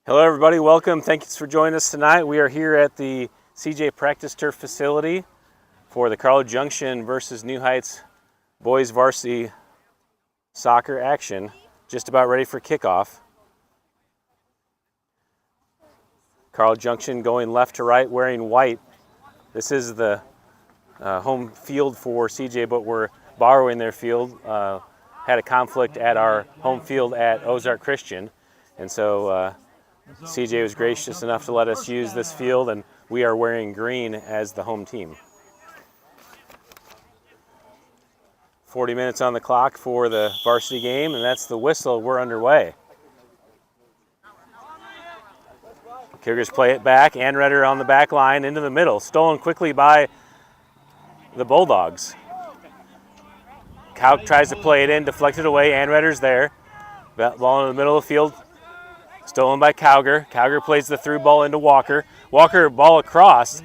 Hello everybody, welcome. Thanks for joining us tonight. We are here at the CJ Practice Turf Facility for the Carl Junction versus New Heights boys varsity soccer action. Just about ready for kickoff. Carl Junction going left to right wearing white. This is the home field for CJ, but we're borrowing their field. Had a conflict at our home field at Ozark Christian, and so CJ was gracious enough to let us use this field, and we are wearing green as the home team. 40 minutes on the clock for the varsity game, and that's the whistle. We're underway. Cougars play it back. Anredder on the back line into the middle. Stolen quickly by the Bulldogs. Kauk tries to play it in, deflected away. Anredder's there. Ball in the middle of the field. Stolen by Cowger. Cowger plays the through ball into Walker. Walker, ball across.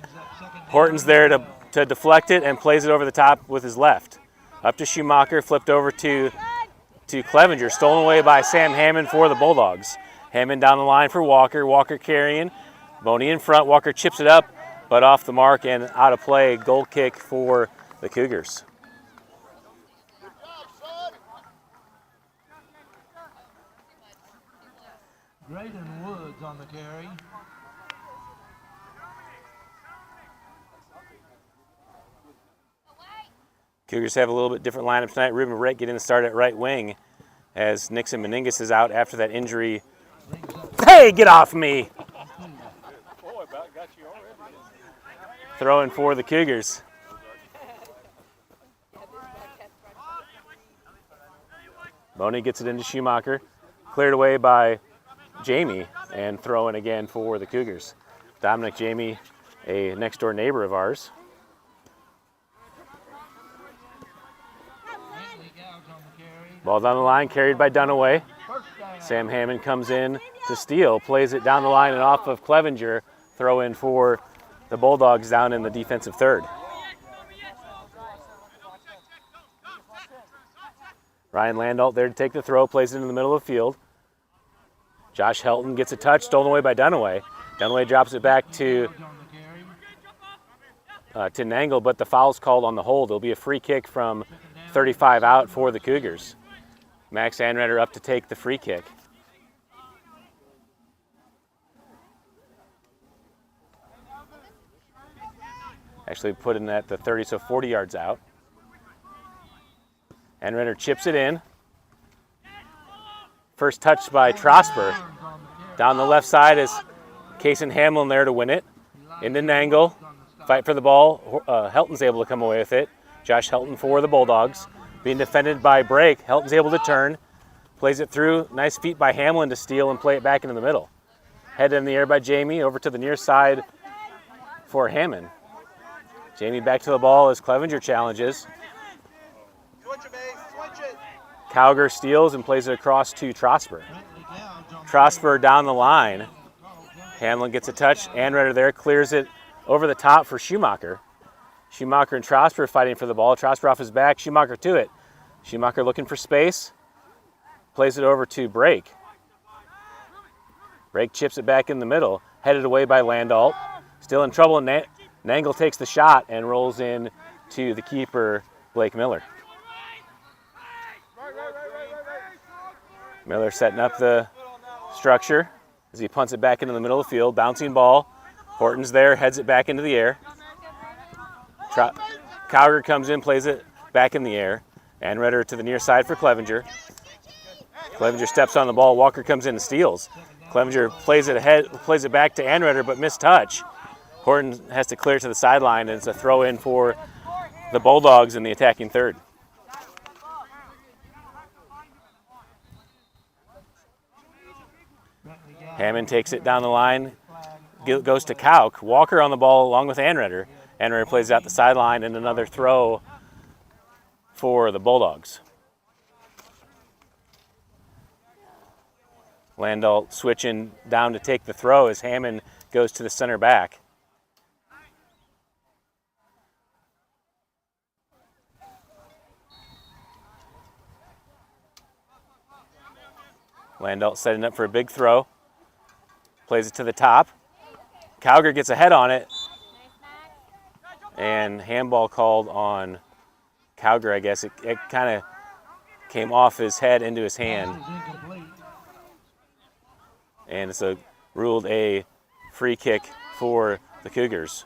Horton's there to deflect it and plays it over the top with his left. Up to Schumacher, flipped over to Clevenger. Stolen away by Sam Hammond for the Bulldogs. Hammond down the line for Walker. Walker carrying. Boney in front. Walker chips it up, but off the mark and out of play. Goal kick for the Cougars. Graydon Woods on the carry. Cougars have a little bit different lineup tonight. Ruben Rett getting the start at right wing as Nixon Meningus is out after that injury. Hey, get off me! Throwing for the Cougars. Boney gets it into Schumacher. Cleared away by Jamie, and throwing again for the Cougars. Dominic Jamie, a next door neighbor of ours. Ball down the line, carried by Dunaway. Sam Hammond comes in to steal, plays it down the line and off of Clevenger. Throw in for the Bulldogs down in the defensive third. Ryan Landalt there to take the throw, plays it in the middle of the field. Josh Helton gets a touch, stolen away by Dunaway. Dunaway drops it back to Nangle, but the foul's called on the hold. It'll be a free kick from 35 out for the Cougars. Max Anredder up to take the free kick. Actually put in at the 30, so 40 yards out. Anredder chips it in. First touch by Trosper. Down the left side is Kason Hamlin there to win it. Into Nangle. Fight for the ball. Helton's able to come away with it. Josh Helton for the Bulldogs. Being defended by Brake. Helton's able to turn. Plays it through. Nice feet by Hamlin to steal and play it back into the middle. Head in the air by Jamie. Over to the near side for Hammond. Jamie back to the ball as Clevenger challenges. Cowger steals and plays it across to Trosper. Trosper down the line. Hamlin gets a touch. Anredder there clears it over the top for Schumacher. Schumacher and Trosper fighting for the ball. Trosper off his back. Schumacher to it. Schumacher looking for space. Plays it over to Brake. Brake chips it back in the middle. Headed away by Landalt. Still in trouble. Nangle takes the shot and rolls in to the keeper, Blake Miller. Miller setting up the structure as he punts it back into the middle of the field. Bouncing ball. Horton's there, heads it back into the air. Cowger comes in, plays it back in the air. Anredder to the near side for Clevenger. Clevenger steps on the ball. Walker comes in and steals. Clevenger plays it back to Anredder, but missed touch. Horton has to clear to the sideline, and it's a throw in for the Bulldogs in the attacking third. Hammond takes it down the line, goes to Kauk. Walker on the ball along with Anredder. Anredder plays out the sideline, and another throw for the Bulldogs. Landalt switching down to take the throw as Hammond goes to the center back. Landalt setting up for a big throw. Plays it to the top. Cowger gets a head on it. And handball called on Cowger, I guess. It kind of came off his head into his hand. And it's ruled a free kick for the Cougars.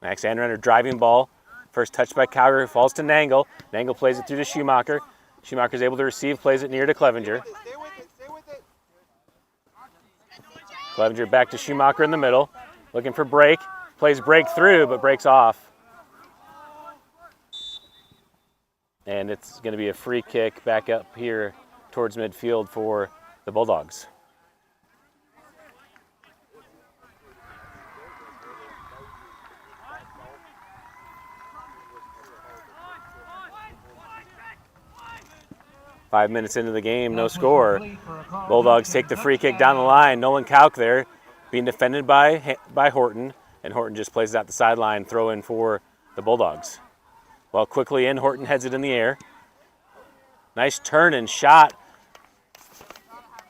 Max Anrenner driving ball. First touch by Cowger, falls to Nangle. Nangle plays it through to Schumacher. Schumacher's able to receive, plays it near to Clevenger. Clevenger back to Schumacher in the middle. Looking for break. Plays break through, but breaks off. And it's going to be a free kick back up here towards midfield for the Bulldogs. Five minutes into the game, no score. Bulldogs take the free kick down the line. Nolan Kauk there being defended by Horton, and Horton just plays it out the sideline, throw in for the Bulldogs. Well, quickly in, Horton heads it in the air. Nice turn and shot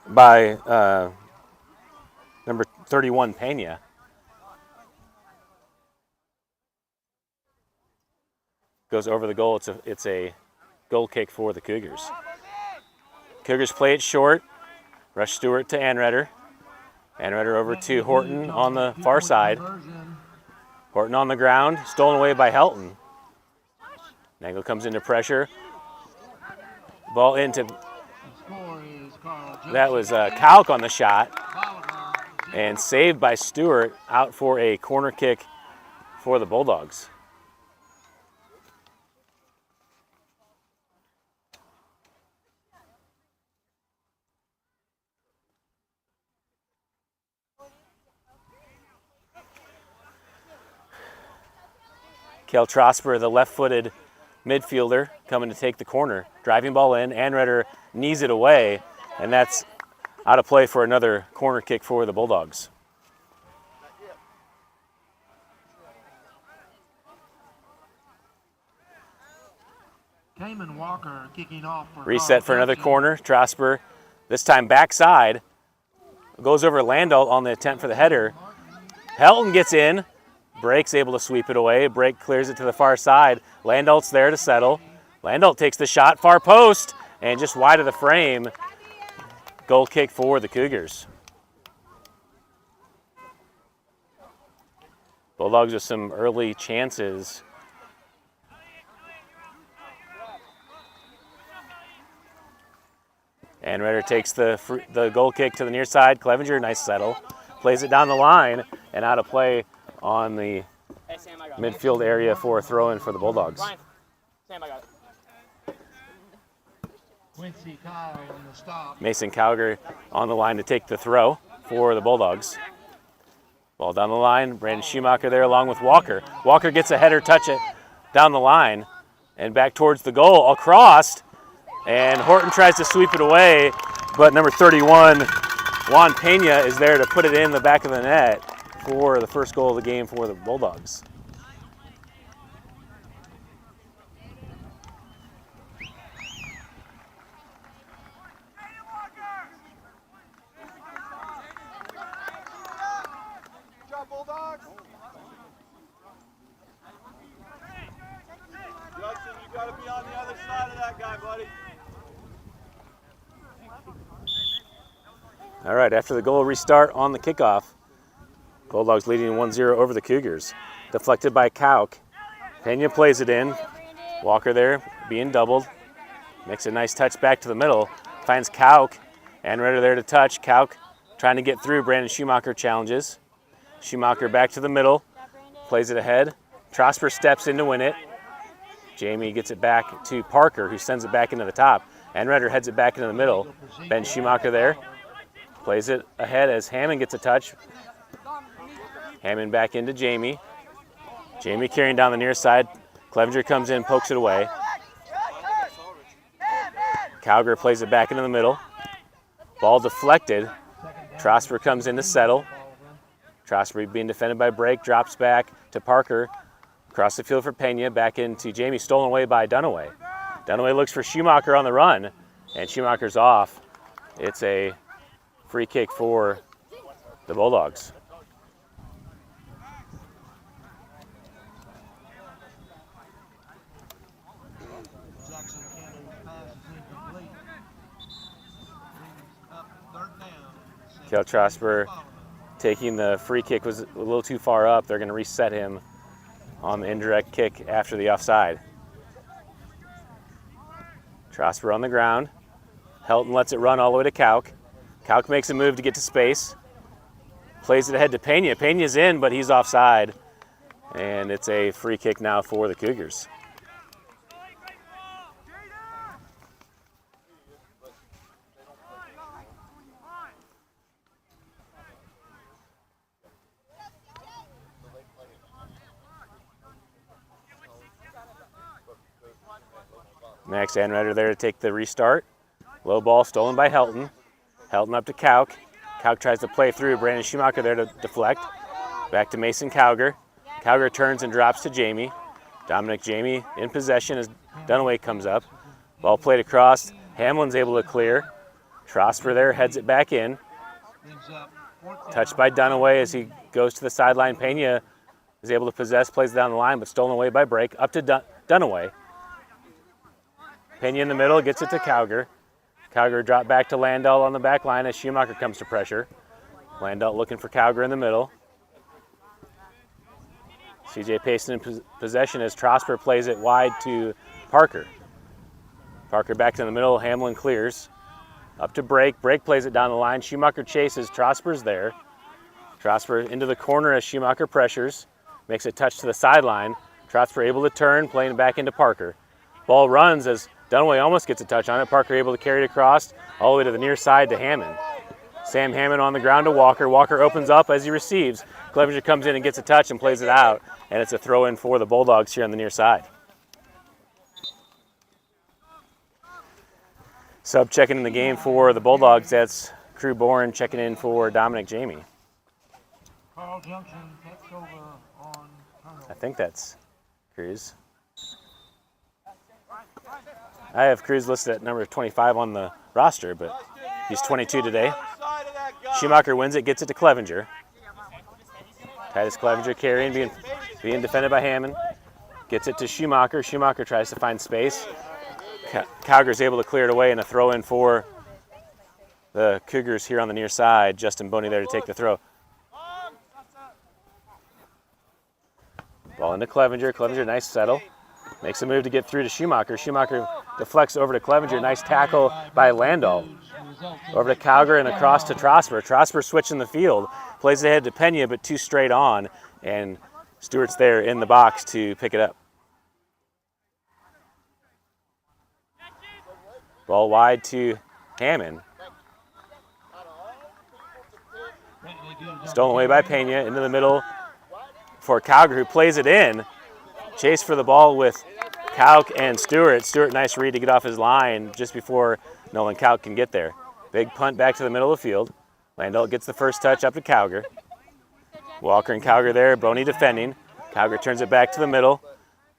by number 31, Pena. Goes over the goal. It's a goal kick for the Cougars. Cougars play it short. Rush Stewart to Anredder. Anredder over to Horton on the far side. Horton on the ground, stolen away by Helton. Nangle comes into pressure. Ball into, that was Kauk on the shot. And saved by Stewart, out for a corner kick for the Bulldogs. Kel Trosper, the left-footed midfielder, coming to take the corner. Driving ball in, Anredder knees it away, and that's out of play for another corner kick for the Bulldogs. Cayman Walker kicking off for Reset for another corner. Trosper, this time backside, goes over Landault on the attempt for the header. Helton gets in. Brake's able to sweep it away. Brake clears it to the far side. Landault's there to settle. Landault takes the shot, far post, and just wide of the frame. Goal kick for the Cougars. Bulldogs with some early chances. Anredder takes the goal kick to the near side. Clevenger, nice settle. Plays it down the line and out of play on the midfield area for a throw-in for the Bulldogs. Mason Cowger on the line to take the throw for the Bulldogs. Ball down the line, Brandon Schumacher there along with Walker. Walker gets a header, touch it down the line and back towards the goal, across, and Horton tries to sweep it away, but number 31, Juan Pena, is there to put it in the back of the net for the first goal of the game for the Bulldogs. Good job, Bulldogs. Junction, you got to be on the other side of that guy, buddy. All right, after the goal restart on the kickoff, Bulldogs leading 1-0 over the Cougars. Deflected by Kauk. Pena plays it in. Walker there being doubled. Makes a nice touch back to the middle. Finds Kauk. Anredder there to touch. Kauk trying to get through. Brandon Schumacher challenges. Schumacher back to the middle. Plays it ahead. Trosper steps in to win it. Jamie gets it back to Parker, who sends it back into the top. Anredder heads it back into the middle. Ben Schumacher there. Plays it ahead as Hammond gets a touch. Hammond back into Jamie. Jamie carrying down the near side. Clevenger comes in, pokes it away. Cowger plays it back into the middle. Ball deflected. Trosper comes in to settle. Trosper being defended by Brake, drops back to Parker. Across the field for Pena, back into Jamie, stolen away by Dunaway. Dunaway looks for Schumacher on the run, and Schumacher's off It's a free kick for the Bulldogs. Jackson Cannon's pass is incomplete. Brings up third down. Cal Trosper taking the free kick was a little too far up. They're going to reset him on the indirect kick after the offside. Trosper on the ground. Helton lets it run all the way to Kauk. Kauk makes a move to get to space. Plays it ahead to Pena. Pena's in, but he's offside. And it's a free kick now for the Cougars. Max Anreder there to take the restart. Low ball stolen by Helton. Helton up to Kauk. Kauk tries to play through. Brandon Schumacher there to deflect. Back to Mason Cowger. Cowger turns and drops to Jamie. Dominic Jamie in possession as Dunaway comes up. Ball played across. Hamlin's able to clear. Trosper there heads it back in. Touched by Dunaway as he goes to the sideline. Pena is able to possess, plays it down the line, but stolen away by Break. Up to Dunaway. Pena in the middle, gets it to Cowger. Cowger dropped back to Landau on the back line as Schumacher comes to pressure. Landau looking for Cowger in the middle. CJ Payson in possession as Trosper plays it wide to Parker. Parker back to the middle, Hamlin clears. Up to Break, Break plays it down the line. Schumacher chases, Trosper's there. Trosper into the corner as Schumacher pressures. Makes a touch to the sideline. Trosper able to turn, playing it back into Parker. Ball runs as Dunaway almost gets a touch on it. Parker able to carry it across all the way to the near side to Hammond. Sam Hammond on the ground to Walker. Walker opens up as he receives. Clevenger comes in and gets a touch and plays it out. And it's a throw in for the Bulldogs here on the near side. Sub checking in the game for the Bulldogs. That's Crew Bourne checking in for Dominic Jamie. Carl Junction takes over on turnover. I think that's Cruz. I have Cruz listed at number 25 on the roster, but he's 22 today. Schumacher wins it, gets it to Clevenger. Titus Clevenger carrying, being defended by Hammond. Gets it to Schumacher. Schumacher tries to find space. Cowger's able to clear it away and a throw in for the Cougars here on the near side. Justin Boney there to take the throw. Ball into Clevenger. Clevenger, nice settle. Makes a move to get through to Schumacher. Schumacher deflects over to Clevenger. Nice tackle by Landau. Over to Cowger and across to Trosper. Trosper switching the field. Plays ahead to Pena, but too straight on. And Stewart's there in the box to pick it up. Ball wide to Hammond. Stolen away by Pena into the middle for Cowger, who plays it in. Chase for the ball with Kauk and Stewart. Stewart, nice read to get off his line just before Nolan Kauk can get there. Big punt back to the middle of the field. Landau gets the first touch up to Cowger. Walker and Cowger there, Boney defending. Cowger turns it back to the middle.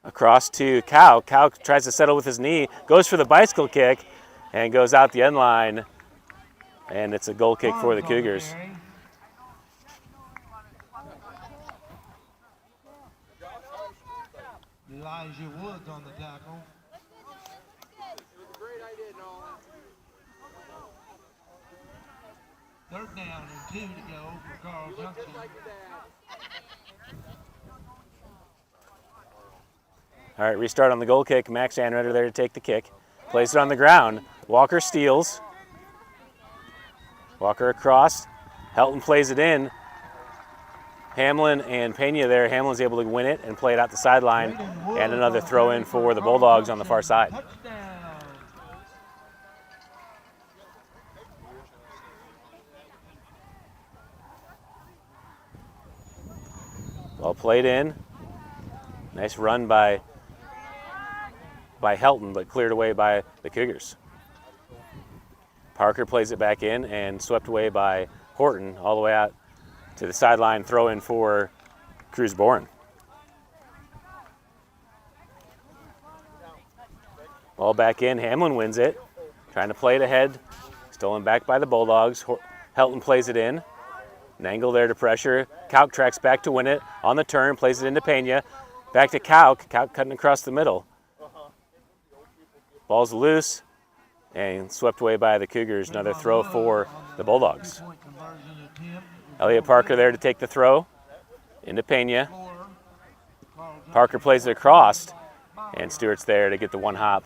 Across to Kauk. Kauk tries to settle with his knee, goes for the bicycle kick, and goes out the end line. And it's a goal kick for the Cougars. Elijah Woods on the tackle. Third down and 2 to go for Carl Junction. All right, restart on the goal kick. Max Anreder there to take the kick. Plays it on the ground. Walker steals. Walker across. Helton plays it in. Hamlin and Pena there. Hamlin's able to win it and play it out the sideline. And another throw in for the Bulldogs on the far side. Well played in. Nice run by Helton, but cleared away by the Cougars. Parker plays it back in and swept away by Horton all the way out to the sideline, throw in for Cruz Bourne. Ball back in, Hamlin wins it. Trying to play it ahead. Stolen back by the Bulldogs. Helton plays it in. Nangle there to pressure. Kauk tracks back to win it. On the turn, plays it into Pena. Back to Kauk. Kauk cutting across the middle. Ball's loose and swept away by the Cougars. Another throw for the Bulldogs. Elliott Parker there to take the throw. Into Pena. Parker plays it across, and Stewart's there to get the one hop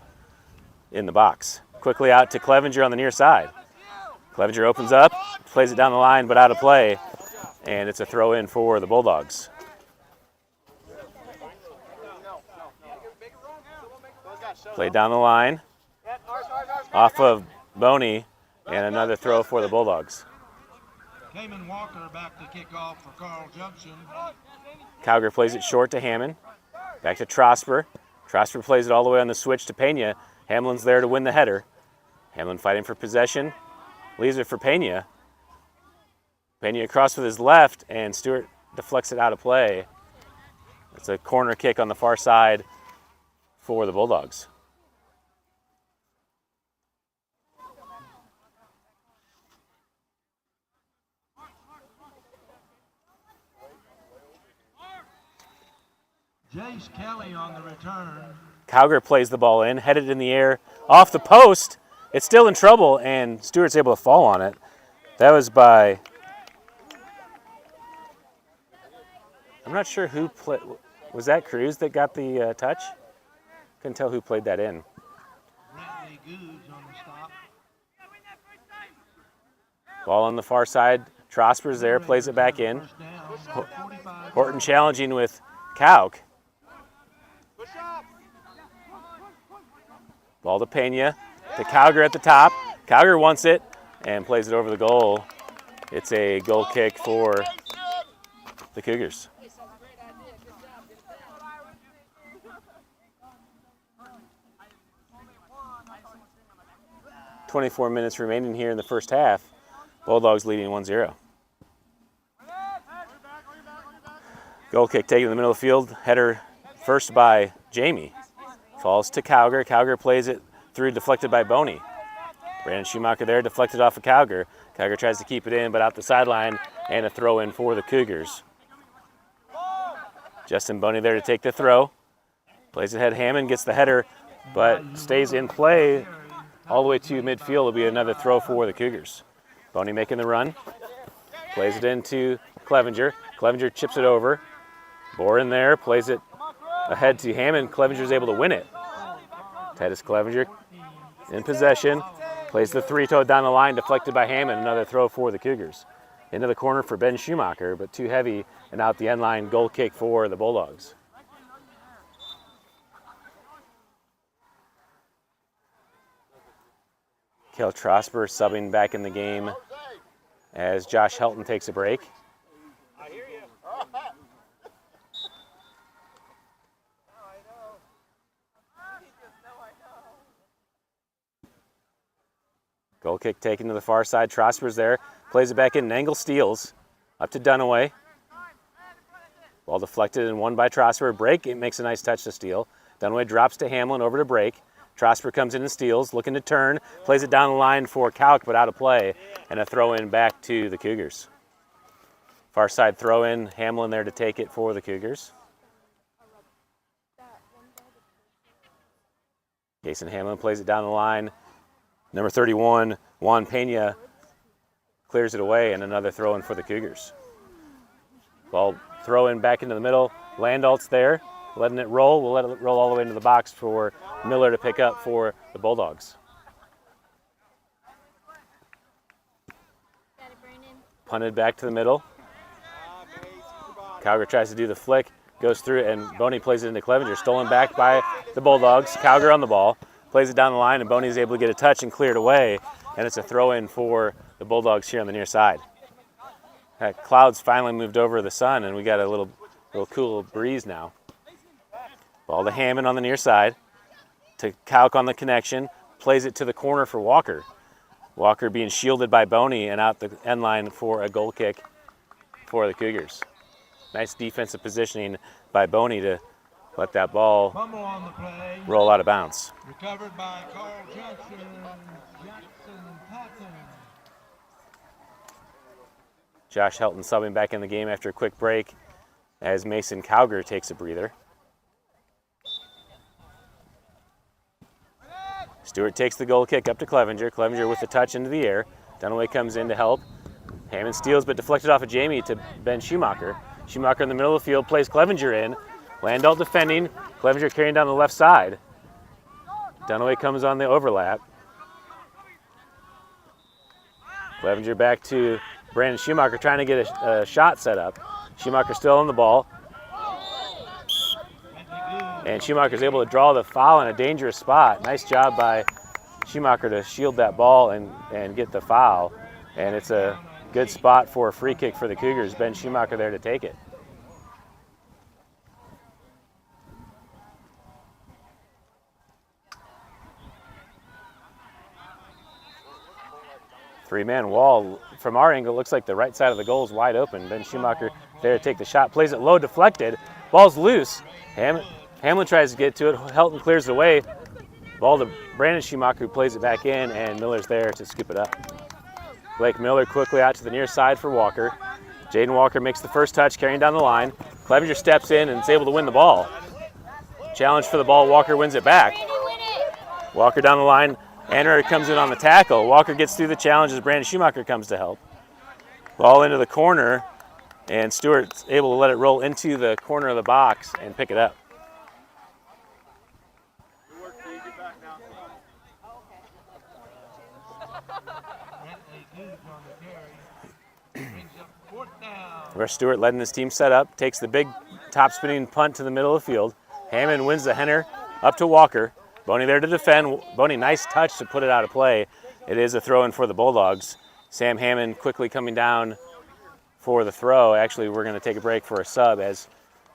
in the box. Quickly out to Clevenger on the near side. Clevenger opens up, plays it down the line, but out of play, and it's a throw in for the Bulldogs. Played down the line, off of Boney, and another throw for the Bulldogs. Cayman Walker back to kick off for Carl Junction. Cowger plays it short to Hammond. Back to Trosper. Trosper plays it all the way on the switch to Pena. Hamlin's there to win the header. Hamlin fighting for possession. Leaves it for Pena. Pena across with his left, and Stewart deflects it out of play. It's a corner kick on the far side for the Bulldogs. Jace Kelly on the return. Cowger plays the ball in, headed in the air, off the post. It's still in trouble, and Stewart's able to fall on it. That was by, I'm not sure who played. Was that Cruz that got the touch? Couldn't tell who played that in. Brantley Goods on the stop. Ball on the far side. Trosper's there, plays it back in. Horton challenging with Kauk. Ball to Pena, to Cowger at the top. Cowger wants it and plays it over the goal. It's a goal kick for the Cougars. .24 minutes remaining here in the first half. Bulldogs leading 1-0. Goal kick taken in the middle of the field. Header first by Jamie. Falls to Cowger. Cowger plays it through, deflected by Boney. Brandon Schumacher there, deflected off of Cowger. Cowger tries to keep it in, but out the sideline, and a throw in for the Cougars. Justin Boney there to take the throw. Plays ahead. Hammond gets the header, but stays in play all the way to midfield. Will be another throw for the Cougars. Boney making the run. Plays it into Clevenger. Clevenger chips it over. Boren there, plays it ahead to Hammond. Clevenger's able to win it. Titus Clevenger in possession. Plays the three-toe down the line, deflected by Hammond. Another throw for the Cougars. Into the corner for Ben Schumacher, but too heavy, and out the end line. Goal kick for the Bulldogs. Kel Trosper subbing back in the game as Josh Helton takes a break. I hear you. Goal kick taken to the far side. Trosper's there. Plays it back in. Nangle steals. Up to Dunaway. Ball deflected and won by Trosper. Break. It makes a nice touch to steal. Dunaway drops to Hamlin over to break. Trosper comes in and steals. Looking to turn. Plays it down the line for Kauk, but out of play. And a throw in back to the Cougars. Far side throw in. Hamlin there to take it for the Cougars. Jason Hamlin plays it down the line. Number 31, Juan Pena, clears it away, and another throw in for the Cougars. Ball throw in back into the middle. Landalt's there, letting it roll. We'll let it roll all the way into the box for Miller to pick up for the Bulldogs. Punted back to the middle. Cowger tries to do the flick, goes through it, and Boney plays it into Clevenger. Stolen back by the Bulldogs. Cowger on the ball. Plays it down the line, and Boney's able to get a touch and clear it away, and it's a throw-in for the Bulldogs here on the near side. Clouds finally moved over the sun, and we got a little cool breeze now. Ball to Hammond on the near side, to Kauk on the connection, plays it to the corner for Walker. Walker being shielded by Boney and out the end line for a goal kick for the Cougars. Nice defensive positioning by Boney to let that ball Fumble on the play. roll out of bounds. Recovered by Carl Junction. Jackson Patton. Josh Helton subbing back in the game after a quick break as Mason Cowger takes a breather. Stewart takes the goal kick up to Clevenger. Clevenger with the touch into the air. Dunaway comes in to help. Hammond steals but deflected off of Jamie to Ben Schumacher. Schumacher in the middle of the field plays Clevenger in. Landau defending. Clevenger carrying down the left side. Dunaway comes on the overlap. Clevenger back to Brandon Schumacher trying to get a shot set up. Schumacher still on the ball. And Schumacher's able to draw the foul in a dangerous spot. Nice job by Schumacher to shield that ball and get the foul. And it's a good spot for a free kick for the Cougars. Ben Schumacher there to take it. Three-man wall. From our angle, looks like the right side of the goal is wide open. Ben Schumacher there to take the shot. Plays it low, deflected. Ball's loose. Hamlin tries to get to it. Helton clears it away. Ball to Brandon Schumacher, who plays it back in, and Miller's there to scoop it up. Blake Miller quickly out to the near side for Walker. Jaden Walker makes the first touch, carrying down the line. Clevenger steps in and is able to win the ball. Challenge for the ball. Walker wins it back. Walker down the line. Anner comes in on the tackle. Walker gets through the challenge as Brandon Schumacher comes to help. Ball into the corner, and Stewart's able to let it roll into the corner of the box and pick it up. Rush Stewart letting his team set up, takes the big top spinning punt to the middle of the field. Hammond wins the header up to Walker. Boney there to defend. Boney, nice touch to put it out of play. It is a throw in for the Bulldogs. Sam Hammond quickly coming down for the throw. Actually, we're going to take a break for a sub as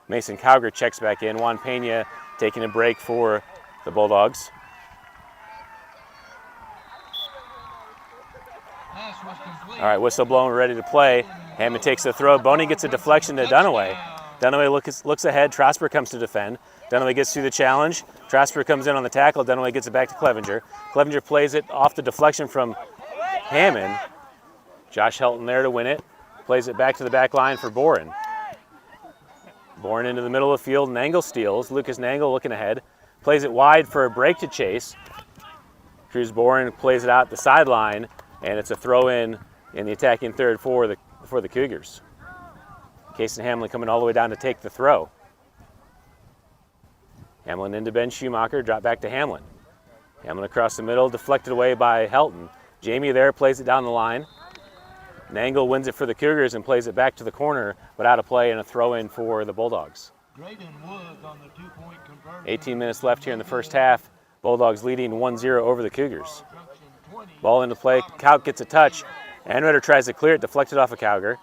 Mason Cowger checks back in. Juan Pena taking a break for the Bulldogs. All right, whistle blown, we're ready to play. Hammond takes the throw. Boney gets a deflection to Dunaway. Dunaway looks ahead. Trosper comes to defend. Dunaway gets through the challenge. Trosper comes in on the tackle. Dunaway gets it back to Clevenger. Clevenger plays it off the deflection from Hammond. Josh Helton there to win it. Plays it back to the back line for Boren. Boren into the middle of the field. Nangle steals. Lucas Nangle looking ahead. Plays it wide for a break to Chase. Cruz Boren plays it out the sideline, and it's a throw in the attacking third for the Cougars. Kason Hamlin coming all the way down to take the throw. Hamlin into Ben Schumacher, drop back to Hamlin. Hamlin across the middle, deflected away by Helton. Jamie there plays it down the line. Nangle wins it for the Cougars and plays it back to the corner, but out of play and a throw in for the Bulldogs. 18 minutes left here in the first half. Bulldogs leading 1-0 over the Cougars. Ball into play. Kauk gets a touch. Anredder tries to clear it, deflected off of Cowger.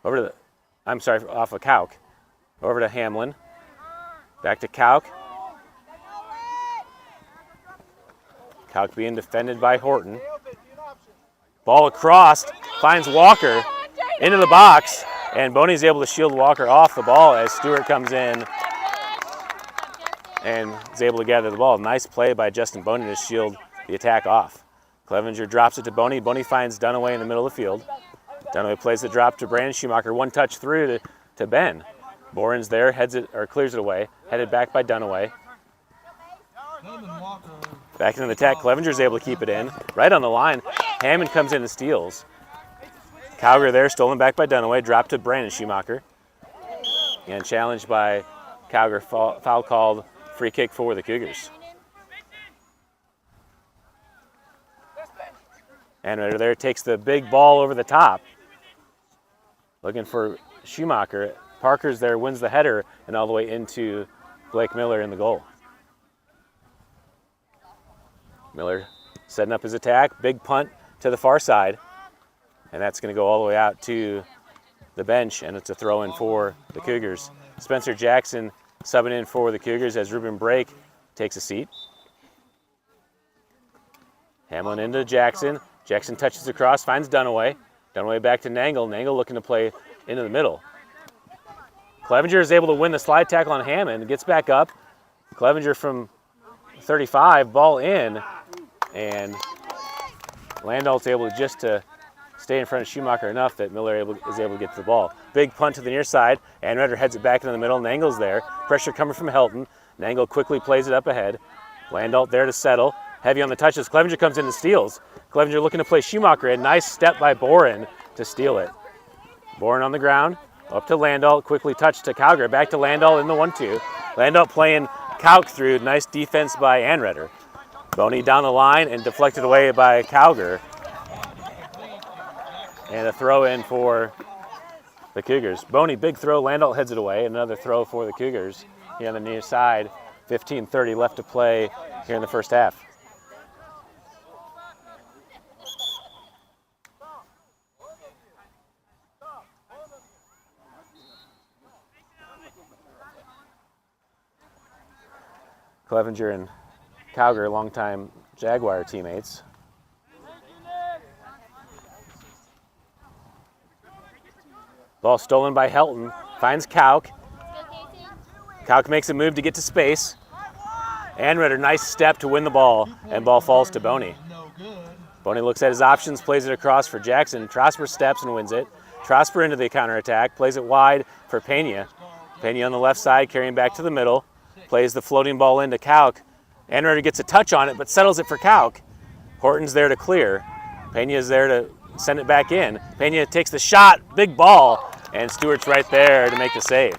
Off of Kauk. Over to Hamlin. Back to Kauk. Kauk being defended by Horton. Ball across, finds Walker into the box, and Boney's able to shield Walker off the ball as Stewart comes in and is able to gather the ball. Nice play by Justin Boney to shield the attack off. Clevenger drops it to Boney. Boney finds Dunaway in the middle of the field. Dunaway plays the drop to Brandon Schumacher. One touch through to Ben. Boren's there, clears it away. Headed back by Dunaway. Back into the attack. Clevenger's able to keep it in. Right on the line. Hammond comes in and steals. Cowger there, stolen back by Dunaway. Dropped to Brandon Schumacher. And challenged by Cowger. Foul called. Free kick for the Cougars. Anredder there takes the big ball over the top. Looking for Schumacher. Parker's there, wins the header, and all the way into Blake Miller in the goal. Miller setting up his attack. Big punt to the far side. And that's going to go all the way out to the bench, and it's a throw-in for the Cougars. Spencer Jackson subbing in for the Cougars as Ruben Brake takes a seat. Hamlin into Jackson. Jackson touches across, finds Dunaway. Dunaway back to Nangle. Nangle looking to play into the middle. Clevenger is able to win the slide tackle on Hammond. Gets back up, Clevenger from 35, ball in, and Landal's able just to stay in front of Schumacher enough that Miller is able to get to the ball. Big punt to the near side. Anredder heads it back into the middle. Nangle's there. Pressure coming from Helton. Nangle quickly plays it up ahead. Landalt there to settle. Heavy on the touches. Clevenger comes in and steals. Clevenger looking to play Schumacher in. Nice step by Boren to steal it. Boren on the ground. Up to Landalt. Quickly touched to Calgary. Back to Landalt in the 1-2. Landalt playing Kauk through. Nice defense by Anredder. Boney down the line and deflected away by Calgary. And a throw in for the Cougars. Boney, big throw. Landalt heads it away. Another throw for the Cougars here on the near side. 15:30 left to play here in the first half. Clevenger and Calgary, longtime Jaguar teammates. Ball stolen by Helton. Finds Kauk. Kauk makes a move to get to space. Anredder, nice step to win the ball, and ball falls to Boney. Boney looks at his options, plays it across for Jackson. Trosper steps and wins it. Trosper into the counterattack, plays it wide for Pena. Pena on the left side, carrying back to the middle. Plays the floating ball into Kauk. Anredder gets a touch on it, but settles it for Kauk. Horton's there to clear. Pena's there to send it back in. Pena takes the shot, big ball, and Stewart's right there to make the save.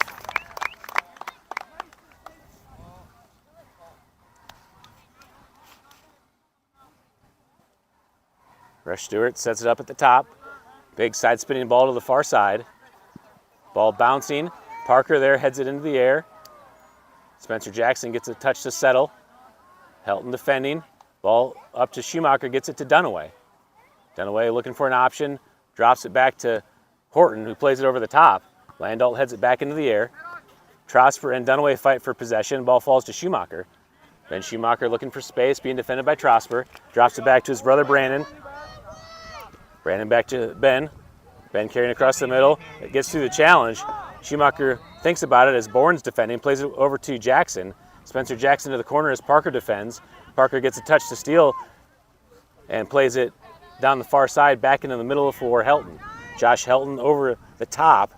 Rush Stewart sets it up at the top. Big side spinning ball to the far side. Ball bouncing. Parker there heads it into the air. Spencer Jackson gets a touch to settle. Helton defending. Ball up to Schumacher, gets it to Dunaway. Dunaway looking for an option. Drops it back to Horton, who plays it over the top. Landalt heads it back into the air. Trosper and Dunaway fight for possession. Ball falls to Schumacher. Ben Schumacher looking for space, being defended by Trosper. Drops it back to his brother Brandon. Brandon back to Ben. Ben carrying across the middle. It gets through the challenge. Schumacher thinks about it as Bourne's defending. Plays it over to Jackson. Spencer Jackson to the corner as Parker defends. Parker gets a touch to steal and plays it down the far side back into the middle for Helton. Josh Helton over the top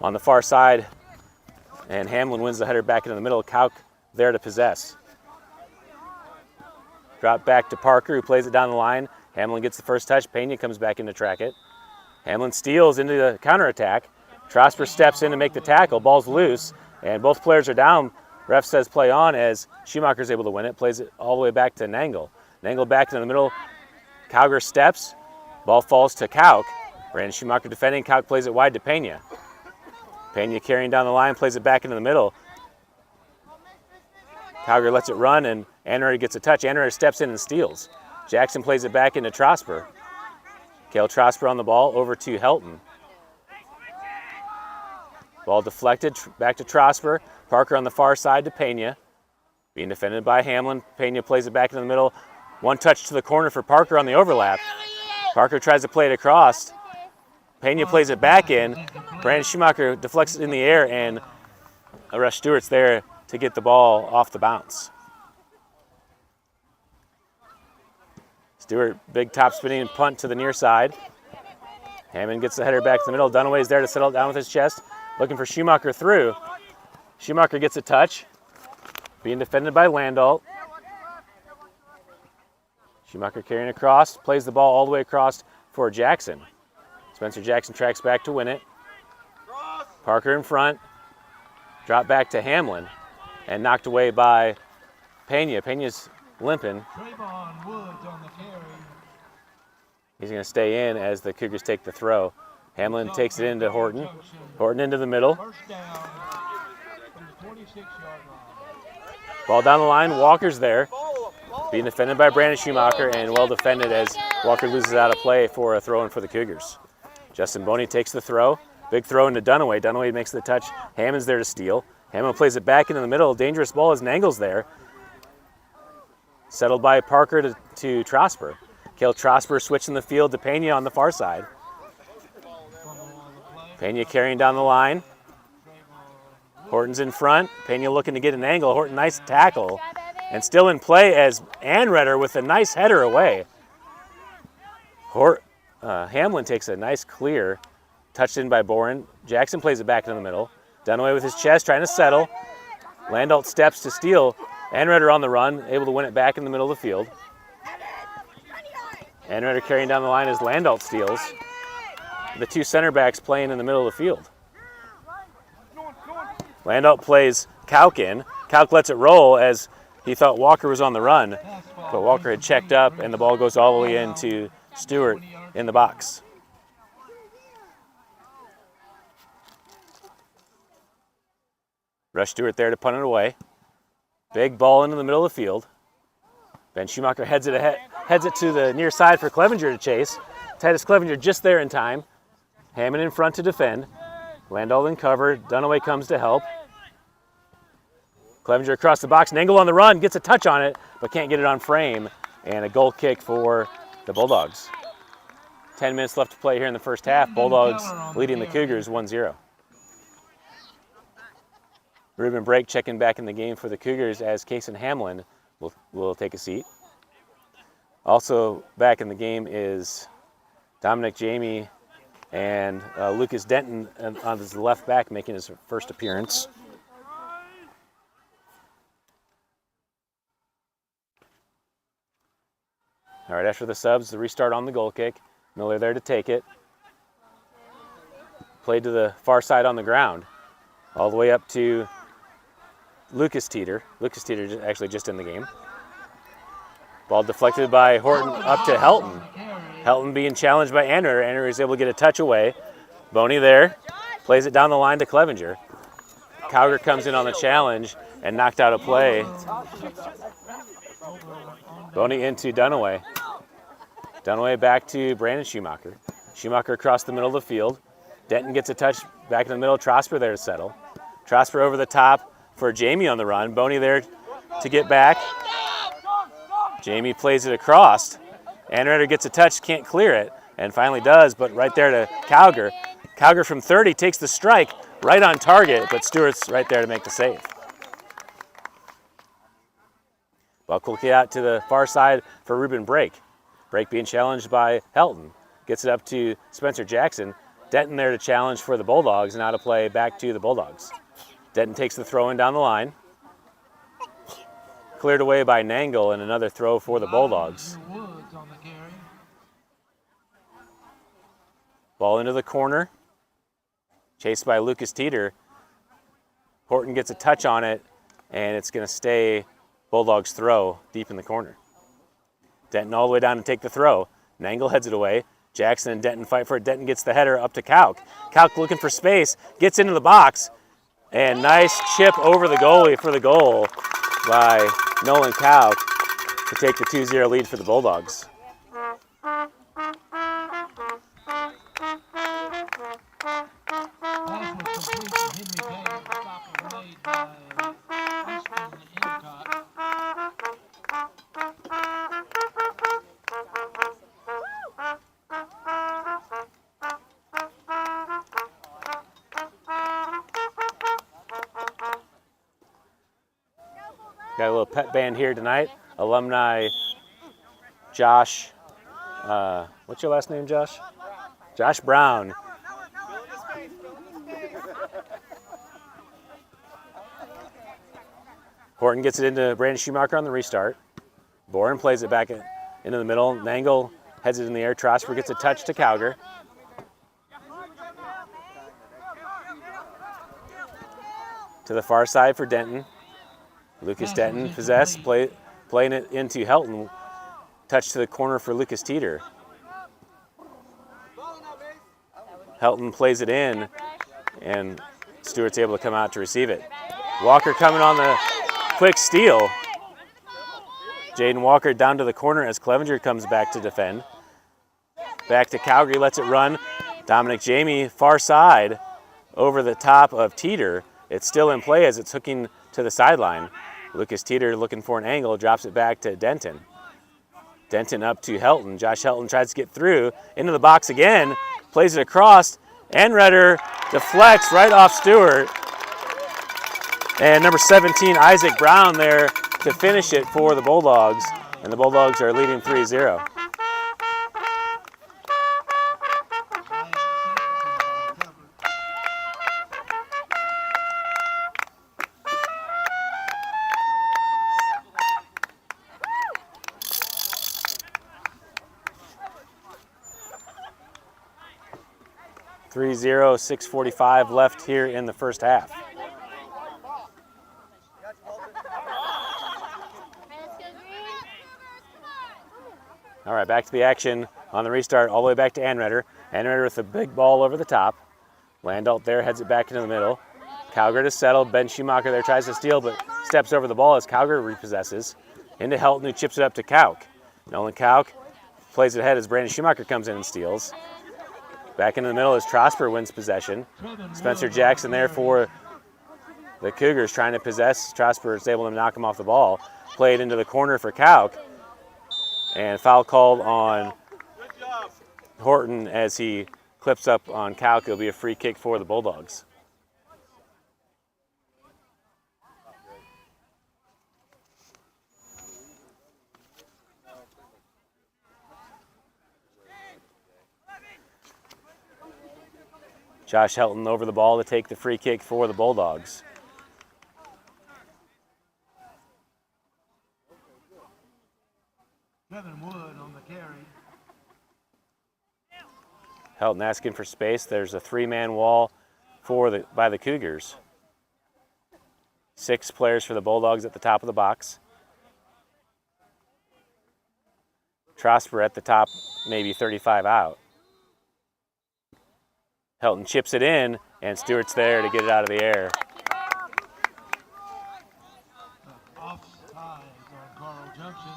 on the far side. And Hamlin wins the header back into the middle. Kauk there to possess. Drop back to Parker, who plays it down the line. Hamlin gets the first touch. Pena comes back in to track it. Hamlin steals into the counterattack. Trosper steps in to make the tackle. Ball's loose, and both players are down. Ref says play on as Schumacher's able to win it. Plays it all the way back to Nangle. Nangle back into the middle. Calgary steps. Ball falls to Kauk. Brandon Schumacher defending. Kauk plays it wide to Pena. Pena carrying down the line, plays it back into the middle. Calgary lets it run, and Anredder gets a touch. Anredder steps in and steals. Jackson plays it back into Trosper. Cale Trosper on the ball, over to Helton. Ball deflected, back to Trosper. Parker on the far side to Pena. Being defended by Hamlin. Pena plays it back into the middle. One touch to the corner for Parker on the overlap. Parker tries to play it across. Pena plays it back in. Brandon Schumacher deflects it in the air, and Rush Stewart's there to get the ball off the bounce. Stewart, big top spinning punt to the near side. Hammond gets the header back to the middle. Dunaway's there to settle it down with his chest. Looking for Schumacher through. Schumacher gets a touch. Being defended by Landalt. Schumacher carrying across. Plays the ball all the way across for Jackson. Spencer Jackson tracks back to win it. Parker in front. Drop back to Hamlin. And knocked away by Pena. Pena's limping. He's going to stay in as the Cougars take the throw. Hamlin takes it into Horton. Horton into the middle. Ball down the line. Walker's there. Being defended by Brandon Schumacher, and well defended as Walker loses out of play for a throw-in for the Cougars. Justin Boney takes the throw. Big throw into Dunaway. Dunaway makes the touch. Hammond's there to steal. Hammond plays it back into the middle. Dangerous ball as Nangle's there. Settled by Parker to Trosper. Cale Trosper switching the field to Pena on the far side. Pena carrying down the line. Horton's in front. Pena looking to get an angle. Horton, nice tackle. And still in play as Anredder with a nice header away. Hamlin takes a nice clear. Touched in by Boren. Jackson plays it back in the middle. Dunaway with his chest trying to settle. Landault steps to steal. Anredder on the run, able to win it back in the middle of the field. Anredder carrying down the line as Landault steals. The two center backs playing in the middle of the field. Landault plays Kauk in. Kauk lets it roll as he thought Walker was on the run, but Walker had checked up and the ball goes all the way into Stewart in the box. Rush Stewart there to punt it away. Big ball into the middle of the field. Ben Schumacher heads it to the near side for Clevenger to chase. Titus Clevenger just there in time. Hammond in front to defend. Landault in cover. Dunaway comes to help. Clevenger across the box. Nangle on the run. Gets a touch on it, but can't get it on frame. And a goal kick for the Bulldogs. 10 minutes left to play here in the first half. Bulldogs leading the Cougars 1-0. Ruben Brake checking back in the game for the Cougars as Kason Hamlin will take a seat. Also back in the game is Dominic Jamie and Lucas Denton on his left back making his first appearance. All right, after the subs, the restart on the goal kick. Miller there to take it. Played to the far side on the ground. All the way up to Lucas Teeter. Lucas Teeter actually just in the game. Ball deflected by Horton up to Helton. Helton being challenged by Anner. Anner is able to get a touch away. Boney there. Plays it down the line to Clevenger. Cowger comes in on the challenge and knocked out a play. Boney into Dunaway. Dunaway back to Brandon Schumacher. Schumacher across the middle of the field. Denton gets a touch back in the middle. Trosper there to settle. Trosper over the top for Jamie on the run. Boney there to get back. Jamie plays it across. Anredder gets a touch, can't clear it, and finally does, but right there to Cowger. Cowger from 30 takes the strike right on target, but Stewart's right there to make the save. Ball quickly out to the far side for Ruben Brake. Brake being challenged by Helton. Gets it up to Spencer Jackson. Denton there to challenge for the Bulldogs, and now to play back to the Bulldogs. Denton takes the throw in down the line. Cleared away by Nangle, and another throw for the Bulldogs. Ball into the corner. Chased by Lucas Teeter. Horton gets a touch on it, and it's going to stay Bulldogs throw deep in the corner. Denton all the way down to take the throw. Nangle heads it away. Jackson and Denton fight for it. Denton gets the header up to Kauk. Kauk looking for space, gets into the box, and nice chip over the goalie for the goal by Nolan Kauk to take the 2-0 lead for the Bulldogs. Got a little pep band here tonight. Alumni Josh, what's your last name, Josh? Josh Brown. Horton gets it into Brandon Schumacher on the restart. Boren plays it back into the middle. Nangle heads it in the air. Trosper gets a touch to Cowger. To the far side for Denton. Lucas Denton possessed, playing it into Helton. Touch to the corner for Lucas Teeter. Helton plays it in, and Stewart's able to come out to receive it. Walker coming on the quick steal. Jaden Walker down to the corner as Clevenger comes back to defend. Back to Calgary, lets it run. Dominic Jamie, far side, over the top of Teeter. It's still in play as it's hooking to the sideline. Lucas Teeter looking for an angle, drops it back to Denton. Denton up to Helton. Josh Helton tries to get through, into the box again, plays it across. Anredder deflects right off Stewart. And number 17, Isaac Brown there to finish it for the Bulldogs. And the Bulldogs are leading 3-0. (3-0), 6:45 left here in the first half. All right, back to the action on the restart, all the way back to Anredder. Anredder with the big ball over the top. Landalt there heads it back into the middle. Cowger to settle. Ben Schumacher there tries to steal, but steps over the ball as Cowger repossesses. Into Helton, who chips it up to Kauk. Nolan Kauk plays it ahead as Brandon Schumacher comes in and steals. Back into the middle as Trosper wins possession. Spencer Jackson there for the Cougars trying to possess. Trosper is able to knock him off the ball. Played into the corner for Kauk. And foul called on Horton as he clips up on Kauk. It'll be a free kick for the Bulldogs. Josh Helton over the ball to take the free kick for the Bulldogs. Kevin Wood on the carry. Helton asking for space. There's a three-man wall by the Cougars. 6 players for the Bulldogs at the top of the box. Trosper at the top, maybe 35 out. Helton chips it in, and Stewart's there to get it out of the air. Offside on Carl Junction.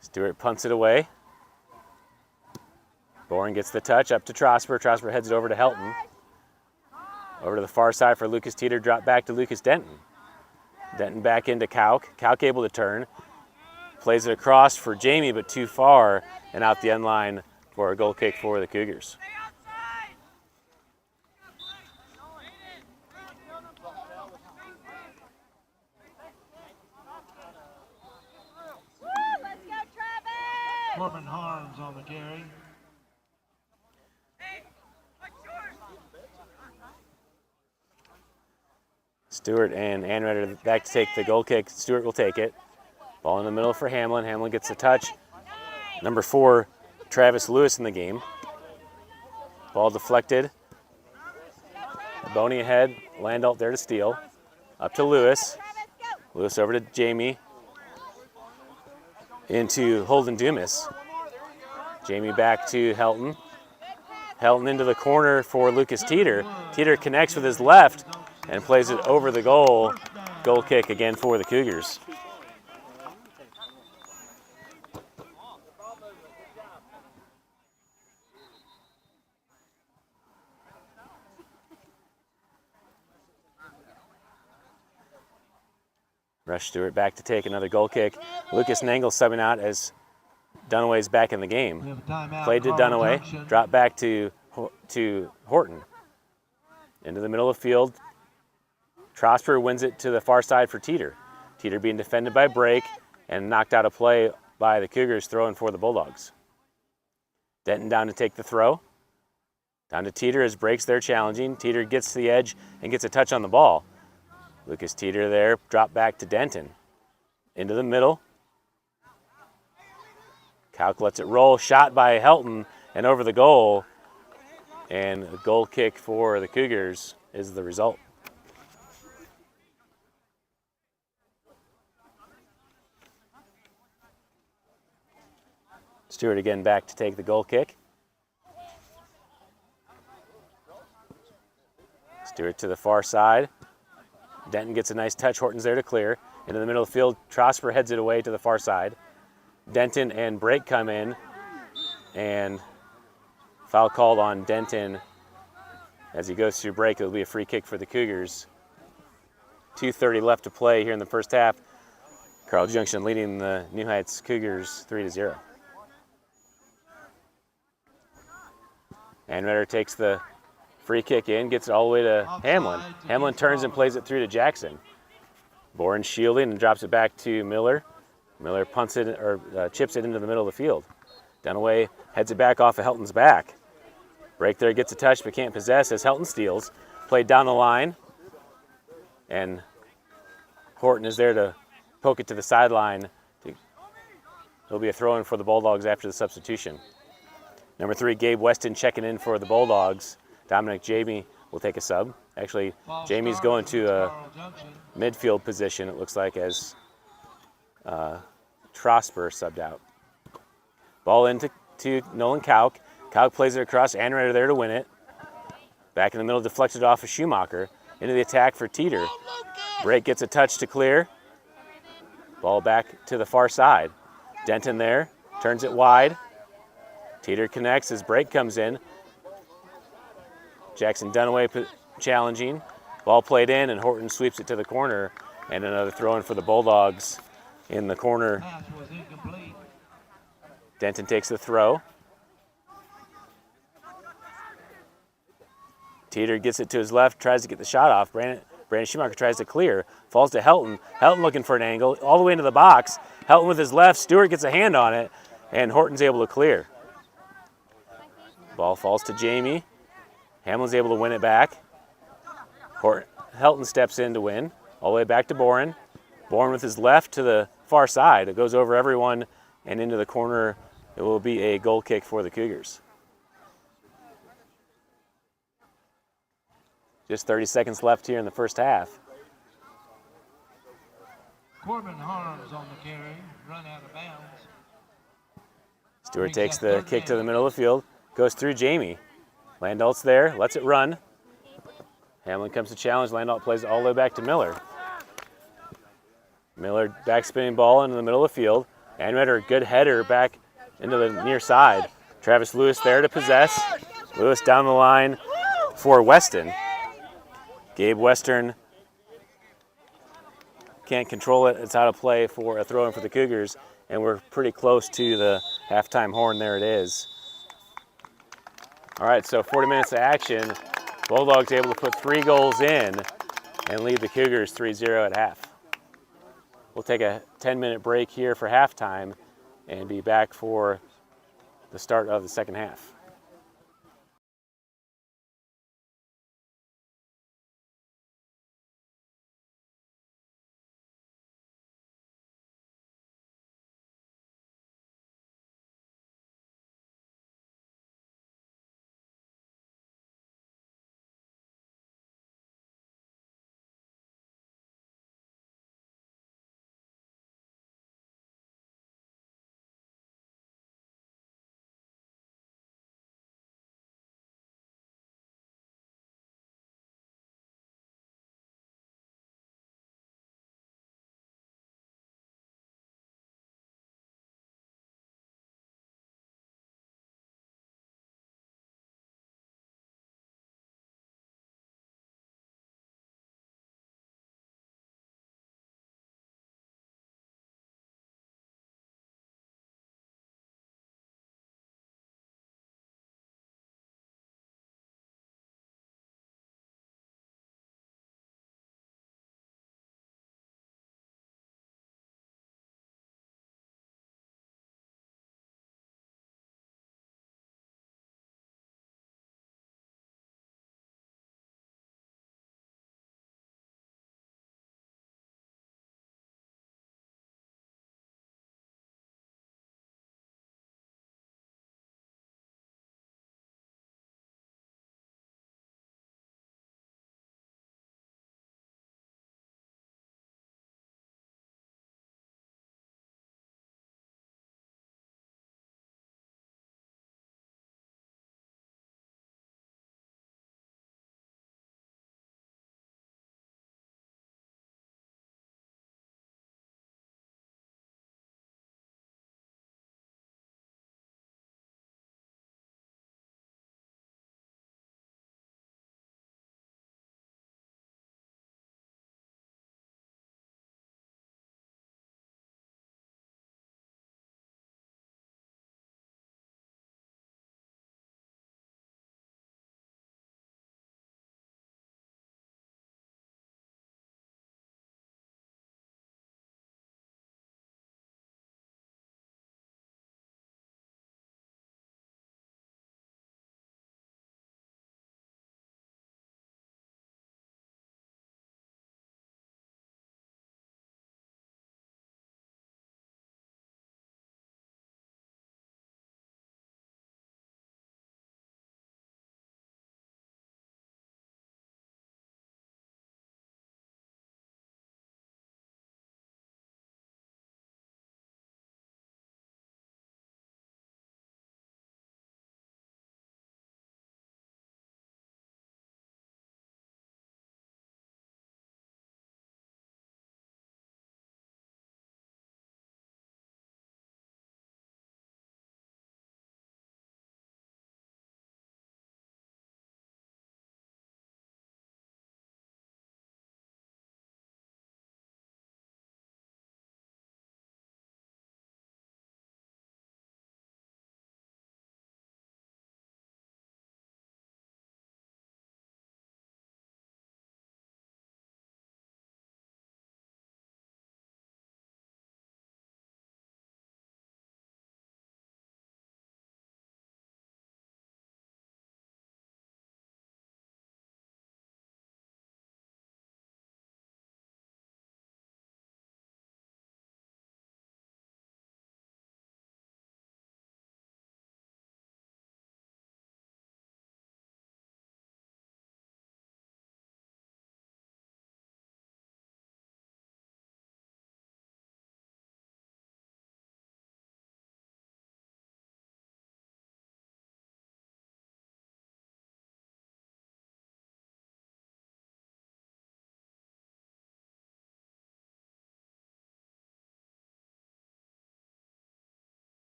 Stewart punts it away. Boring gets the touch up to Trosper. Trosper heads it over to Helton. Over to the far side for Lucas Teeter. Drop back to Lucas Denton. Denton back into Kauk. Kauk able to turn. Plays it across for Jamie, but too far, and out the end line for a goal kick for the Cougars. Corbin Harms on the carry. Stewart and Anredder back to take the goal kick. Stewart will take it. Ball in the middle for Hamlin. Hamlin gets the touch. Number 4, Travis Lewis in the game. Ball deflected. Boney ahead. Landalt there to steal. Up to Lewis. Lewis over to Jamie. Into Holden Dumas. Jamie back to Helton. Helton into the corner for Lucas Teeter. Teeter connects with his left and plays it over the goal. Goal kick again for the Cougars. Rush Stewart back to take another goal kick. Lucas Nangle subbing out as Dunaway's back in the game. Played to Dunaway, drop back to Horton. Into the middle of the field. Trosper wins it to the far side for Teeter. Teeter being defended by Brake and knocked out of play by the Cougars, throwing for the Bulldogs. Denton down to take the throw. Down to Teeter as Brake's there challenging. Teeter gets to the edge and gets a touch on the ball. Lucas Teeter there, drop back to Denton. Into the middle. Kauk lets it roll, shot by Helton and over the goal. And a goal kick for the Cougars is the result. Stewart again back to take the goal kick. Stewart to the far side. Denton gets a nice touch. Horton's there to clear. Into the middle of the field. Trosper heads it away to the far side. Denton and Brake come in. And foul called on Denton as he goes through Brake. It'll be a free kick for the Cougars. 2:30 left to play here in the first half. Carl Junction leading the New Heights Cougars 3-0. Anredder takes the free kick in, gets it all the way to Hamlin. Hamlin turns and plays it through to Jackson. Boren shielding and drops it back to Miller. Miller punts it or chips it into the middle of the field. Dunaway heads it back off of Helton's back. Break there, gets a touch but can't possess as Helton steals. Played down the line. And Horton is there to poke it to the sideline. It'll be a throw-in for the Bulldogs after the substitution. Number 3, Gabe Weston checking in for the Bulldogs. Dominic Jamie will take a sub. Actually, Jamie's going to a midfield position, it looks like, as Trosper subbed out. Ball into Nolan Kauk. Kauk plays it across. Anredder there to win it. Back in the middle, deflected off of Schumacher. Into the attack for Teeter. Break gets a touch to clear. Ball back to the far side. Denton there, turns it wide. Teeter connects as Break comes in. Jackson Dunaway challenging. Ball played in and Horton sweeps it to the corner. And another throw-in for the Bulldogs in the corner. Pass was incomplete. Denton takes the throw. Teeter gets it to his left, tries to get the shot off. Brandon Schumacher tries to clear, falls to Helton. Helton looking for an angle, all the way into the box. Helton with his left, Stewart gets a hand on it, and Horton's able to clear. Ball falls to Jamie. Hamlin's able to win it back. Helton steps in to win, all the way back to Boren. Boren with his left to the far side. It goes over everyone and into the corner. It will be a goal kick for the Cougars. Just 30 seconds left here in the first half. Corbin Harms on the carry, run out of bounds. Stewart takes the kick to the middle of the field, goes through Jamie. Landalt's there, lets it run. Hamlin comes to challenge. Landalt plays it all the way back to Miller. Miller backspinning ball into the middle of the field. Anredder, good header back into the near side. Travis Lewis there to possess. Lewis down the line for Weston. Gabe Western can't control it. It's out of play for a throw-in for the Cougars, and we're pretty close to the halftime horn. There it is. All right, so 40 minutes of action. Bulldogs able to put 3 goals in and lead the Cougars 3-0 at half. We'll take a 10-minute break here for halftime and be back for the start of the second half.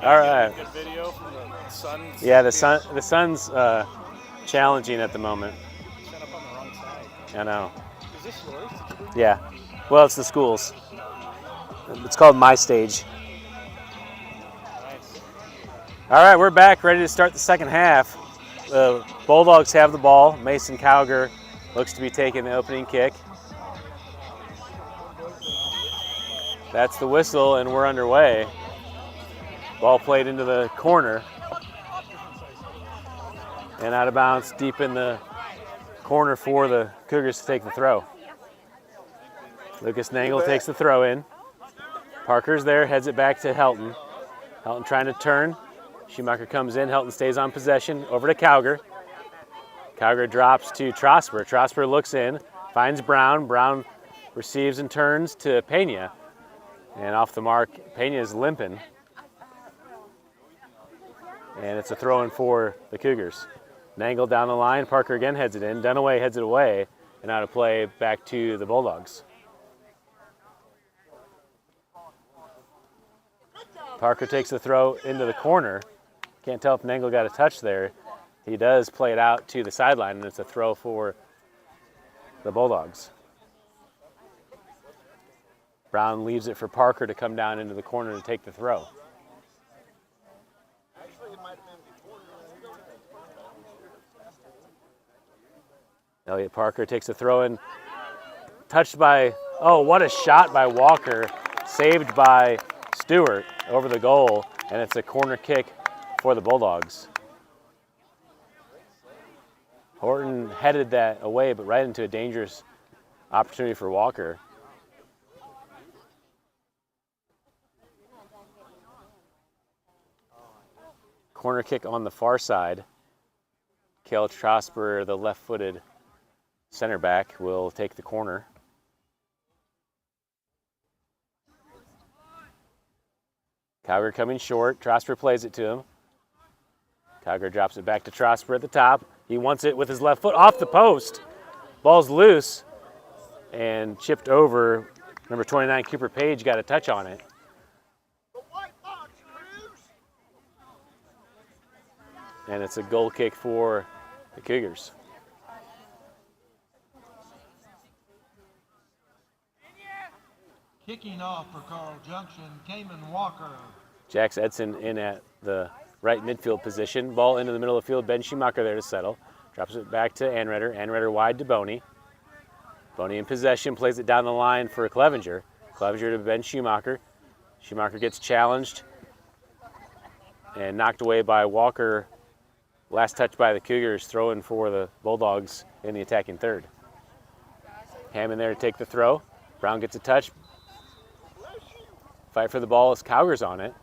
All right. Good video from the sun's Yeah, the sun's challenging at the moment. set up on the wrong side. I know. Is this yours? Yeah. Well, it's the school's. It's called My Stage. Nice. All right, we're back, ready to start the second half. The Bulldogs have the ball. Mason Cowger looks to be taking the opening kick. That's the whistle, and we're underway. Ball played into the corner. And out of bounds, deep in the corner for the Cougars to take the throw. Lucas Nangle takes the throw in. Parker's there, heads it back to Helton. Helton trying to turn. Schumacher comes in, Helton stays on possession, over to Cowger. Cowger drops to Trosper. Trosper looks in, finds Brown. Brown receives and turns to Pena. And off the mark, Pena is limping. And it's a throw-in for the Cougars. Nangle down the line, Parker again heads it in, Dunaway heads it away, and out of play back to the Bulldogs. Parker takes the throw into the corner. Can't tell if Nangle got a touch there. He does play it out to the sideline, and it's a throw for the Bulldogs. Brown leaves it for Parker to come down into the corner to take the throw. Elliot Parker takes a throw in, touched by, oh, what a shot by Walker, saved by Stewart over the goal, and it's a corner kick for the Bulldogs. Horton headed that away, but right into a dangerous opportunity for Walker. Corner kick on the far side. Kale Trosper, the left-footed center back, will take the corner. Cowger coming short. Trosper plays it to him. Cowger drops it back to Trosper at the top. He wants it with his left foot off the post. Ball's loose and chipped over. Number 29, Cooper Page, got a touch on it. And it's a goal kick for the Cougars. Kicking off for Carl Junction, Cayman Walker. Jax Edson in at the right midfield position. Ball into the middle of the field. Ben Schumacher there to settle. Drops it back to Anredder. Anredder wide to Boney. Boney in possession, plays it down the line for Clevenger. Clevenger to Ben Schumacher. Schumacher gets challenged and knocked away by Walker. Last touch by the Cougars, throw-in for the Bulldogs in the attacking third. Hammond there to take the throw. Brown gets a touch. Fight for the ball as Cowger's on it.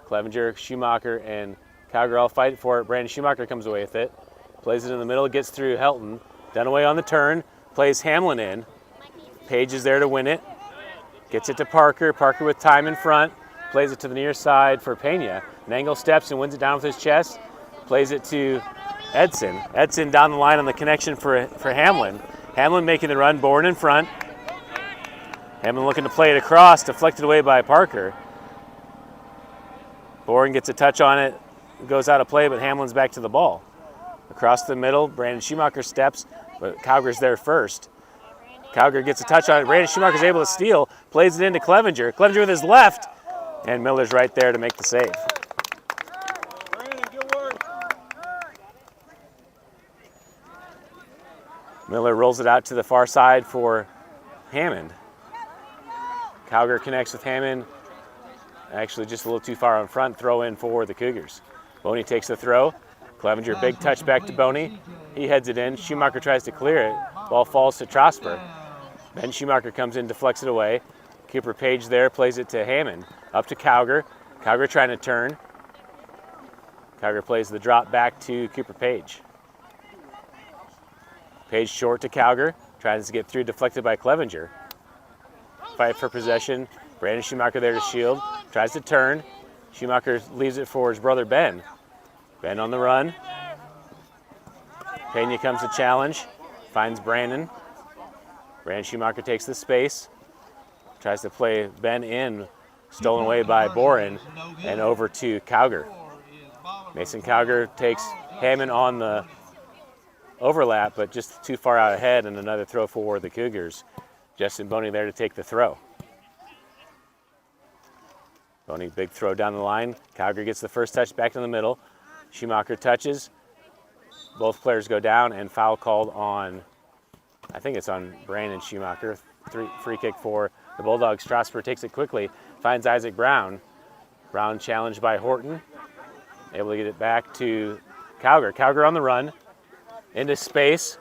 Clevenger, Schumacher, and Cowger all fight for it. Brandon Schumacher comes away with it. Plays it in the middle, gets through Helton. Dunaway on the turn, plays Hamlin in. Page is there to win it. Gets it to Parker. Parker with time in front. Plays it to the near side for Pena. Nangle steps and wins it down with his chest. Plays it to Edson. Edson down the line on the connection for Hamlin. Hamlin making the run, Bourne in front. Hamlin looking to play it across, deflected away by Parker. Bourne gets a touch on it, goes out of play, but Hamlin's back to the ball. Across the middle, Brandon Schumacher steps, but Cowger's there first. Cowger gets a touch on it. Brandon Schumacher's able to steal, plays it into Clevenger. Clevenger with his left, and Miller's right there to make the save. Miller rolls it out to the far side for Hammond. Cowger connects with Hammond. Actually just a little too far in front, throw in for the Cougars. Boney takes the throw. Clevenger, big touch back to Boney. He heads it in. Schumacher tries to clear it. Ball falls to Trosper. Ben Schumacher comes in, deflects it away. Cooper Page there, plays it to Hammond. Up to Cowger. Cowger trying to turn. Cowger plays the drop back to Cooper Page. Page short to Cowger, tries to get through, deflected by Clevenger. Fight for possession. Brandon Schumacher there to shield, tries to turn. Schumacher leaves it for his brother Ben. Ben on the run. Pena comes to challenge, finds Brandon. Brandon Schumacher takes the space, tries to play Ben in stolen away by Boren and over to Cowger. Mason Cowger takes Hammond on the overlap, but just too far out ahead, and another throw for the Cougars. Justin Boney there to take the throw. Boney, big throw down the line. Cowger gets the first touch back in the middle. Schumacher touches. Both players go down, and foul called on, I think it's on Brandon Schumacher. Free kick for the Bulldogs. Strasburg takes it quickly, finds Isaac Brown. Brown challenged by Horton. Able to get it back to Cowger. Cowger on the run, into space.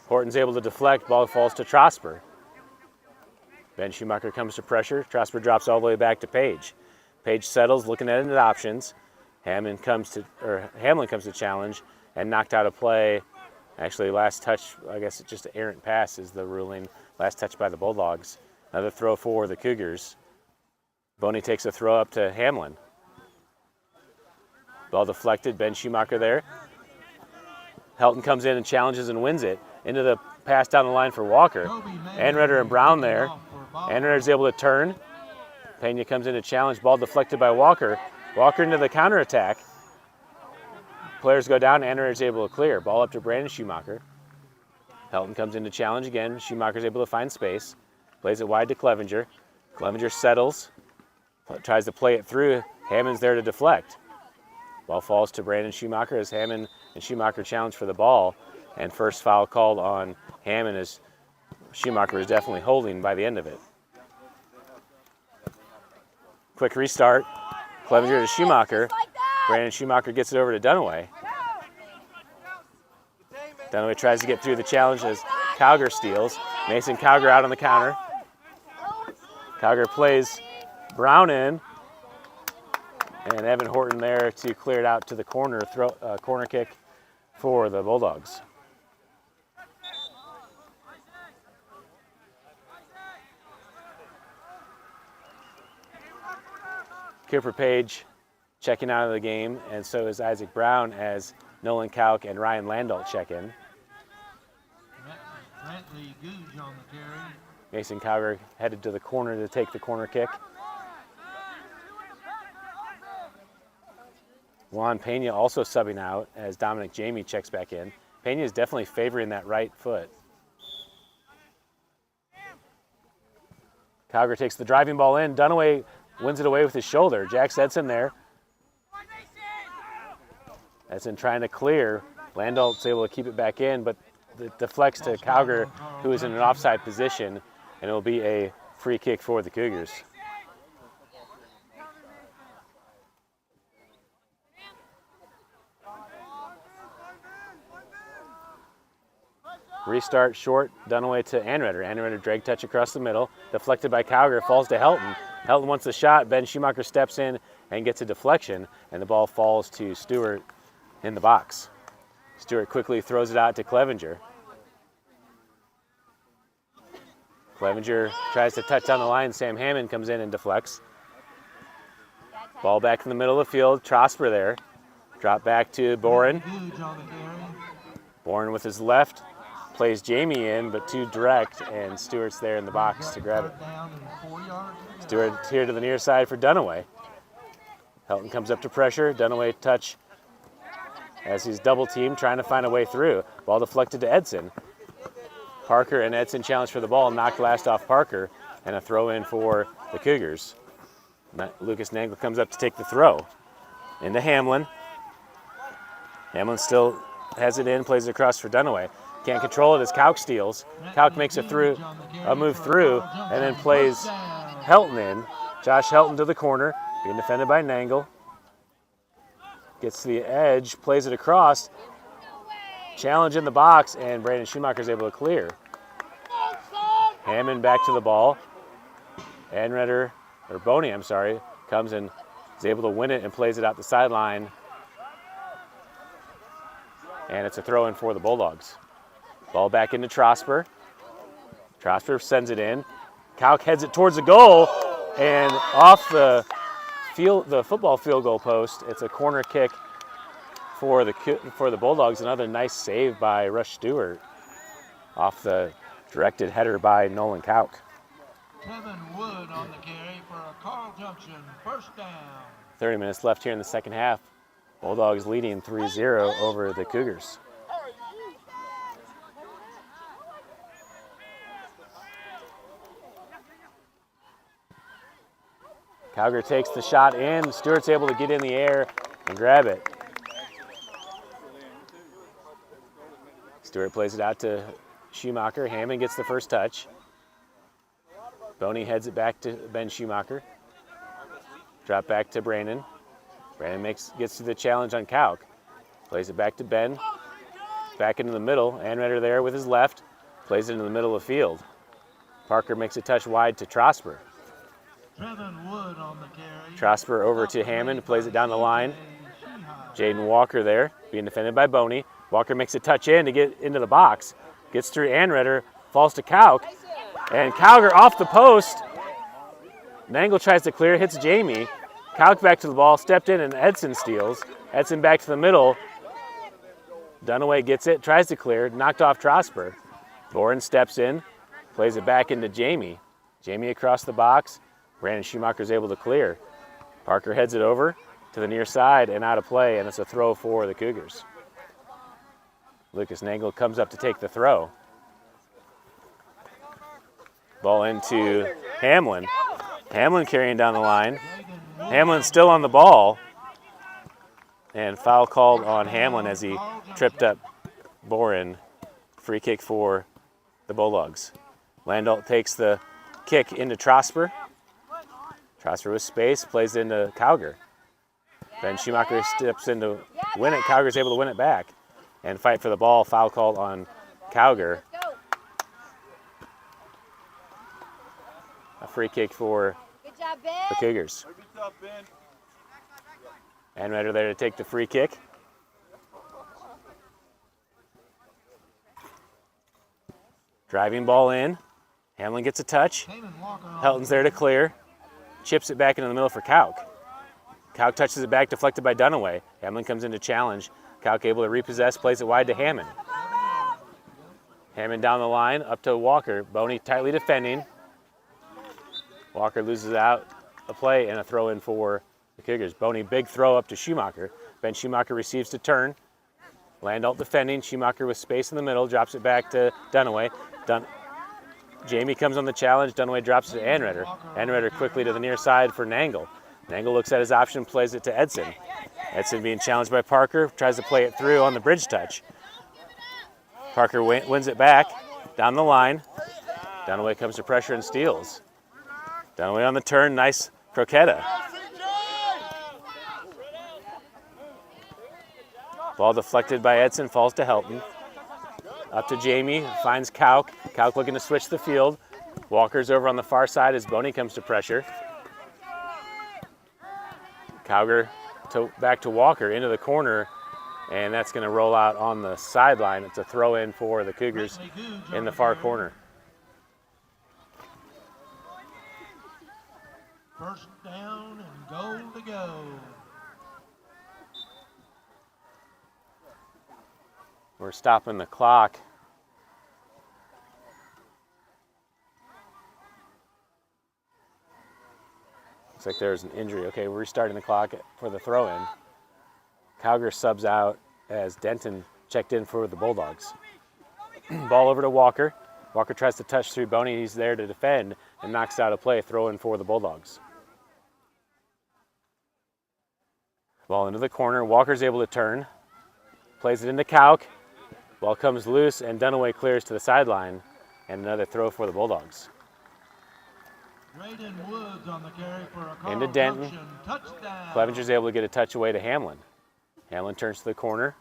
Horton's able to deflect, ball falls to Strasburg. Ben Schumacher comes to pressure. Strasburg drops all the way back to Page. Page settles, looking at his options. Hamlin comes to challenge and knocked out a play. Actually, last touch, I guess it's just an errant pass is the ruling. Last touch by the Bulldogs. Another throw for the Cougars. Boney takes a throw up to Hamlin. Ball deflected, Ben Schumacher there. Helton comes in and challenges and wins it. Into the pass down the line for Walker. Anredder and Brown there. Anredder's able to turn. Pena comes in to challenge, ball deflected by Walker. Walker into the counterattack. Players go down, Anredder's able to clear. Ball up to Brandon Schumacher. Helton comes in to challenge again. Schumacher's able to find space. Plays it wide to Clevenger. Clevenger settles. Tries to play it through. Hammond's there to deflect. Ball falls to Brandon Schumacher as Hammond and Schumacher challenge for the ball. And first foul called on Hammond as Schumacher was definitely holding by the end of it. Quick restart. Clevenger to Schumacher. Brandon Schumacher gets it over to Dunaway. Dunaway tries to get through the challenge as Cowger steals. Mason Cowger out on the counter. Cowger plays Brown in. And Evan Horton there to clear it out to the corner, corner kick for the Bulldogs. Cooper Page checking out of the game, and so is Isaac Brown as Nolan Kauk and Ryan Landahl check in. Mason Cowger headed to the corner to take the corner kick. Juan Pena also subbing out as Dominic Jamie checks back in. Pena is definitely favoring that right foot. Cowger takes the driving ball in. Dunaway wins it away with his shoulder. Jack Edson there. Edson trying to clear. Landahl's able to keep it back in, but it deflects to Cowger, who is in an offside position, and it will be a free kick for the Cougars. Restart short, Dunaway to Anredder. Anredder drag touch across the middle, deflected by Cowger, falls to Helton. Helton wants the shot, Ben Schumacher steps in and gets a deflection, and the ball falls to Stewart in the box. Stewart quickly throws it out to Clevenger. Clevenger tries to touch down the line, Sam Hammond comes in and deflects. Ball back in the middle of the field, Trosper there. Drop back to Boren. Boren with his left. Plays Jamie in, but too direct, and Stewart's there in the box to grab it. Stewart here to the near side for Dunaway. Helton comes up to pressure. Dunaway touch as he's double teamed, trying to find a way through. Ball deflected to Edson. Parker and Edson challenge for the ball, knocked last off Parker, and a throw in for the Cougars. Lucas Nangle comes up to take the throw. Into Hamlin. Hamlin still has it in, plays it across for Dunaway. Can't control it as Kauk steals. Kauk makes a move through, and then plays Helton in. Josh Helton to the corner, being defended by Nangle. Gets to the edge, plays it across. Challenge in the box, and Brandon Schumacher's able to clear. Hammond back to the ball. Boney, comes and is able to win it and plays it out the sideline. And it's a throw in for the Bulldogs. Ball back into Trosper. Trosper sends it in. Kauk heads it towards the goal, and off the football field goal post. It's a corner kick for the Bulldogs. Another nice save by Rush Stewart off the directed header by Nolan Kauk. Kevin Wood on the carry for a Carl Junction first down. 30 minutes left here in the second half. Bulldogs leading 3-0 over the Cougars. Cowger takes the shot in. Stewart's able to get in the air and grab it. Stewart plays it out to Schumacher. Hammond gets the first touch. Boney heads it back to Ben Schumacher. Drop back to Brandon. Brandon gets to the challenge on Kauk. Plays it back to Ben. Back into the middle. Anredder there with his left. Plays it into the middle of the field. Parker makes a touch wide to Trosper. Trevin Wood on the carry. Trosper over to Hammond. Plays it down the line. Jaden Walker there being defended by Boney. Walker makes a touch in to get into the box. Gets through Anredder. Falls to Kauk. And Cowger off the post. Nangle tries to clear. Hits Jamie. Kauk back to the ball. Stepped in and Edson steals. Edson back to the middle. Dunaway gets it. Tries to clear. Knocked off Trosper. Boren steps in. Plays it back into Jamie. Jamie across the box. Brandon Schumacher's able to clear. Parker heads it over to the near side and out of play, and it's a throw for the Cougars. Lucas Nangle comes up to take the throw. Ball into Hamlin. Hamlin carrying down the line. Hamlin still on the ball. And foul called on Hamlin as he tripped up Boren. Free kick for the Bulldogs. Landault takes the kick into Trosper. Trosper with space, plays into Cowger. Ben Schumacher steps in to win it. Cowger's able to win it back and fight for the ball. Foul called on Cowger. A free kick for the Cougars. Anredder there to take the free kick. Driving ball in. Hamlin gets a touch. Helton's there to clear. Chips it back into the middle for Kauk. Kauk touches it back, deflected by Dunaway. Hamlin comes in to challenge. Kauk able to repossess, plays it wide to Hammond. Hammond down the line, up to Walker. Boney tightly defending. Walker loses out a play and a throw in for the Cougars. Boney, big throw up to Schumacher. Ben Schumacher receives to turn. Landault defending. Schumacher with space in the middle, drops it back to Dunaway. Jamie comes on the challenge. Dunaway drops it to Anredder. Anredder quickly to the near side for Nangle. Nangle looks at his option, plays it to Edson. Edson being challenged by Parker, tries to play it through on the bridge touch. Parker wins it back down the line. Dunaway comes to pressure and steals. Dunaway on the turn, nice croqueta. Ball deflected by Edson, falls to Helton. Up to Jamie, finds Kauk. Kauk looking to switch the field. Walker's over on the far side as Boney comes to pressure. Cowger back to Walker into the corner, and that's going to roll out on the sideline. It's a throw in for the Cougars in the far corner. First down and goal to go. We're stopping the clock. Looks like there's an injury. Okay, we're restarting the clock for the throw-in. Cowger subs out as Denton checked in for the Bulldogs. Ball over to Walker. Walker tries to touch through Boney. He's there to defend and knocks out a play. Throw-in for the Bulldogs. Ball into the corner. Walker's able to turn. Plays it into Kauk. Ball comes loose and Dunaway clears to the sideline. And another throw for the Bulldogs. Woods on the carry for a Into Denton. Touchdown. Clevenger's able to get a touch away to Hamlin. Hamlin turns to the corner.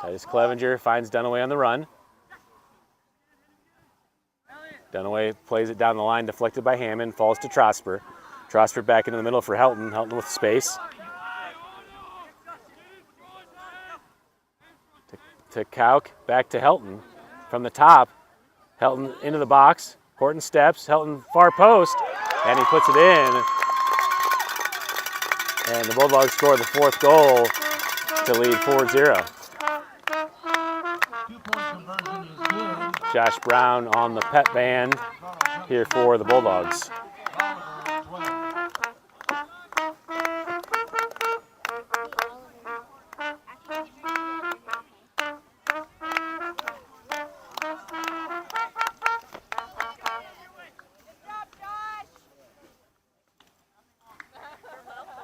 Titus Clevenger finds Dunaway on the run. Dunaway plays it down the line, deflected by Hammond, falls to Trosper. Trosper back into the middle for Helton. Helton with space. To Kauk, back to Helton. From the top, Helton into the box. Horton steps, Helton far post, and he puts it in. And the Bulldogs score the fourth goal to lead 4-0. 2-point conversion is good. Josh Brown on the pep band. here for the Bulldogs.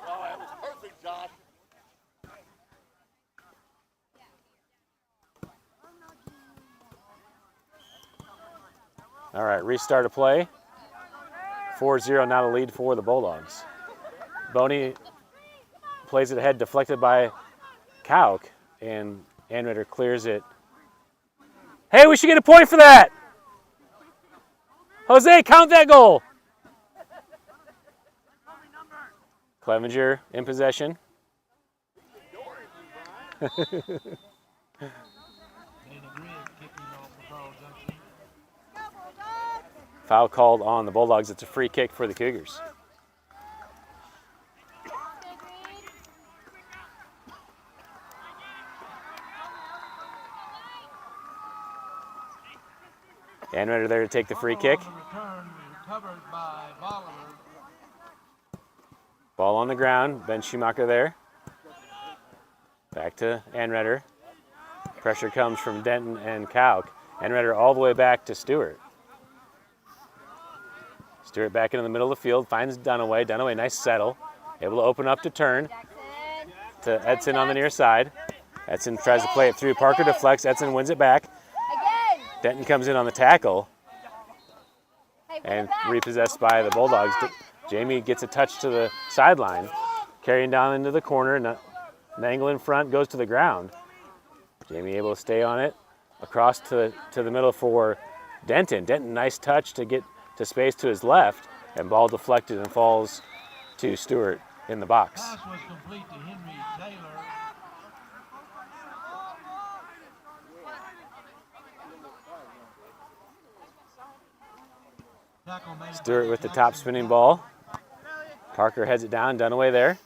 Bolivar, 12. All right, restart of play. 4-0 now the lead for the Bulldogs. Boney plays it ahead, deflected by Kauk, and Anritter clears it. Hey, we should get a point for that! Jose, count that goal! Clevenger in possession. Dana Grigg kicking off the Carl Junction. Foul called on the Bulldogs. It's a free kick for the Cougars. Anritter there to take the free kick. On the return, recovered by Bolivar. Ball on the ground. Ben Schumacher there. Back to Anritter. Pressure comes from Denton and Kauk. Anritter all the way back to Stewart. Stewart back into the middle of the field, finds Dunaway. Dunaway, nice settle. Able to open up to turn to Edson on the near side. Edson tries to play it through. Parker deflects. Edson wins it back. Denton comes in on the tackle and repossessed by the Bulldogs. Jamie gets a touch to the sideline, carrying down into the corner. Nangle in front, goes to the ground. Jamie able to stay on it. Across to the middle for Denton. Denton, nice touch to get to space to his left, and ball deflected and falls to Stewart in the box. Pass was complete to Henry Taylor. Tackle made Stewart by with the top Jackson. spinning ball. Parker heads it down, Dunaway there.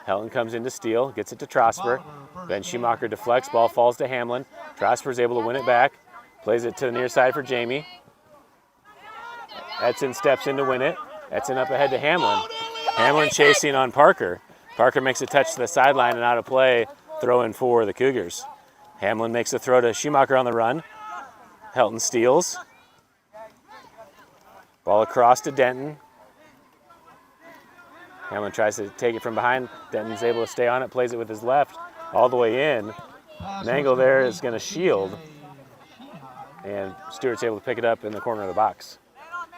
Helton comes in to steal, gets it to Trosper. Ben Schumacher deflects, ball falls to Hamlin. Trosper's able to win it back, plays it to the near side for Jamie. Edson steps in to win it. Edson up ahead to Hamlin. Hamlin chasing on Parker. Parker makes a touch to the sideline and out of play, throw in for the Cougars. Hamlin makes a throw to Schumacher on the run. Helton steals. Ball across to Denton. Hamlin tries to take it from behind. Denton's able to stay on it, plays it with his left all the way in. Nangle there is going to shield, and Stewart's able to pick it up in the corner of the box.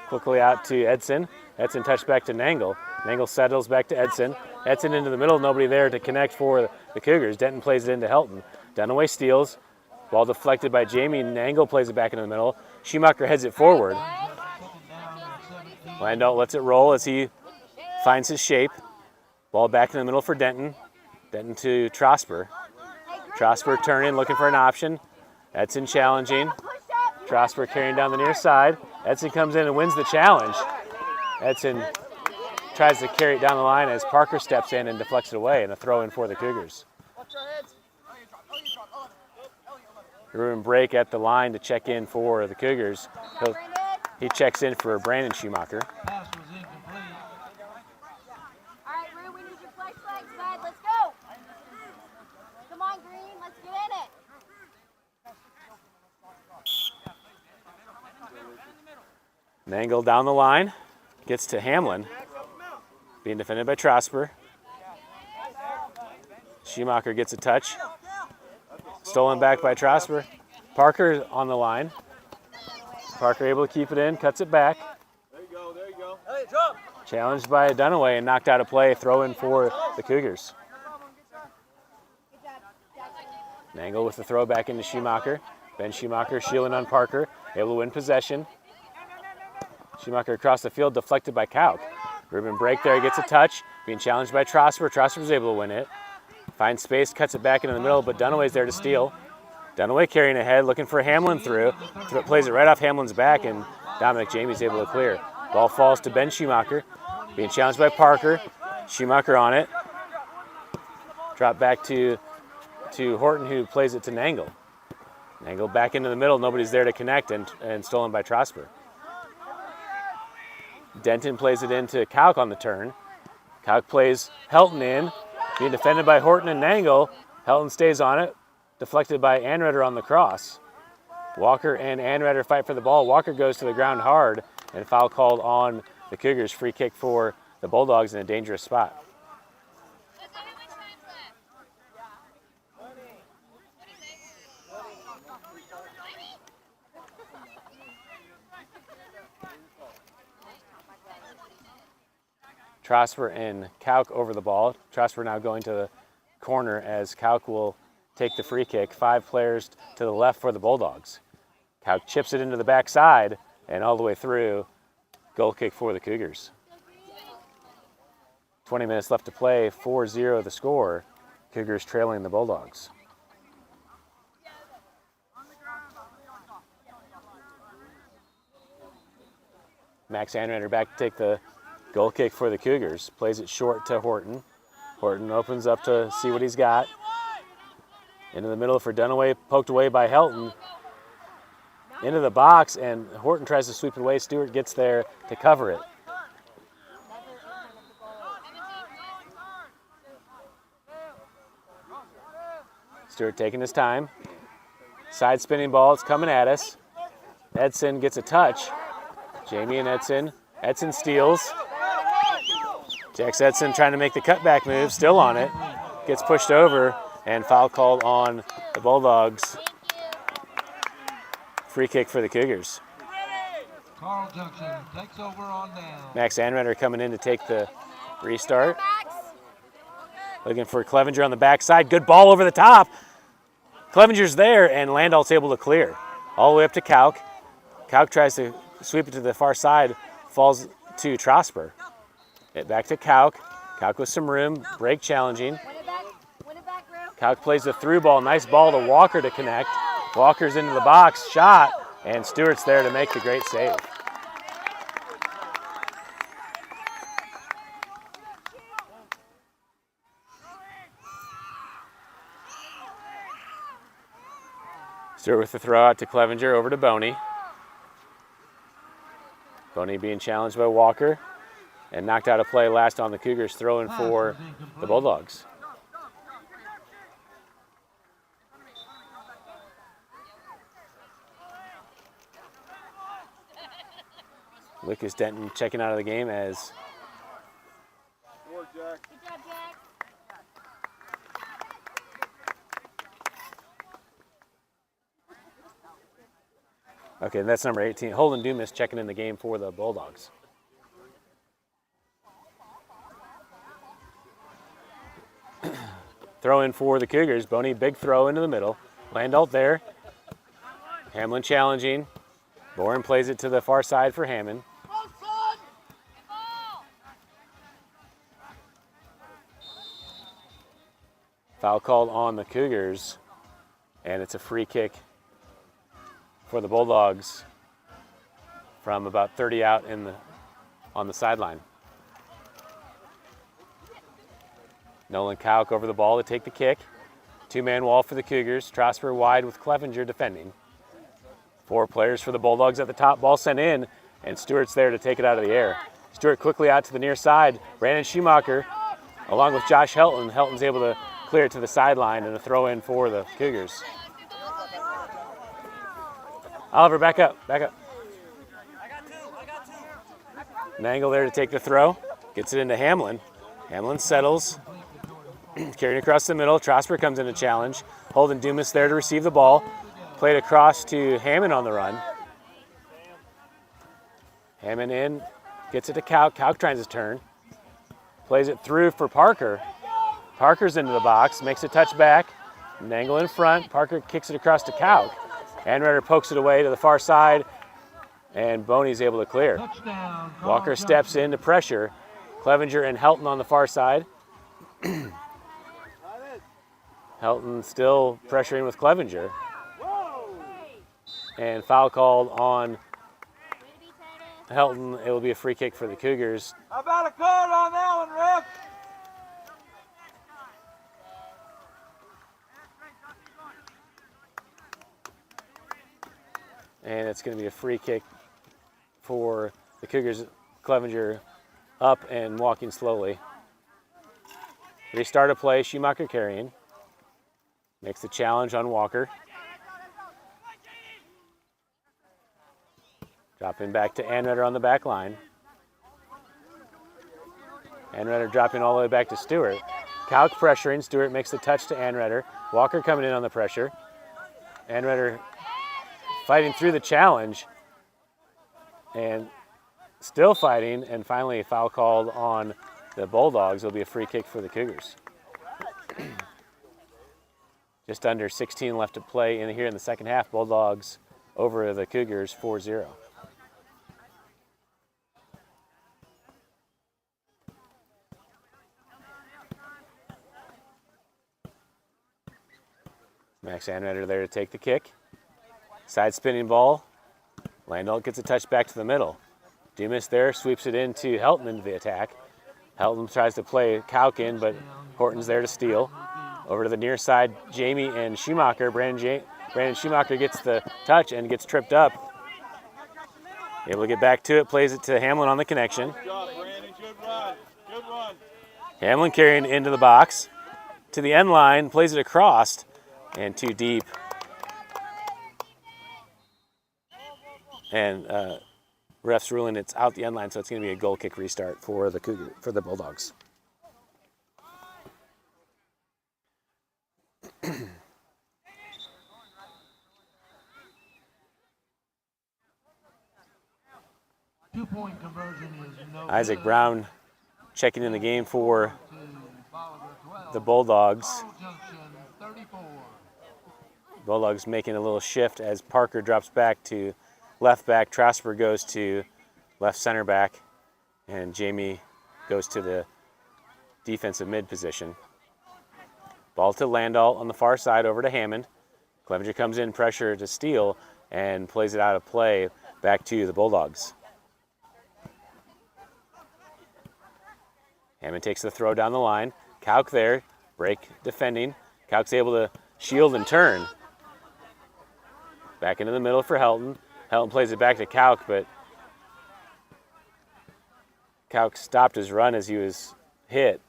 Quickly out to Edson. Edson touched back to Nangle. Nangle settles back to Edson. Edson into the middle, nobody there to connect for the Cougars. Denton plays it into Helton. Dunaway steals. Ball deflected by Jamie. Nangle plays it back into the middle. Schumacher heads it forward. Landau lets it roll as he finds his shape. Ball back in the middle for Denton. Denton to Trosper. Trosper turning, looking for an option. Edson challenging. Trosper carrying down the near side. Edson comes in and wins the challenge. Edson tries to carry it down the line as Parker steps in and deflects it away, and a throw in for the Cougars. Ruben Brake at the line to check in for the Cougars. He checks in for Brandon Schumacher. Pass was incomplete. All right, Rue, we need your flex legs, bud. Let's go. Come on, Green. Let's get in it. Nangle down the line. Gets to Hamlin. Being defended by Trosper. Schumacher gets a touch. Stolen back by Trosper. Parker on the line. Parker able to keep it in, cuts it back. There you go, there you go. Challenged by Dunaway and knocked out of play. Throw in for the Cougars. Nangle with the throw back into Schumacher. Ben Schumacher shielding on Parker. Able to win possession. Schumacher across the field, deflected by Kauk. Ruben Brake there, gets a touch. Being challenged by Trosper. Trosper's able to win it. Finds space, cuts it back into the middle, but Dunaway's there to steal. Dunaway carrying ahead, looking for Hamlin through. Plays it right off Hamlin's back, and Dominic Jamie's able to clear. Ball falls to Ben Schumacher. Being challenged by Parker. Schumacher on it. Drop back to Horton, who plays it to Nangle. Nangle back into the middle. Nobody's there to connect, and stolen by Trosper. Denton plays it into Kauk on the turn. Kauk plays Helton in, being defended by Horton and Nangle. Helton stays on it, deflected by Anredder on the cross. Walker and Anredder fight for the ball. Walker goes to the ground hard, and foul called on the Cougars. Free kick for the Bulldogs in a dangerous spot. Trosper and Kauk over the ball. Trosper now going to the corner as Kauk will take the free kick. 5 players to the left for the Bulldogs. Kauk chips it into the backside and all the way through. Goal kick for the Cougars. 20 minutes left to play, 4-0 the score. Cougars trailing the Bulldogs. Max Anredder back to take the goal kick for the Cougars. Plays it short to Horton. Horton opens up to see what he's got. Into the middle for Dunaway, poked away by Helton. Into the box, and Horton tries to sweep it away. Stewart gets there to cover it. Stewart taking his time. Side spinning ball, it's coming at us. Edson gets a touch. Jamie and Edson. Edson steals. Jax Edson trying to make the cutback move, still on it. Gets pushed over, and foul called on the Bulldogs. Free kick for the Cougars. Carl Junction takes over on down. Max Anredder coming in to take the restart. Looking for Clevenger on the backside. Good ball over the top. Clevenger's there, and Landal's able to clear. All the way up to Kauk. Kauk tries to sweep it to the far side, falls to Trosper. It back to Kauk. Kauk with some room, break challenging. Win it back, Rue. Kauk plays the through ball, nice ball to Walker to connect. Walker's into the box, shot, and Stewart's there to make the great save. Stewart with the throw out to Clevenger, over to Boney. Boney being challenged by Walker and knocked out of play last on the Cougars, throwing for the Bulldogs. Lucas Denton checking out of the game as Good job, Jack. okay, that's number 18. Holden Dumas checking in the game for the Bulldogs. Throw in for the Cougars. Boney, big throw into the middle. Landalt there. Hamlin challenging. Boren plays it to the far side for Hammond. Foul called on the Cougars, and it's a free kick for the Bulldogs from about 30 out on the sideline. Nolan Kauk over the ball to take the kick. 2-man wall for the Cougars. Trosper wide with Clevenger defending. 4 players for the Bulldogs at the top. Ball sent in, and Stewart's there to take it out of the air. Stewart quickly out to the near side. Brandon Schumacher along with Josh Helton. Helton's able to clear it to the sideline, and a throw in for the Cougars. Oliver, back up, back up. Nangle there to take the throw. Gets it into Hamlin. Hamlin settles. Carrying across the middle. Trosper comes in to challenge. Holden Dumas there to receive the ball. Played across to Hammond on the run. Hammond in. Gets it to Kauk. Kauk tries his turn. Plays it through for Parker. Parker's into the box. Makes a touch back. Nangle in front. Parker kicks it across to Kauk. Anredder pokes it away to the far side, and Boney's able to clear. Touchdown, Carl Walker Junction. steps into pressure. Clevenger and Helton on the far side. Helton still pressuring with Clevenger. And foul called on Helton. It will be a free kick for the Cougars. How about a card on that one, Rick? And it's going to be a free kick for the Cougars Clevenger up and walking slowly. Restart a play, Schumacher carrying. Makes the challenge on Walker. Dropping back to Anretter on the back line. Anretter dropping all the way back to Stewart. Kauk pressuring, Stewart makes the touch to Anretter. Walker coming in on the pressure. Anretter fighting through the challenge and still fighting, and finally a foul called on the Bulldogs. It'll be a free kick for the Cougars. Just under 16 left to play in here in the second half. Bulldogs over the Cougars 4-0. Max Anretter there to take the kick. Side spinning ball. Landahl gets a touch back to the middle. Dumas there sweeps it into Helton into the attack. Helton tries to play Kauk in, but Horton's there to steal. Over to the near side, Jamie and Schumacher. Brandon Schumacher gets the touch and gets tripped up. Able to get back to it, plays it to Hamlin on the connection. Good job, Brandon. Good run. Good run. Hamlin carrying into the box. To the end line, plays it across and too deep. And refs ruling it's out the end line, so it's going to be a goal kick restart for the Bulldogs. Two-point conversion is no Isaac good. Brown checking in the game for To Bolivar 12. the Bulldogs. Carl Junction 34. Bulldogs making a little shift as Parker drops back to left back. Trasper goes to left center back, and Jamie goes to the defensive mid position. Ball to Landahl on the far side over to Hammond. Clevenger comes in, pressure to steal, and plays it out of play back to the Bulldogs. Hammond takes the throw down the line. Kauk there, break defending. Kauk's able to shield and turn. Back into the middle for Helton. Helton plays it back to Kauk, but Kauk stopped his run as he was hit.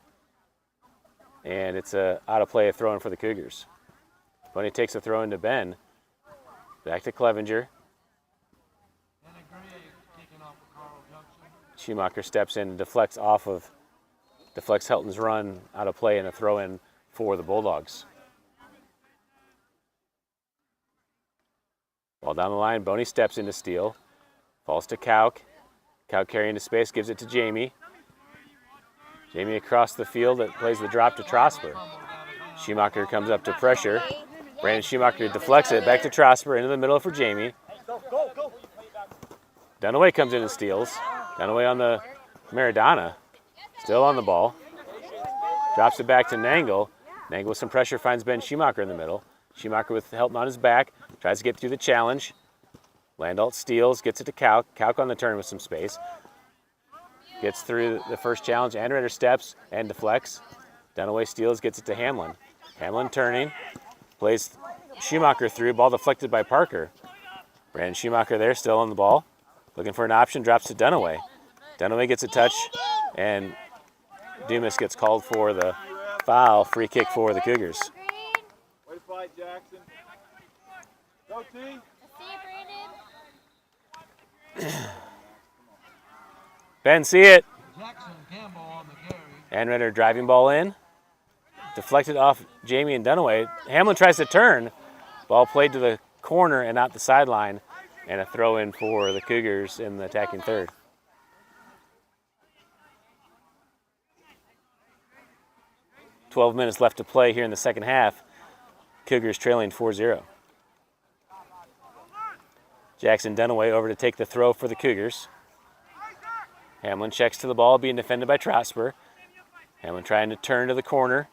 And it's a out of play throw in for the Cougars. Boney takes the throw into Ben. Back to Clevenger. And a Gray kicking off of Carl Junction. Schumacher steps in and deflects Helton's run out of play and a throw in for the Bulldogs. Ball down the line, Boney steps in to steal. Falls to Kauk. Kauk carrying to space, gives it to Jamie. Jamie across the field that plays the drop to Trosper. Schumacher comes up to pressure. Brandon Schumacher deflects it back to Trosper into the middle for Jamie. Dunaway comes in and steals. Dunaway on the Maradona. Still on the ball. Drops it back to Nangle. Nangle with some pressure finds Ben Schumacher in the middle. Schumacher with Helton on his back. Tries to get through the challenge. Landahl steals, gets it to Kauk. Kauk on the turn with some space. Gets through the first challenge. Anretter steps and deflects. Dunaway steals, gets it to Hamlin. Hamlin turning. Plays Schumacher through. Ball deflected by Parker. Brandon Schumacher there, still on the ball. Looking for an option, drops to Dunaway. Dunaway gets a touch, and Dumas gets called for the foul. Free kick for the Cougars. Way to fight, Jackson. Go, T. See you, Brandon. Ben, see it. Jackson Campbell on the carry. Anretter driving ball in. Deflected off Jamie and Dunaway. Hamlin tries to turn. Ball played to the corner and not the sideline. And a throw in for the Cougars in the attacking third. "12 minutes left to play here in the second half. Cougars trailing 4-0. Jackson Dunaway over to take the throw for the Cougars. Hamlin checks to the ball, being defended by Trosper. Hamlin trying to turn to the corner.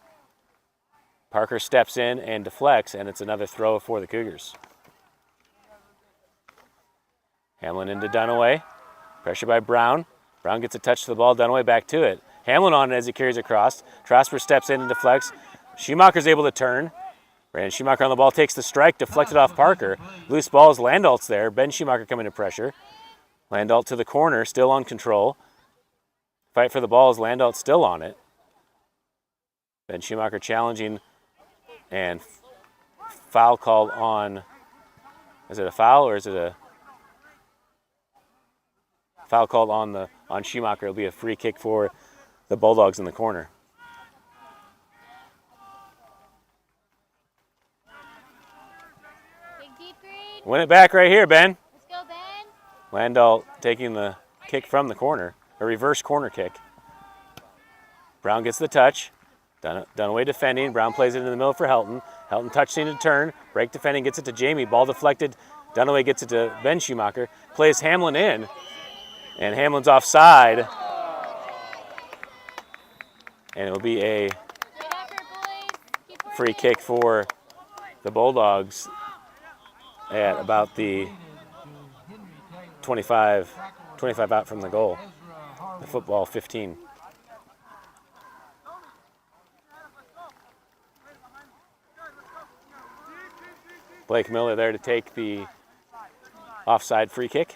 Parker steps in and deflects, and it's another throw for the Cougars. Hamlin into Dunaway. Pressure by Brown. Brown gets a touch to the ball. Dunaway back to it. Hamlin on it as he carries across. Trosper steps in and deflects. Schumacher's able to turn. Brandon Schumacher on the ball, takes the strike, deflected off Parker. Loose ball is Landahl's there. Ben Schumacher coming to pressure. Landahl to the corner, still on control. Fight for the ball as Landal's still on it. Ben Schumacher challenging, and foul called on, is it a foul or is it a foul called on Schumacher? It'll be a free kick for the Bulldogs in the corner. Big deep green. Win it back right here, Ben. Let's go, Ben. Landal taking the kick from the corner, a reverse corner kick. Brown gets the touch. Dunaway defending. Brown plays it in the middle for Helton. Helton touching to turn. Break defending, gets it to Jamie. Ball deflected. Dunaway gets it to Ben Schumacher. Plays Hamlin in. And Hamlin's offside. And it will be a free kick for the Bulldogs at about the 25 out from the goal. The football 15. Blake Miller there to take the offside free kick.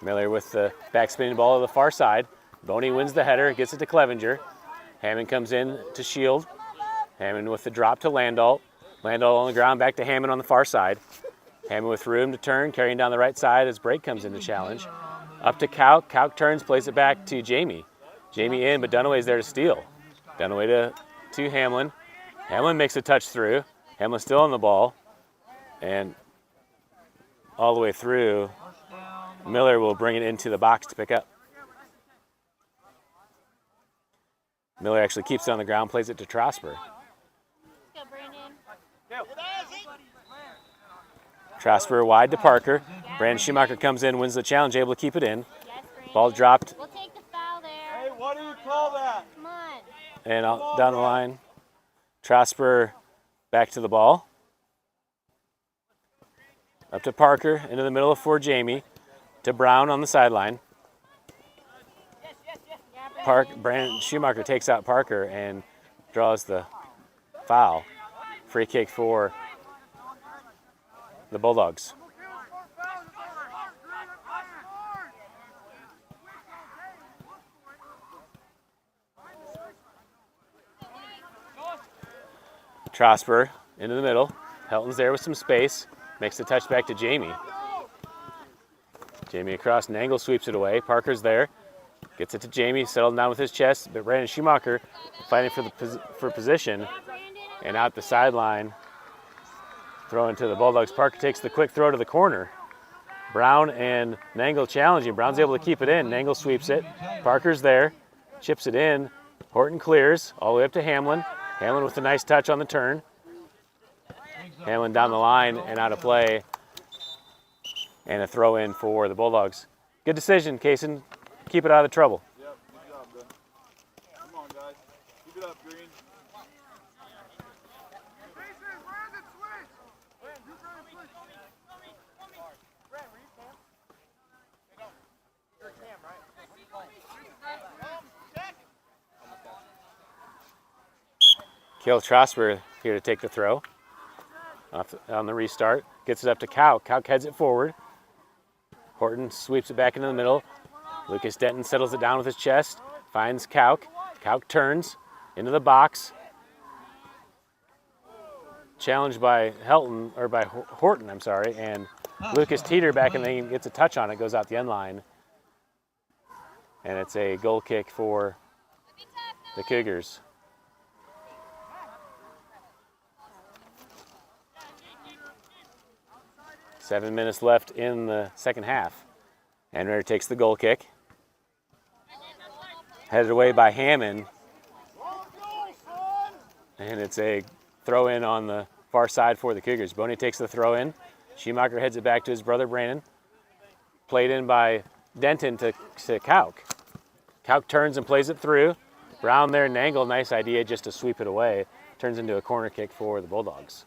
Miller with the back spinning ball to the far side. Boney wins the header, gets it to Clevenger. Hammond comes in to shield. Hammond with the drop to Landal. Landal on the ground, back to Hammond on the far side. Hammond with room to turn, carrying down the right side as Brake comes in to challenge. Up to Kauk. Kauk turns, plays it back to Jamie. Jamie in, but Dunaway's there to steal. Dunaway to Hamlin. Hamlin makes a touch through. Hamlin's still on the ball. And all the way through, Miller will bring it into the box to pick up. Miller actually keeps it on the ground, plays it to Trosper. Let's go, Brandon. Trosper wide to Parker. Brandon Schumacher comes in, wins the challenge, able to keep it in. Yes, Brandon. Ball dropped. We'll take the foul there. Hey, what do you call that? Come on. And out, down the line, Trosper back to the ball. Up to Parker, into the middle for Jamie. To Brown on the sideline. Brandon Schumacher takes out Parker and draws the foul. Free kick for the Bulldogs. Trosper into the middle. Helton's there with some space. Makes the touch back to Jamie. Jamie across, Nangle sweeps it away. Parker's there. Gets it to Jamie, settled down with his chest, but Brandon Schumacher fighting for position. And out the sideline, throw into the Bulldogs. Parker takes the quick throw to the corner. Brown and Nangle challenging. Brown's able to keep it in. Nangle sweeps it. Parker's there, chips it in. Horton clears all the way up to Hamlin. Hamlin with a nice touch on the turn. Hamlin down the line and out of play. And a throw in for the Bulldogs. Good decision, Kaysen. Keep it out of the trouble. Yep, good job, Ben. Come on, guys. Keep it up, Green. Kale Trosper here to take the throw. On the restart. Gets it up to Kauk. Kauk heads it forward. Horton sweeps it back into the middle. Lucas Denton settles it down with his chest. Finds Kauk. Kauk turns into the box. Challenged by Horton, I'm sorry, and Lucas Teeter back and then gets a touch on it, goes out the end line. And it's a goal kick for the Cougars. Seven minutes left in the second half. Anwar takes the goal kick. Headed away by Hammond. And it's a throw in on the far side for the Cougars. Boney takes the throw in. Schumacher heads it back to his brother Brandon. Played in by Denton to Kauk. Kauk turns and plays it through. Brown there, Nangle, nice idea just to sweep it away. Turns into a corner kick for the Bulldogs.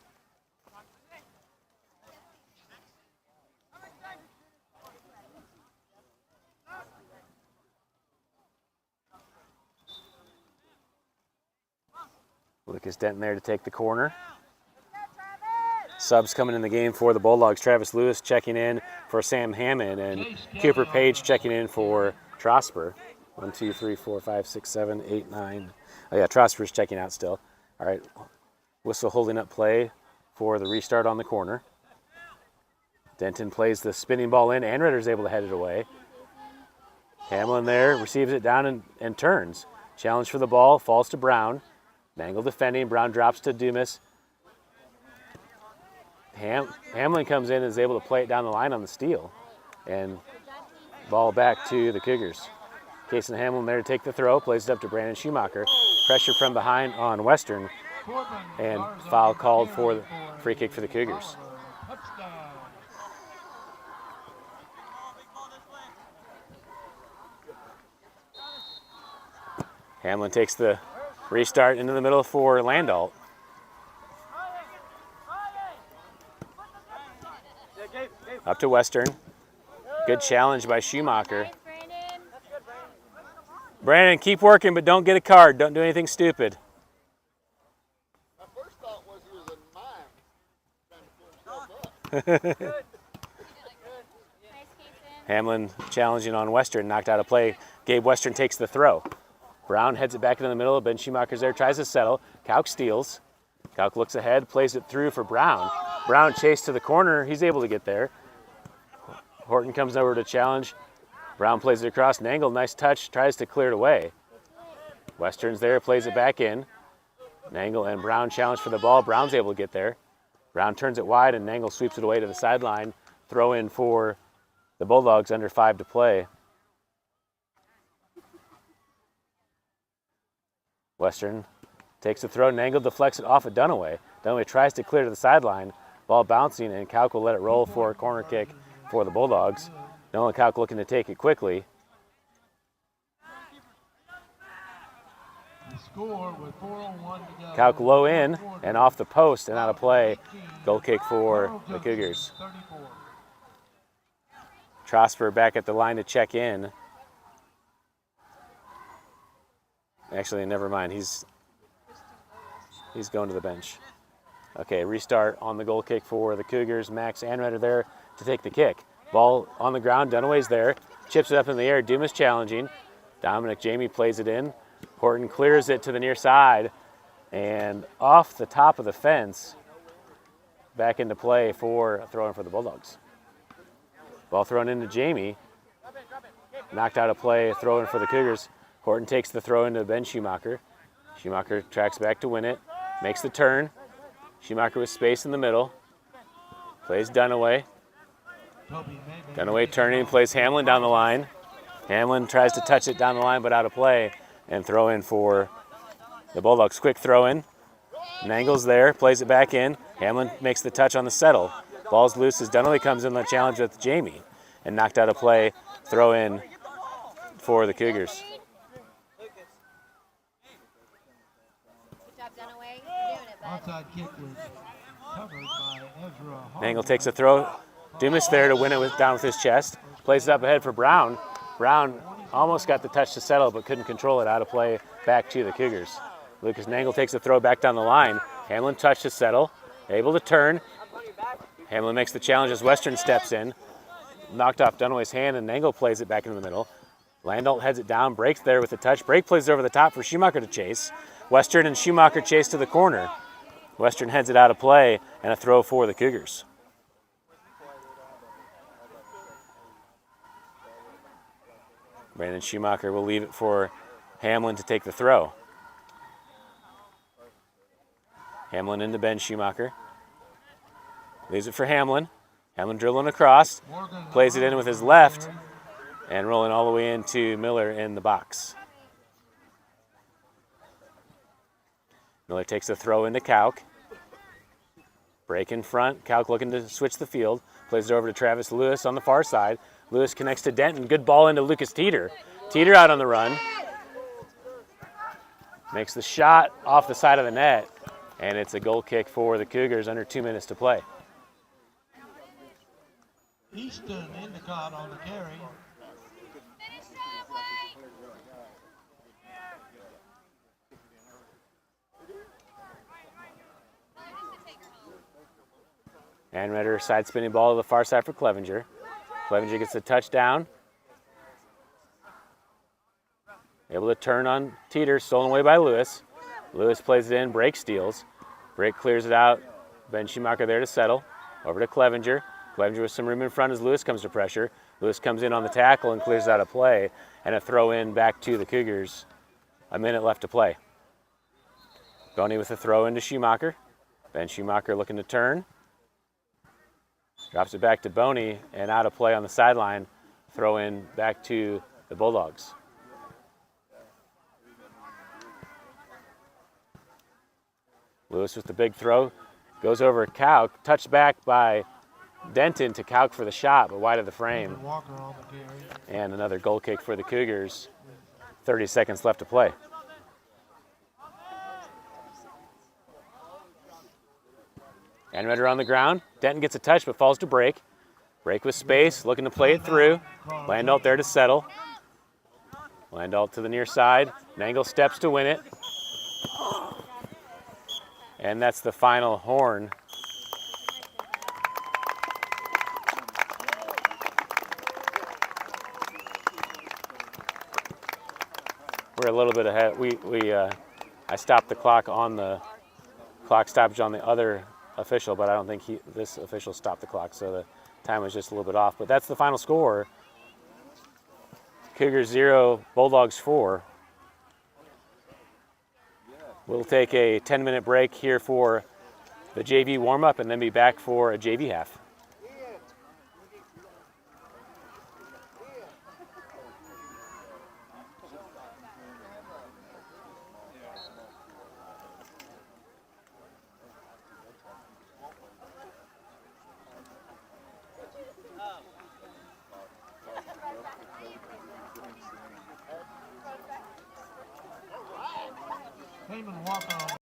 Lucas Denton there to take the corner. Subs coming in the game for the Bulldogs. Travis Lewis checking in for Sam Hammond and Cooper Page checking in for Trosper. 1, 2, 3, 4, 5, 6, 7, 8, 9. Oh yeah, Trosper's checking out still. All right, whistle holding up play for the restart on the corner. Denton plays the spinning ball in. Anredder's able to head it away. Hamlin there receives it down and turns. Challenge for the ball, falls to Brown. Nangle defending, Brown drops to Dumas. Hamlin comes in and is able to play it down the line on the steal. And ball back to the Cougars. Kason Hamlin there to take the throw, plays it up to Brandon Schumacher. Pressure from behind on Western, and foul called for the free kick for the Cougars. Hamlin takes the restart into the middle for Landault. Up to Western. Good challenge by Schumacher. Brandon, keep working, but don't get a card. Don't do anything stupid. My first thought was he was a mime. Trying to pull himself up. Hamlin challenging on Western, knocked out of play. Gabe Western takes the throw. Brown heads it back into the middle. Ben Schumacher's there, tries to settle. Kauk steals. Kauk looks ahead, plays it through for Brown. Brown chased to the corner. He's able to get there. Horton comes over to challenge. Brown plays it across. Nangle, nice touch, tries to clear it away. Western's there, plays it back in. Nangle and Brown challenge for the ball. Brown's able to get there. Brown turns it wide, and Nangle sweeps it away to the sideline. Throw in for the Bulldogs, under 5 to play. Western takes the throw. Nangle deflects it off of Dunaway. Dunaway tries to clear to the sideline. Ball bouncing, and Kauk will let it roll for a corner kick for the Bulldogs. Nolan Kauk looking to take it quickly. Score with 4:01 to go. Kauk low in and off the post and out of play. Goal kick for the Cougars. 34. Trosper back at the line to check in. Actually, never mind. He's going to the bench. Okay, restart on the goal kick for the Cougars. Max Anredder there to take the kick. Ball on the ground. Dunaway's there. Chips it up in the air. Dumas challenging. Dominic Jamie plays it in. Horton clears it to the near side and off the top of the fence. Back into play for a throw-in for the Bulldogs. Ball thrown into Jamie. Knocked out of play. Throw-in for the Cougars. Horton takes the throw into Ben Schumacher. Schumacher tracks back to win it. Makes the turn. Schumacher with space in the middle. Plays Dunaway. Dunaway turning, plays Hamlin down the line. Hamlin tries to touch it down the line, but out of play. And throw in for the Bulldogs. Quick throw in. Nangle's there, plays it back in. Hamlin makes the touch on the settle. Ball's loose as Dunaway comes in the challenge with Jamie. And knocked out of play. Throw in for the Cougars. Good job, Dunaway. You're doing it, bud. Outside kick was covered by Ezra. Nangle takes a throw. Dumas there to win it down with his chest. Plays it up ahead for Brown. Brown almost got the touch to settle, but couldn't control it. Out of play, back to the Cougars. Lucas Nangle takes the throw back down the line. Hamlin touched to settle. Able to turn. Hamlin makes the challenge as Western steps in. Knocked off Dunaway's hand, and Nangle plays it back in the middle. Landault heads it down, breaks there with the touch. Break plays it over the top for Schumacher to chase. Western and Schumacher chase to the corner. Western heads it out of play, and a throw for the Cougars. Brandon Schumacher will leave it for Hamlin to take the throw. Hamlin into Ben Schumacher. Leaves it for Hamlin. Hamlin drilling across. Plays it in with his left. And rolling all the way into Miller in the box. Miller takes the throw into Kauk. Break in front. Kauk looking to switch the field. Plays it over to Travis Lewis on the far side. Lewis connects to Denton. Good ball into Lucas Teeter. Teeter out on the run. Makes the shot off the side of the net. And it's a goal kick for the Cougars under 2 minutes to play. Easton Endicott on the carry. Finish that way. Anredder side spinning ball to the far side for Clevenger. Clevenger gets the touchdown. Able to turn on Teeter, stolen away by Lewis. Lewis plays it in, Brake steals. Brake clears it out. Ben Schumacher there to settle. Over to Clevenger. Clevenger with some room in front as Lewis comes to pressure. Lewis comes in on the tackle and clears out a play. And a throw in back to the Cougars. A minute left to play. Boney with a throw into Schumacher. Ben Schumacher looking to turn. Drops it back to Boney and out of play on the sideline. Throw in back to the Bulldogs. Lewis with the big throw. Goes over Kauk. Touched back by Denton to Kauk for the shot, but wide of the frame. Walker on the carry. And another goal kick for the Cougars. 30 seconds left to play. Anredder on the ground. Denton gets a touch but falls to Brake. Brake with space, looking to play it through. Landalt there to settle. Landalt to the near side. Nangle steps to win it. And that's the final horn. We're a little bit ahead. I stopped the clock on the clock stoppage on the other official, but I don't think this official stopped the clock, so the time was just a little bit off. But that's the final score. Cougars 0, Bulldogs 4. We'll take a 10-minute break here for the JV warm-up and then be back for a JV half. Heyman Walker on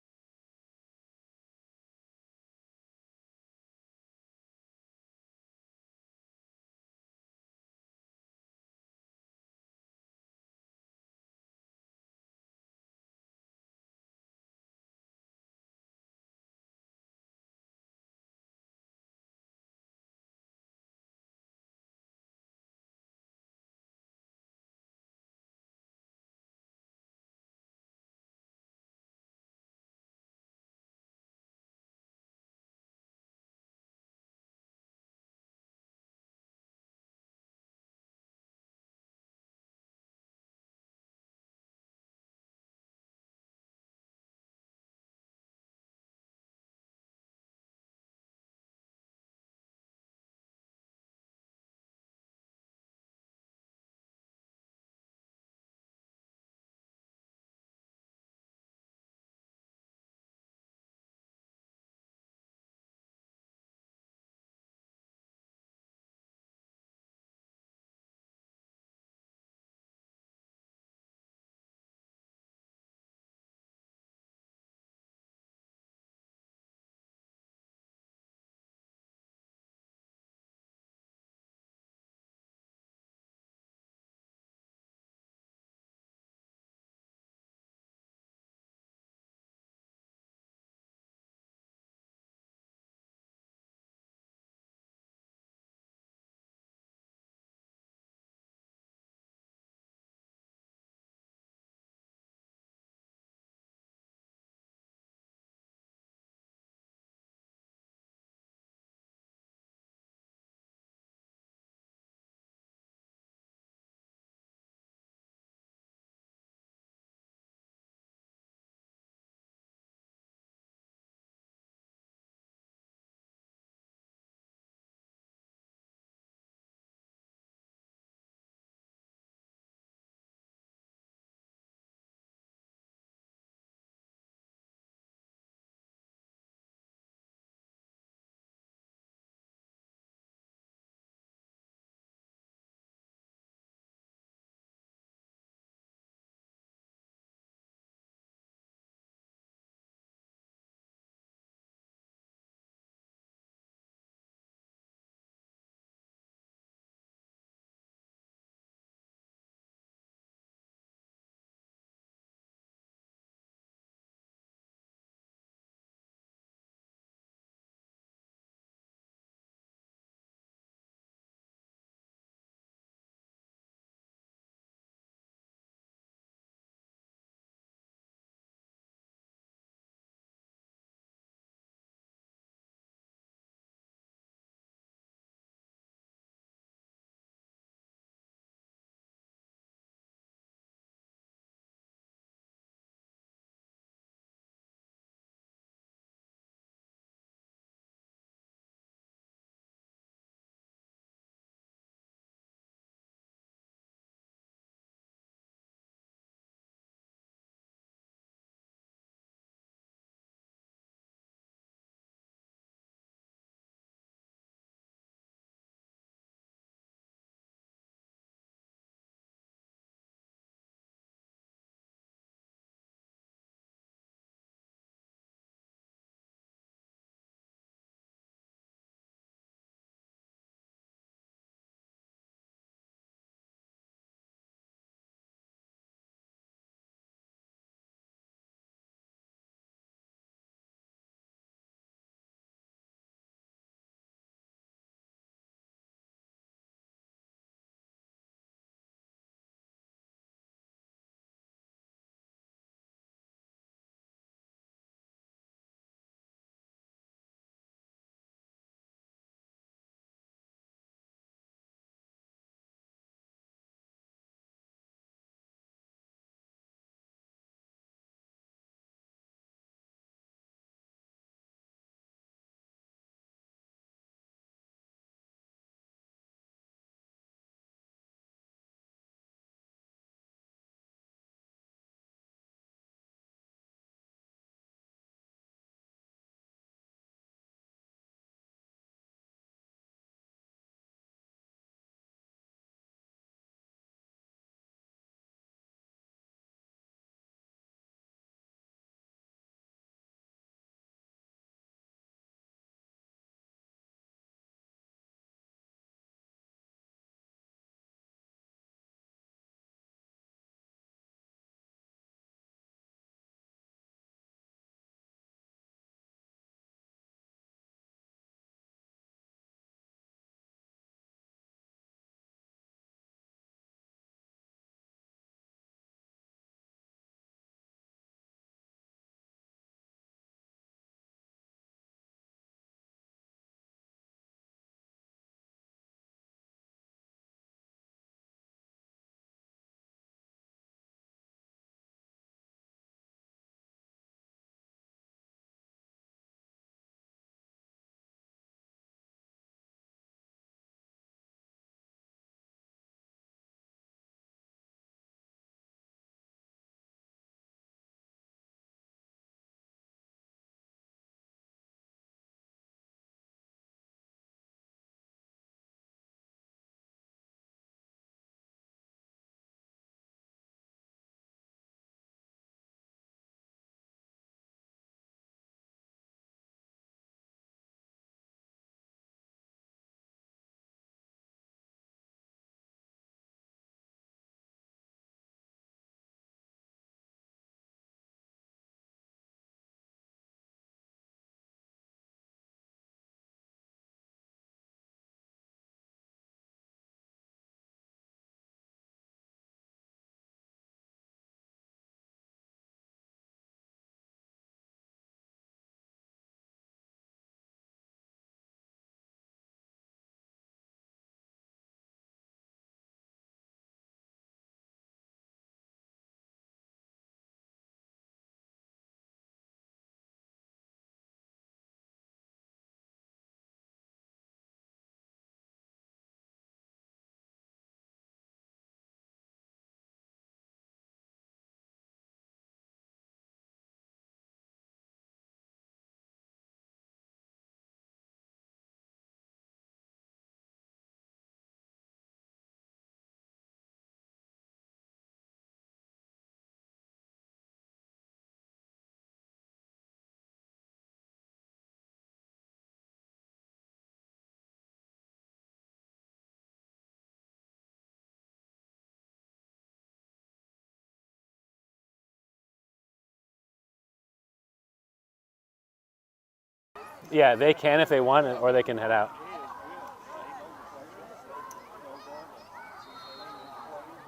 Yeah, they can if they want it, or they can head out.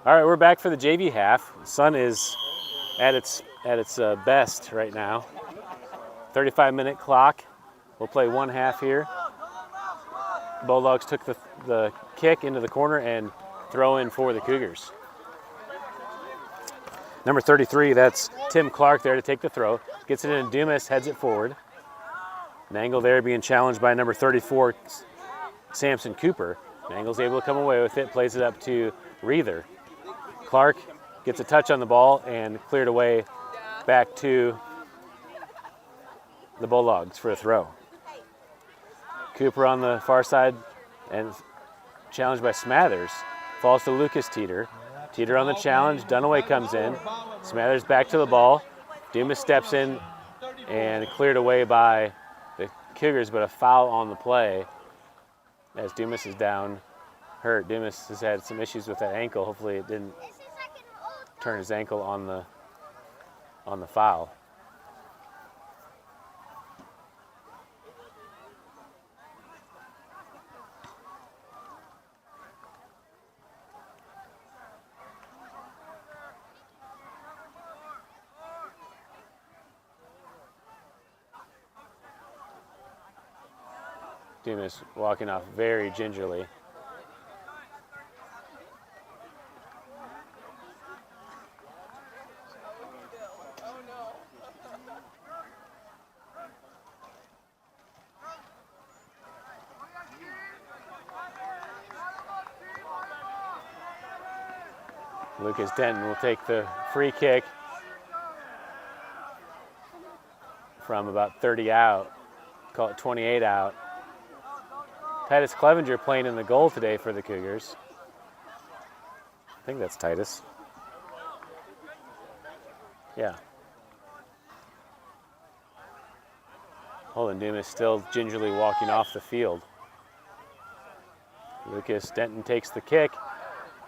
All right, we're back for the JV half. Sun is at its best right now. 35-minute clock. We'll play one half here. Bulldogs took the kick into the corner and throw in for the Cougars. Number 33, that's Tim Clark there to take the throw. Gets it in Dumas, heads it forward. Nangle there being challenged by number 34, Samson Cooper. Nangle's able to come away with it, plays it up to Reether. Clark gets a touch on the ball and cleared away back to the Bulldogs for a throw. Cooper on the far side and challenged by Smathers. Falls to Lucas Teeter. Teeter on the challenge. Dunaway comes in. Smathers back to the ball. Dumas steps in and cleared away by the Cougars, but a foul on the play as Dumas is down hurt. Dumas has had some issues with that ankle. Hopefully it didn't turn his ankle on the foul. Dumas walking off very gingerly. Lucas Denton will take the free kick from about 30 out, call it 28 out. Titus Clevenger playing in the goal today for the Cougars. I think that's Titus. Yeah. Holden Dumas still gingerly walking off the field. Lucas Denton takes the kick,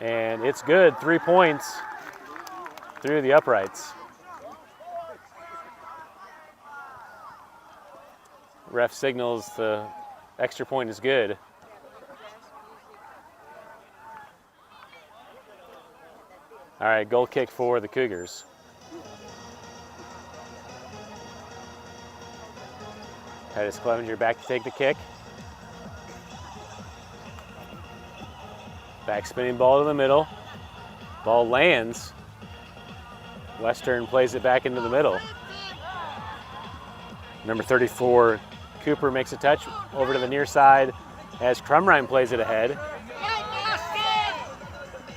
and it's good. 3 points through the uprights. Ref signals the extra point is good. All right, goal kick for the Cougars. Titus Clevenger back to take the kick. Back spinning ball to the middle. Ball lands. Western plays it back into the middle. Number 34, Cooper makes a touch over to the near side as Crumrine plays it ahead.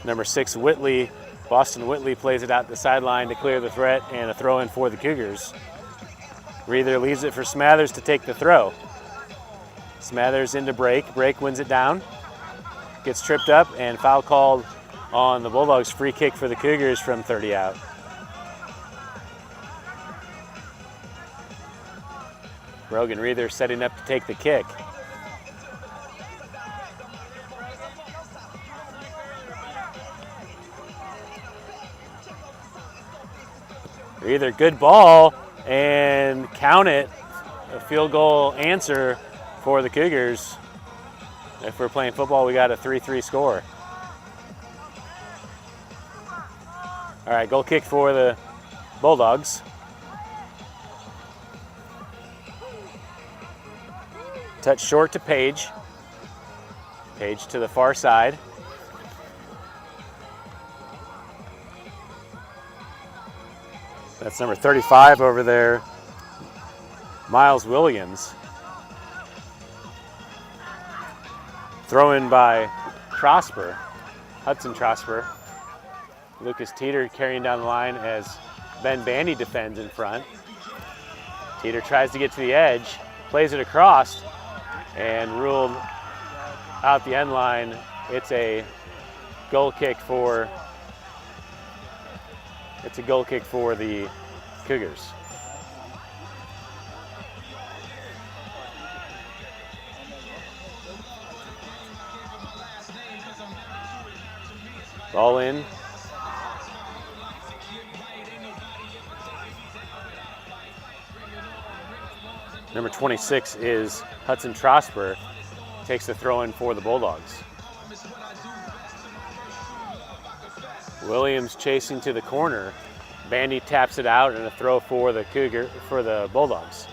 Number 6, Whitley, Boston Whitley plays it out the sideline to clear the threat and a throw in for the Cougars. Reether leaves it for Smathers to take the throw. Smathers into break. Break wins it down. Gets tripped up and foul called on the Bulldogs. Free kick for the Cougars from 30 out. Brogan Reether setting up to take the kick. Reether, good ball, and count it. A field goal answer for the Cougars. If we're playing football, we got a 3-3 score. All right, goal kick for the Bulldogs. Touch short to Page. Page to the far side. That's number 35 over there, Miles Williams. Throw in by Trosper, Hudson Trosper. Lucas Teeter carrying down the line as Ben Bandy defends in front. Teeter tries to get to the edge, plays it across, and ruled out the end line. It's a goal kick for the Cougars. Ball in. Number 26 is Hudson Trosper, takes the throw in for the Bulldogs. Williams chasing to the corner. Bandy taps it out and a throw for the Bulldogs.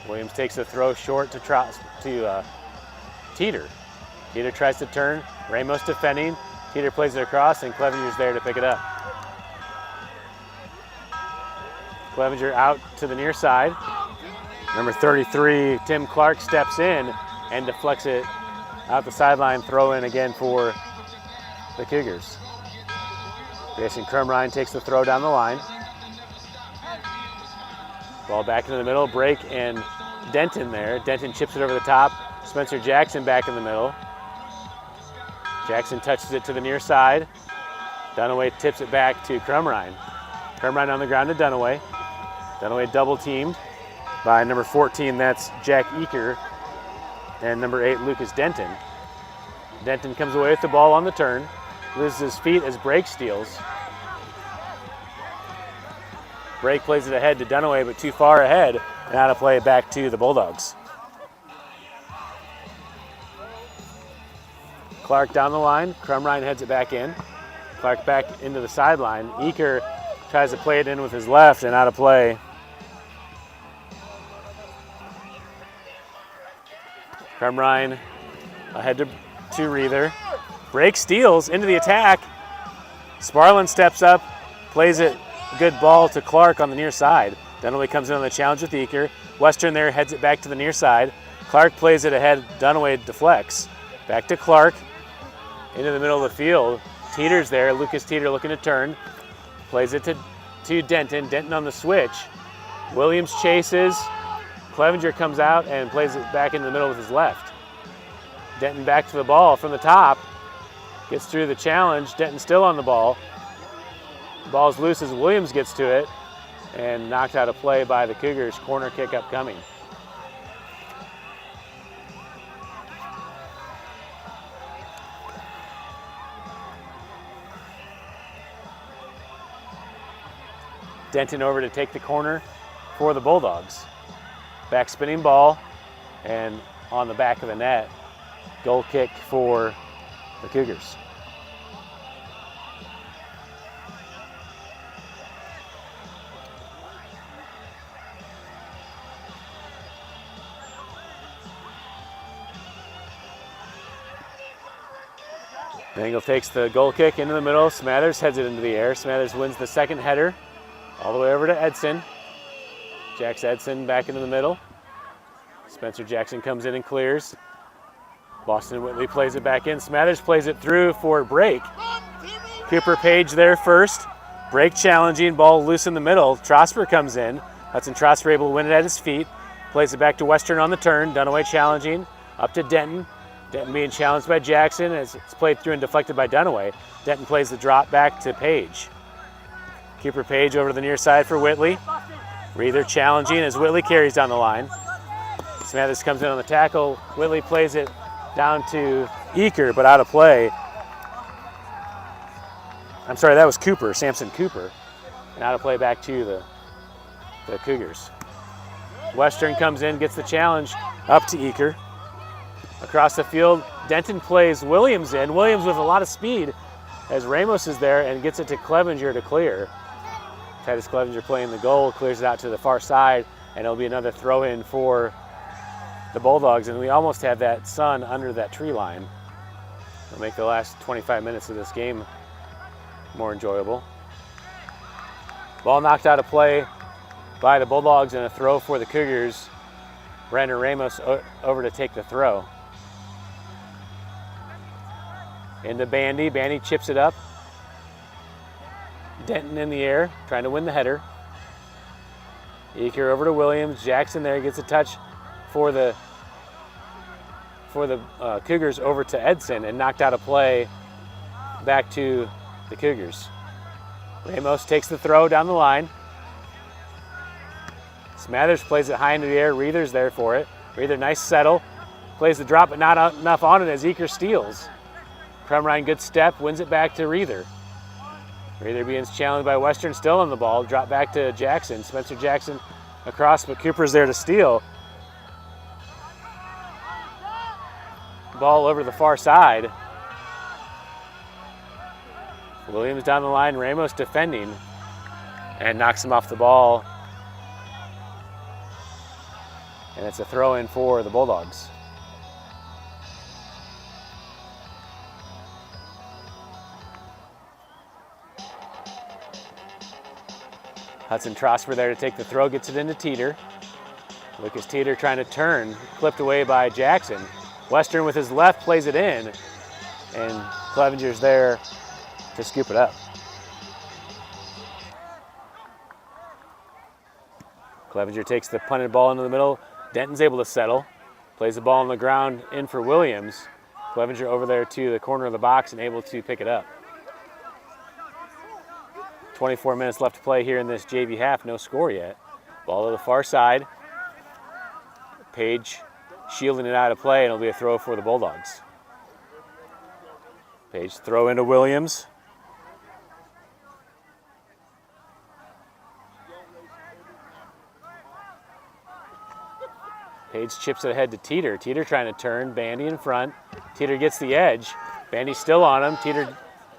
Williams takes the throw short to Teeter. Teeter tries to turn. Ramos defending. Teeter plays it across and Clevenger's there to pick it up. Clevenger out to the near side. Number 33, Tim Clark, steps in and deflects it out the sideline. Throw in again for the Cougars. Jason Crumrine takes the throw down the line. Ball back into the middle, break, and Denton there. Denton chips it over the top. Spencer Jackson back in the middle. Jackson touches it to the near side. Dunaway tips it back to Crumrine. Crumrine on the ground to Dunaway. Dunaway double teamed by number 14, that's Jack Eaker, and number 8, Lucas Denton. Denton comes away with the ball on the turn, loses his feet as Brake steals. Brake plays it ahead to Dunaway, but too far ahead, and out of play back to the Bulldogs. Clark down the line, Crumrine heads it back in. Clark back into the sideline. Eaker tries to play it in with his left and out of play. Crumrine ahead to Reether. Brake steals into the attack. Sparlin steps up, plays it, good ball to Clark on the near side. Dunaway comes in on the challenge with Eaker. Western there heads it back to the near side. Clark plays it ahead, Dunaway deflects. Back to Clark, into the middle of the field. Teeter's there, Lucas Teeter looking to turn. Plays it to Denton, Denton on the switch. Williams chases. Clevenger comes out and plays it back in the middle with his left. Denton back to the ball from the top. Gets through the challenge. Denton still on the ball. Ball's loose as Williams gets to it and knocked out of play by the Cougars. Corner kick upcoming. Denton over to take the corner for the Bulldogs. Back spinning ball and on the back of the net. Goal kick for the Cougars. Dangle takes the goal kick into the middle. Smathers heads it into the air. Smathers wins the second header all the way over to Edson. Jax Edson back into the middle. Spencer Jackson comes in and clears. Boston Whitley plays it back in. Smathers plays it through for Brake. Cooper Page there first. Brake challenging, ball loose in the middle. Trosper comes in. Hudson Trosper able to win it at his feet. Plays it back to Western on the turn. Dunaway challenging. Up to Denton. Denton being challenged by Jackson as it's played through and deflected by Dunaway. Denton plays the drop back to Page. Cooper Page over to the near side for Whitley. Reether challenging as Whitley carries down the line. Smathers comes in on the tackle. Whitley plays it down to Eaker, but out of play. I'm sorry, that was Cooper, Samson Cooper. And out of play back to the Cougars. Western comes in, gets the challenge up to Eaker. Across the field, Denton plays Williams in. Williams with a lot of speed as Ramos is there and gets it to Clevenger to clear. Titus Clevenger playing the goal, clears it out to the far side, and it'll be another throw in for the Bulldogs. And we almost have that sun under that tree line. It'll make the last 25 minutes of this game more enjoyable. Ball knocked out of play by the Bulldogs and a throw for the Cougars. Brandon Ramos over to take the throw. Into Bandy. Bandy chips it up. Denton in the air, trying to win the header. Eaker over to Williams. Jackson there gets a touch for the Cougars over to Edson and knocked out of play back to the Cougars. Ramos takes the throw down the line. Smathers plays it high into the air. Reether's there for it. Reether, nice settle. Plays the drop, but not enough on it as Eaker steals. Crumrine, good step, wins it back to Reether. Reether being challenged by Western, still on the ball. Drop back to Jackson. Spencer Jackson across, but Cooper's there to steal. Ball over to the far side. Williams down the line, Ramos defending, and knocks him off the ball. And it's a throw in for the Bulldogs. Hudson Trosper there to take the throw, gets it into Teeter. Lucas Teeter trying to turn, clipped away by Jackson. Western with his left plays it in, and Clevenger's there to scoop it up. Clevenger takes the punted ball into the middle. Denton's able to settle, plays the ball on the ground in for Williams. Clevenger over there to the corner of the box and able to pick it up. 24 minutes left to play here in this JV half, no score yet. Ball to the far side. Page shielding it out of play, and it'll be a throw for the Bulldogs. Page throw into Williams. Page chips it ahead to Teeter. Teeter trying to turn, Bandy in front. Teeter gets the edge. Bandy's still on him. Teeter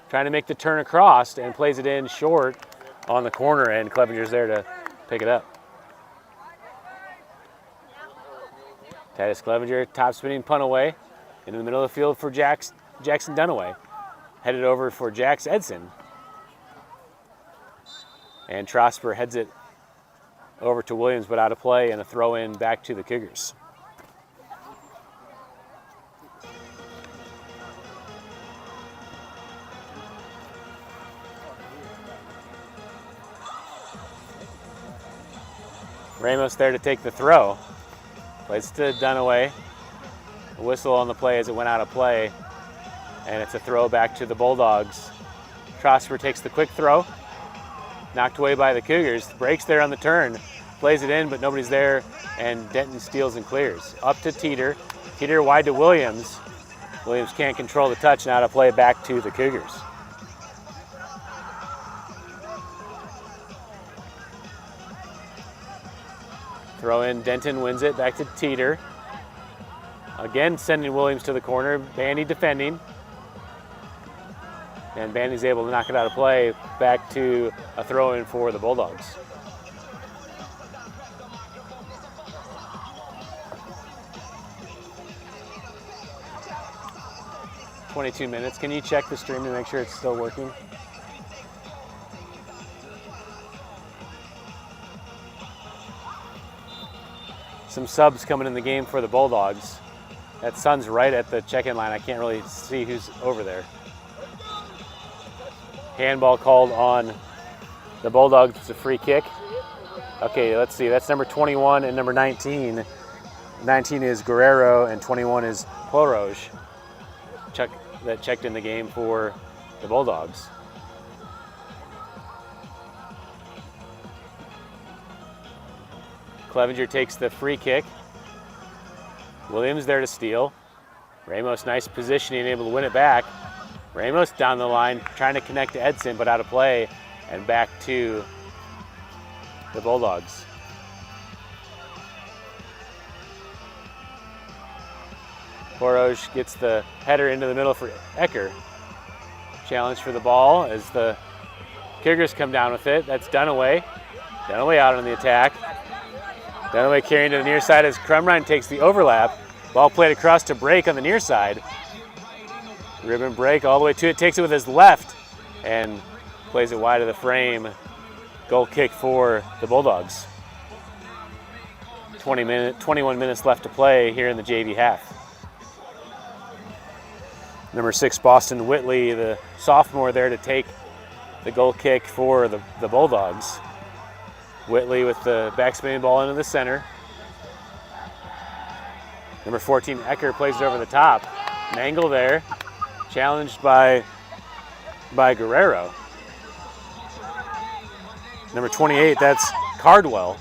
trying to make the turn across and plays it in short on the corner, and Clevenger's there to pick it up. Titus Clevenger, top spinning punt away into the middle of the field for Jackson Dunaway. Headed over for Jax Edson. And Trosper heads it over to Williams, but out of play, and a throw in back to the Cougars. Ramos there to take the throw. Plays to Dunaway. A whistle on the play as it went out of play. And it's a throw back to the Bulldogs. Trosper takes the quick throw. Knocked away by the Cougars. Breaks there on the turn. Plays it in, but nobody's there. And Denton steals and clears. Up to Teeter. Teeter wide to Williams. Williams can't control the touch, and out of play back to the Cougars. Throw in, Denton wins it, back to Teeter. Again, sending Williams to the corner, Bandy defending. And Bandy's able to knock it out of play, back to a throw in for the Bulldogs. "22 minutes. Can you check the stream to make sure it's still working?" Some subs coming in the game for the Bulldogs. That Sun's right at the check-in line. I can't really see who's over there. Handball called on the Bulldogs. It's a free kick. Okay, let's see. That's number 21 and number 19. 19 is Guerrero and 21 is Poroj. That checked in the game for the Bulldogs. Clevenger takes the free kick. Williams there to steal. Ramos, nice positioning, able to win it back. Ramos down the line, trying to connect to Edson, but out of play, and back to the Bulldogs. Poroj gets the header into the middle for Ecker. Challenge for the ball as the Cougars come down with it. That's Dunaway. Dunaway out on the attack. Dunaway carrying to the near side as Crumrine takes the overlap. Ball played across to Break on the near side. Ribbon Break all the way to it, takes it with his left and plays it wide of the frame. Goal kick for the Bulldogs. 21 minutes left to play here in the JV half. Number 6, Boston Whitley, the sophomore, there to take the goal kick for the Bulldogs. Whitley with the backspinning ball into the center. Number 14, Ecker, plays it over the top. Mangle there, challenged by Guerrero. Number 28, that's Cardwell.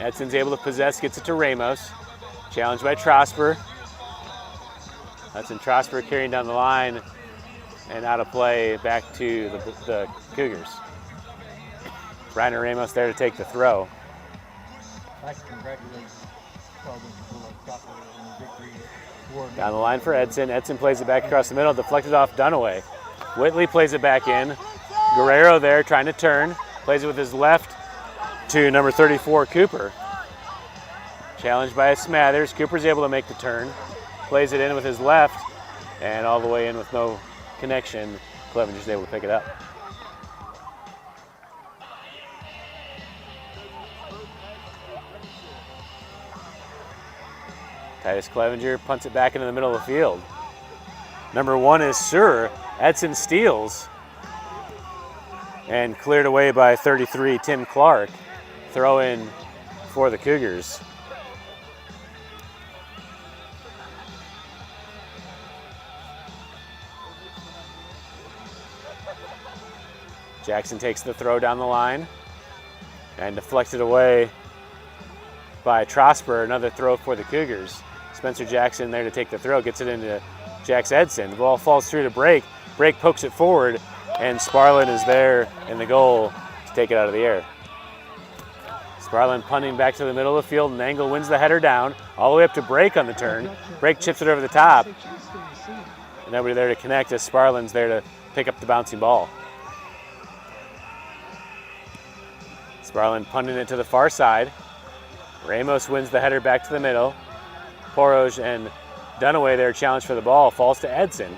Edson's able to possess, gets it to Ramos. Challenged by Trosper. Hudson Trosper carrying down the line and out of play back to the Cougars. Reiner Ramos there to take the throw. I congratulate Carl Junction for soccer and the victory. Down the line for Edson. Edson plays it back across the middle, deflected off Dunaway. Whitley plays it back in. Guerrero there trying to turn. Plays it with his left to number 34, Cooper. Challenged by Smathers. Cooper's able to make the turn. Plays it in with his left and all the way in with no connection. Clevenger's able to pick it up. Titus Clevenger punts it back into the middle of the field. Number 1 is Sir. Edson steals. And cleared away by 33, Tim Clark. Throw in for the Cougars. Jackson takes the throw down the line and deflected away by Trosper. Another throw for the Cougars. Spencer Jackson there to take the throw, gets it into Jax Edson. The ball falls through to Brake. Brake pokes it forward, and Sparlin is there in the goal to take it out of the air. Sparlin punting back to the middle of the field, and Angle wins the header down, all the way up to Brake on the turn. Brake chips it over the top. Nobody there to connect as Sparlin's there to pick up the bouncing ball. Sparlin punting it to the far side. Ramos wins the header back to the middle. Poroj and Dunaway there challenged for the ball. Falls to Edson.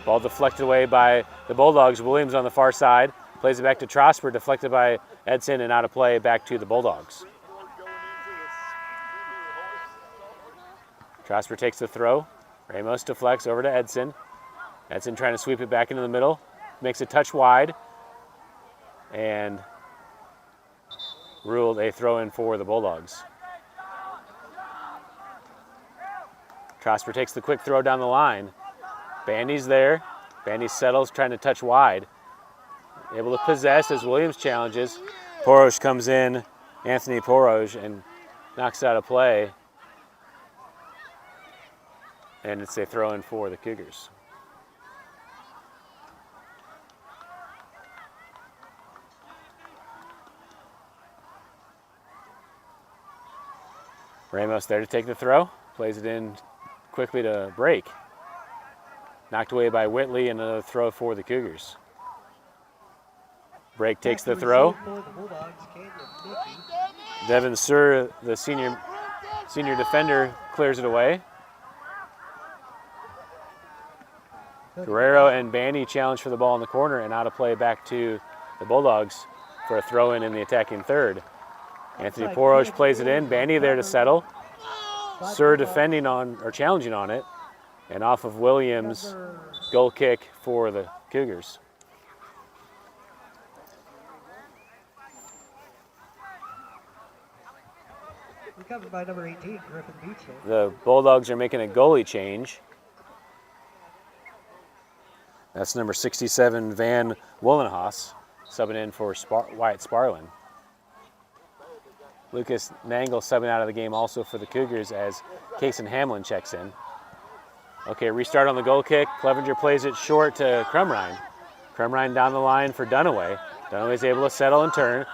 Ball deflected away by the Bulldogs. Williams on the far side. Plays it back to Trosper. Deflected by Edson and out of play back to the Bulldogs. Trosper takes the throw. Ramos deflects over to Edson. Edson trying to sweep it back into the middle. Makes a touch wide. And ruled a throw in for the Bulldogs. Trosper takes the quick throw down the line. Bandy's there. Bandy settles, trying to touch wide. Able to possess as Williams challenges. Poroj comes in, Anthony Poroj, and knocks it out of play. And it's a throw in for the Cougars. Ramos there to take the throw. Plays it in quickly to Brake. Knocked away by Whitley, and another throw for the Cougars. Brake takes the throw. Devin Sir, the senior defender, clears it away. Guerrero and Bandy challenge for the ball in the corner and out of play back to the Bulldogs for a throw in the attacking third. Anthony Poroj plays it in. Bandy there to settle. Sir defending on, or challenging on it. And off of Williams, goal kick for the Cougars. Recovered by number 18, Griffin Beechler. The Bulldogs are making a goalie change. That's number 67, Van Wollenhaus, subbing in for Wyatt Sparlin. Lucas Nangle subbing out of the game also for the Cougars as Kason Hamlin checks in. Okay, restart on the goal kick. Clevenger plays it short to Crumrine. Crumrine down the line for Dunaway. Dunaway's able to settle and turn.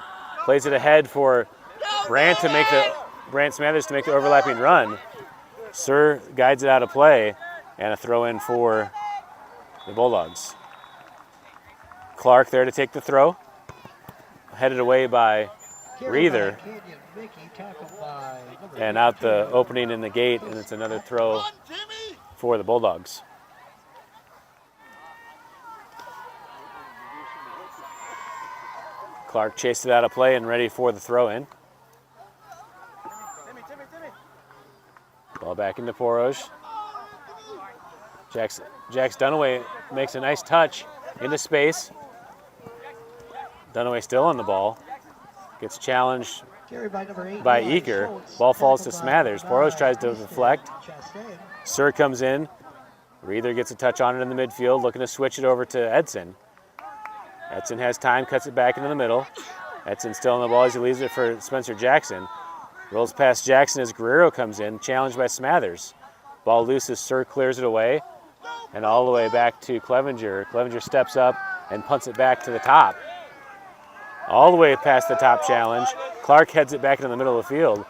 Plays it ahead for Brant Smathers to make the overlapping run. Sir guides it out of play, and a throw in for the Bulldogs. Clark there to take the throw. Headed away by Reether. And out the opening in the gate, and it's another throw for the Bulldogs. Clark chased it out of play and ready for the throw in. Ball back into Poroj. Jax Dunaway makes a nice touch into space. Dunaway still on the ball. Gets challenged by Eaker. Ball falls to Smathers. Poroj tries to deflect. Sir comes in. Reether gets a touch on it in the midfield, looking to switch it over to Edson. Edson has time, cuts it back into the middle. Edson still on the ball as he leaves it for Spencer Jackson. Rolls past Jackson as Guerrero comes in, challenged by Smathers. Ball loose as Sir clears it away, and all the way back to Clevenger. Clevenger steps up and punts it back to the top. all the way past the top challenge. Clark heads it back into the middle of the field.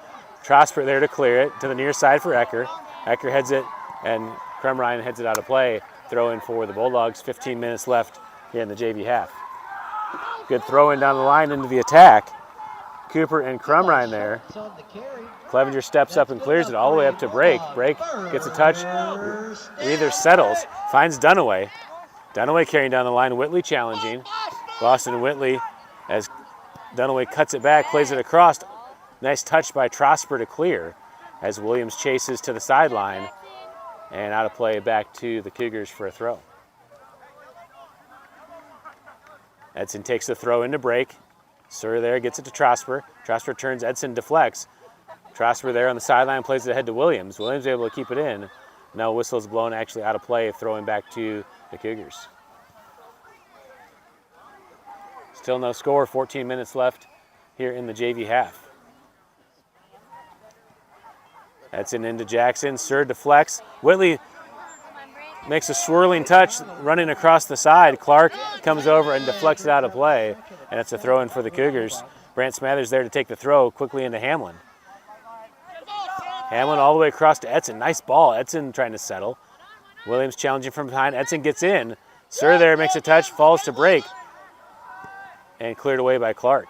Trosper there to clear it to the near side for Ecker. Ecker heads it, and Crumrine heads it out of play. Throw in for the Bulldogs. 15 minutes left here in the JV half. Good throw in down the line into the attack. Cooper and Crumrine there. Clevenger steps up and clears it all the way up to Brake. Brake gets a touch. Reither settles, finds Dunaway. Dunaway carrying down the line. Whitley challenging. Boston and Whitley as Dunaway cuts it back, plays it across. Nice touch by Trosper to clear as Williams chases to the sideline and out of play back to the Cougars for a throw. Edson takes the throw into Brake. Sur there gets it to Trosper. Trosper turns, Edson deflects. Trosper there on the sideline plays it ahead to Williams. Williams able to keep it in. Now whistle is blown actually out of play, throwing back to the Cougars. Still no score, 14 minutes left here in the JV half. Edson into Jackson, Sur deflects. Whitley makes a swirling touch, running across the side. Clark comes over and deflects it out of play, and it's a throw in for the Cougars. Brant Smathers there to take the throw quickly into Hamlin. Hamlin all the way across to Edson. Nice ball. Edson trying to settle. Williams challenging from behind. Edson gets in. Sur there makes a touch, falls to Brake, and cleared away by Clark.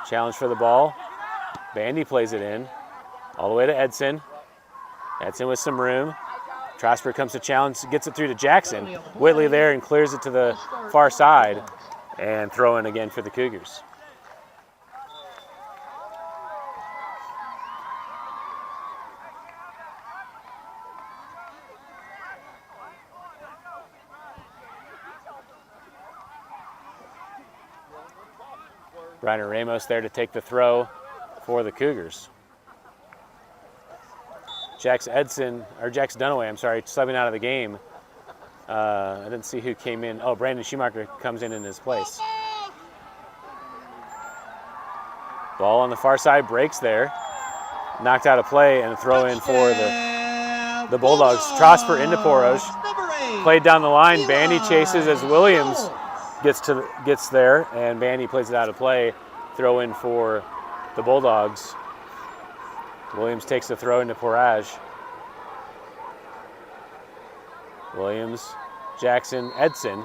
Challenge for the ball. Bandy plays it in. All the way to Edson. Edson with some room. Trosper comes to challenge, gets it through to Jackson. Whitley there and clears it to the far side. And throw in again for the Cougars. Reiner Ramos there to take the throw for the Cougars. Jax Dunaway, subbing out of the game. I didn't see who came in. Oh, Brandon Schumacher comes in his place. Ball on the far side, breaks there. Knocked out of play and a throw in for the Bulldogs. Trosper into Poros. Played down the line. Bandy chases as Williams gets there, and Bandy plays it out of play. Throw in for the Bulldogs. Williams takes the throw into Porage. Williams, Jackson, Edson.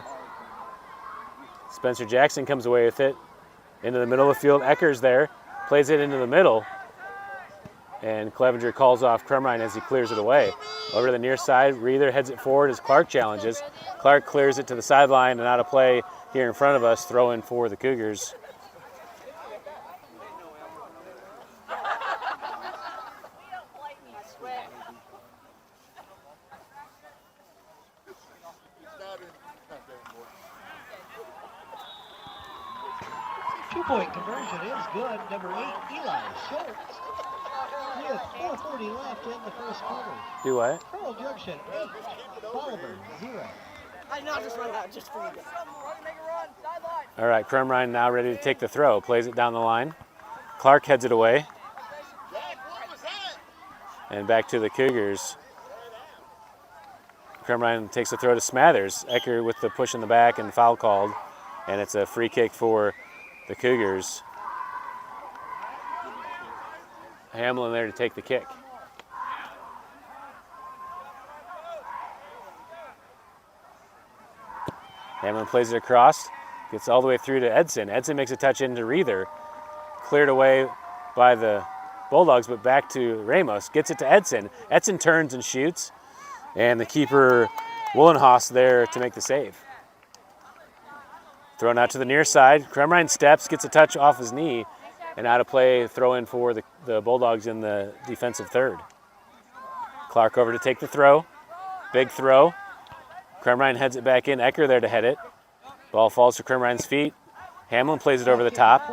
Spencer Jackson comes away with it. Into the middle of the field, Eckers there. Plays it into the middle. And Clevenger calls off Crumrine as he clears it away. Over to the near side, Reither heads it forward as Clark challenges. Clark clears it to the sideline and out of play here in front of us. Throw in for the Cougars. Two-point conversion is good. Number 8, Eli Schultz. We have 4:40 left in the first quarter. Do what? Pearl Junction 8, Bolivar 0. I know, just run out just for you. All right, Crumrine now ready to take the throw. Plays it down the line. Clark heads it away. And back to the Cougars. Crumrine takes the throw to Smathers. Ecker with the push in the back and foul called. And it's a free kick for the Cougars. Hamlin there to take the kick. Hamlin plays it across, gets all the way through to Edson. Edson makes a touch into Reither. Cleared away by the Bulldogs, but back to Ramos. Gets it to Edson. Edson turns and shoots. And the keeper, Woolenhaus, there to make the save. Thrown out to the near side. Crumrine steps, gets a touch off his knee, and out of play, throw in for the Bulldogs in the defensive third. Clark over to take the throw. Big throw. Crumrine heads it back in. Ecker there to head it. Ball falls to Crumrine's feet. Hamlin plays it over the top.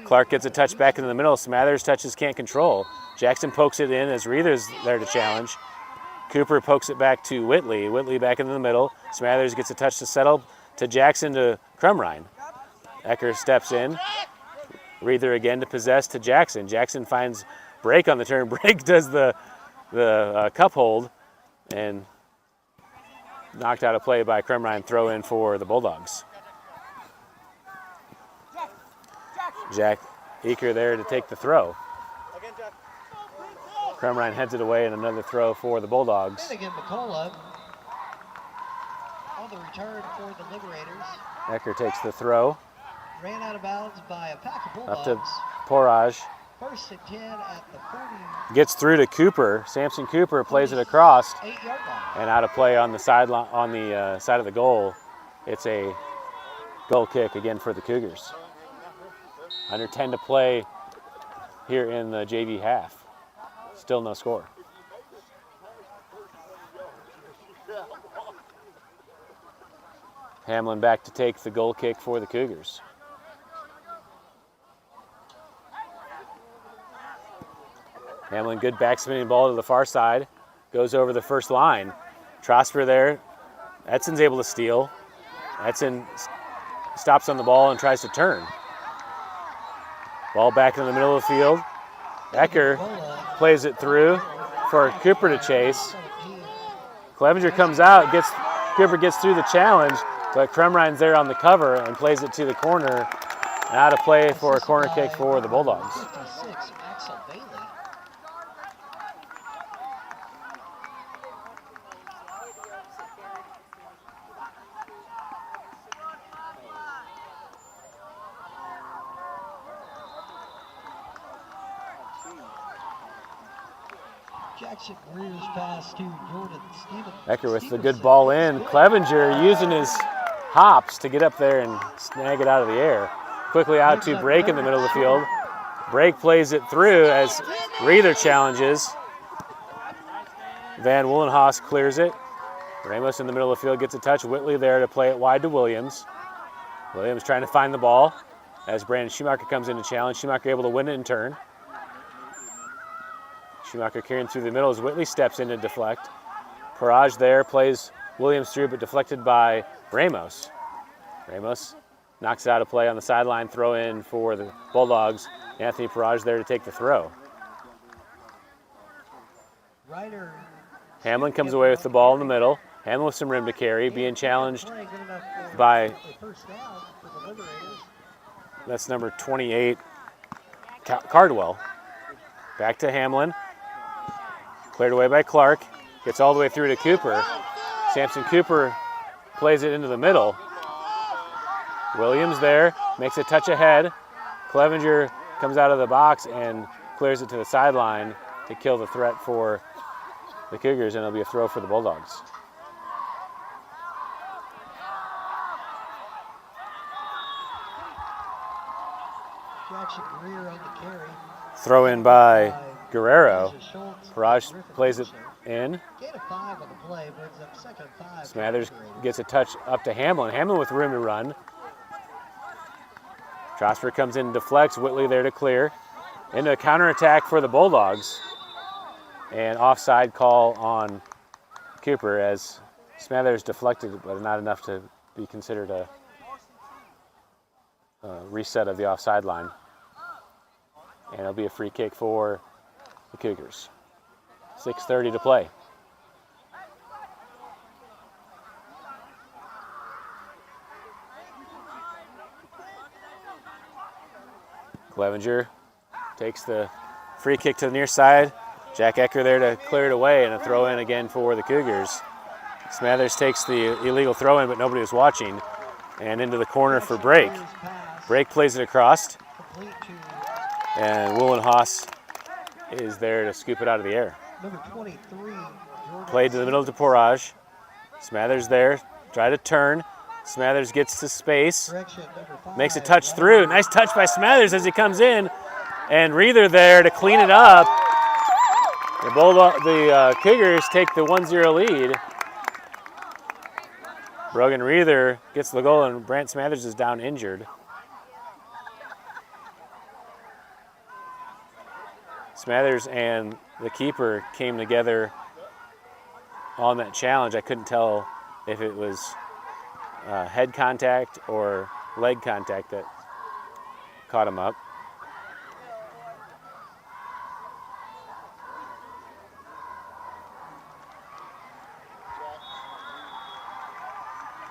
Clark gets a touch back into the middle. Smathers touches, can't control. Jackson pokes it in as Reither's there to challenge. Cooper pokes it back to Whitley. Whitley back into the middle. Smathers gets a touch to settle to Jackson to Crumrine. Ecker steps in. Reither again to possess to Jackson. Jackson finds Brake on the turn. Brake does the cup hold and knocked out of play by Crumrine. Throw in for the Bulldogs. Jack Eaker there to take the throw. Crumrine heads it away, and another throw for the Bulldogs. Finnegan McCullough on the return for the Liberators. Ecker takes the throw. Ran out of bounds by a pack of Up Bulldogs. to Porage. First and 10 at the 40. Gets through to Cooper. Samson Cooper plays it across, 8-yard line. and out of play on the sideline, on the side of the goal. It's a goal kick again for the Cougars. Under 10 to play here in the JV half. Still no score. Hamlin back to take the goal kick for the Cougars. Hamlin, good back spinning ball to the far side. Goes over the first line. Trosper there. Edson's able to steal. Edson stops on the ball and tries to turn. Ball back in the middle of the field. Ecker plays it through for Cooper to chase. Clevenger comes out, Cooper gets through the challenge, but Crumrine's there on the cover and plays it to the corner. And out of play for a corner kick for the Bulldogs. 56, Axel Bailey. Jackson rears pass to Jordan Stevens. Ecker with the good ball in. Clevenger using his hops to get up there and snag it out of the air. Quickly out to Brake in the middle of the field. Brake plays it through as Reether challenges. Van Woolenhaus clears it. Ramos in the middle of the field gets a touch. Whitley there to play it wide to Williams. Williams trying to find the ball as Brandon Schumacher comes in to challenge. Schumacher able to win it in turn. Schumacher carrying through the middle as Whitley steps in to deflect. Parage there plays Williams through, but deflected by Ramos. Ramos knocks it out of play on the sideline. Throw in for the Bulldogs. Anthony Parage there to take the throw. Ryder. Hamlin comes away with the ball in the middle. Hamlin with some rim to carry, being challenged by, that's number 28, Cardwell. Back to Hamlin. Cleared away by Clark. Gets all the way through to Cooper. Samson Cooper plays it into the middle. Williams there, makes a touch ahead. Clevenger comes out of the box and clears it to the sideline to kill the threat for the Cougars, and it'll be a throw for the Bulldogs. Jackson Greer on the carry. Throw in by Guerrero. Parage plays it in. Gain of 5 on the play, brings up second 5. Smathers gets a touch up to Hamlin. Hamlin with room to run. Trosper comes in and deflects. Whitley there to clear. Into a counterattack for the Bulldogs. And offside call on Cooper as Smathers deflected, but not enough to be considered a reset of the offside line. And it'll be a free kick for the Cougars. 6:30 to play. Clevenger takes the free kick to the near side. Jack Ecker there to clear it away, and a throw in again for the Cougars. Smathers takes the illegal throw in, but nobody was watching. And into the corner for Brake. Brake plays it across. And Woolenhaus is there to scoop it out of the air. Number 23. Played to the middle to Porage. Smathers there, try to turn. Smathers gets to space. Makes a touch through. Nice touch by Smathers as he comes in. And Reether there to clean it up. The Cougars take the 1-0 lead. Brogan Reether gets the goal, and Brant Smathers is down injured. Smathers and the keeper came together on that challenge. I couldn't tell if it was head contact or leg contact that caught him up.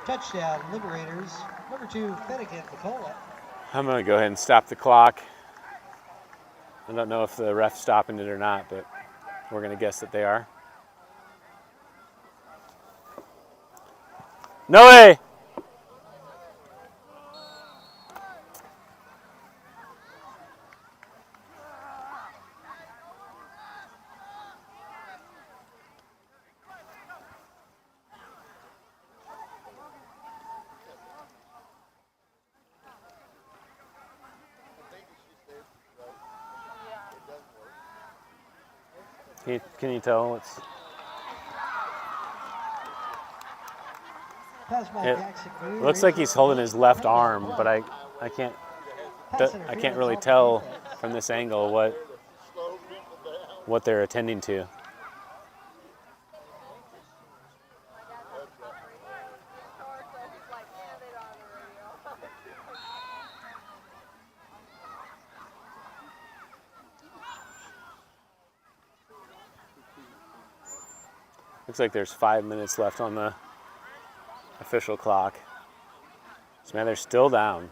Touchdown, Liberators. Number 2, Finnegan McCullough. I'm going to go ahead and stop the clock. I don't know if the ref's stopping it or not, but we're going to guess that they are. No way! Can you tell what's... Pass by It Jackson Greer. looks like he's holding his left arm, but I can't really tell from this angle what they're attending to. Looks like there's 5 minutes left on the official clock. Smather's still down.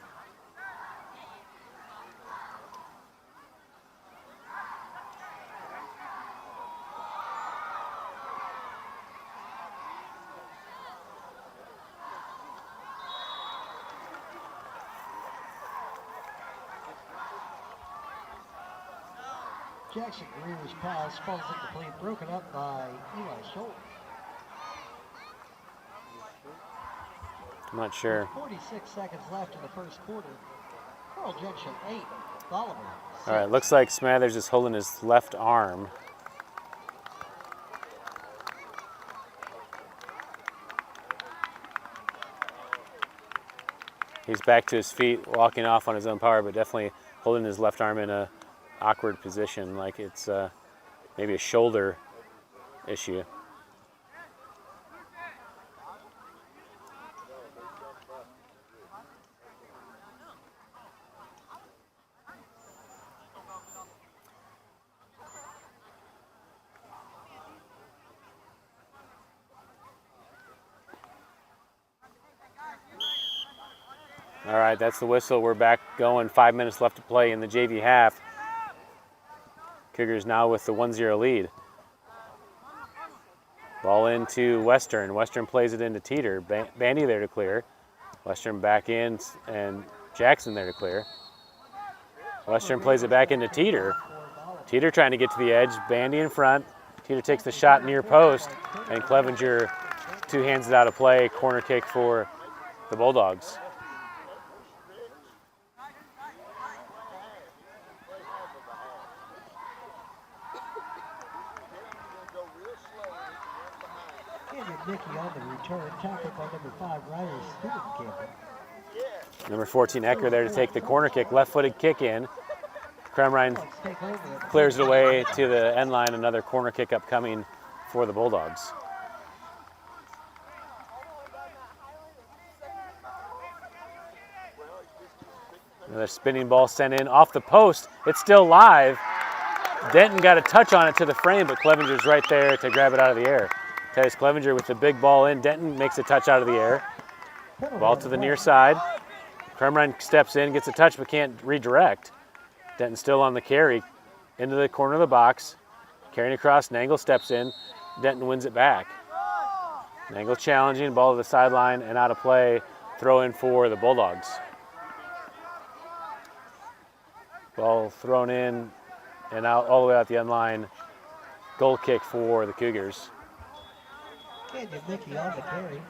Jackson Greer's pass falls incomplete, broken up by Eli Schultz. I'm not sure. 46 seconds left in the first quarter. Carl Junction 8, Bolivar 6. All right, looks like Smathers is holding his left arm. He's back to his feet, walking off on his own power, but definitely holding his left arm in a awkward position, like it's maybe a shoulder issue. All right, that's the whistle. We're back going. 5 minutes left to play in the JV half. Cougars now with the 1-0 lead. Ball into Western. Western plays it into Teeter. Bandy there to clear. Western back in, and Jackson there to clear. Western plays it back into Teeter. Teeter trying to get to the edge. Bandy in front. Teeter takes the shot near post, and Clevenger two hands it out of play. Corner kick for the Bulldogs. Nicky on the return, tackled by number 5, Ryder Stubenkamp. Number 14, Ecker there to take the corner kick. Left-footed kick in. Crumrine clears it away to the end line. Another corner kick upcoming for the Bulldogs. Another spinning ball sent in off the post. It's still live. Denton got a touch on it to the frame, but Clevenger's right there to grab it out of the air. Titus Clevenger with the big ball in. Denton makes a touch out of the air. Ball to the near side. Crumrine steps in, gets a touch, but can't redirect. Denton still on the carry. Into the corner of the box. Carrying across, Nangle steps in. Denton wins it back. Nangle challenging, ball to the sideline and out of play. Throw in for the Bulldogs. Ball thrown in and out all the way out the end line. Goal kick for the Cougars. Canyon Mickey on the carry.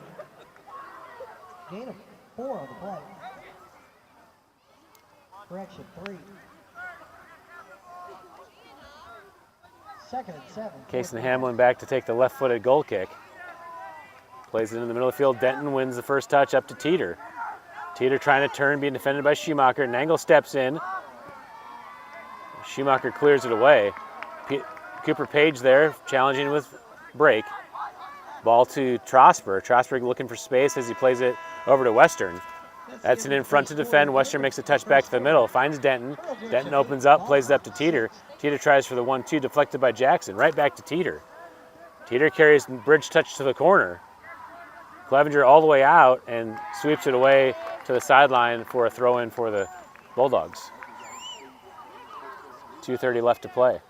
Gain of 4 on the play. Correction 3. Second and 7. Cason Hamlin back to take the left-footed goal kick. Plays it in the middle of the field. Denton wins the first touch up to Teeter. Teeter trying to turn, being defended by Schumacher. Nangle steps in. Schumacher clears it away. Cooper Page there, challenging with break. Ball to Trosper. Trosper looking for space as he plays it over to Western. That's it in front to defend. Western makes a touch back to the middle. Finds Denton. Denton opens up, plays it up to Teeter. Teeter tries for the 1-2, deflected by Jackson. Right back to Teeter. Teeter carries bridge touch to the corner. Clevenger all the way out and sweeps it away to the sideline for a throw-in for the Bulldogs. 2:30 left to play.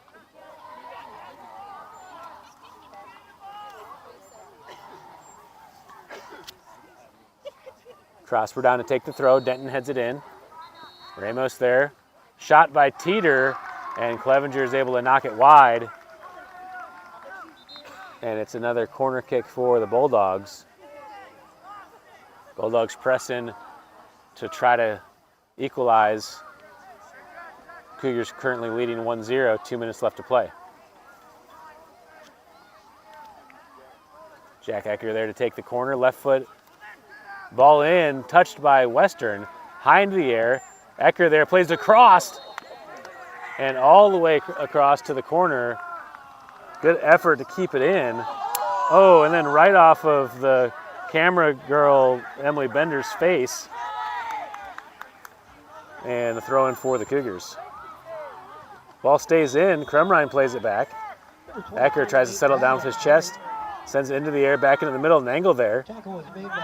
Crosper down to take the throw. Denton heads it in. Ramos there. Shot by Teeter, and Clevenger is able to knock it wide. And it's another corner kick for the Bulldogs. Bulldogs press in to try to equalize. Cougars currently leading 1-0, 2 minutes left to play. Jack Ecker there to take the corner, left foot, ball in, touched by Western, high into the air. Ecker there plays across, and all the way across to the corner. Good effort to keep it in. Oh, and then right off of the camera girl, Emily Bender's face. And the throw in for the Cougars. Ball stays in, Krumrine plays it back. Ecker tries to settle it down with his chest, sends it into the air, back into the middle, Nangle there.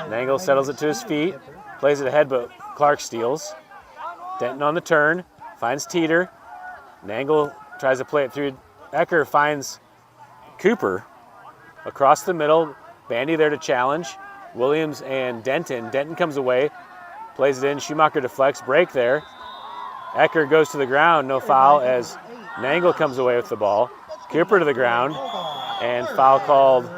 Nangle settles it to his feet, plays it ahead, but Clark steals. Denton on the turn, finds Teeter. Nangle tries to play it through. Ecker finds Cooper across the middle. Bandy there to challenge. Williams and Denton. Denton comes away, plays it in. Schumacher deflects, break there. Ecker goes to the ground, no foul as Nangle comes away with the ball. Cooper to the ground, and foul called.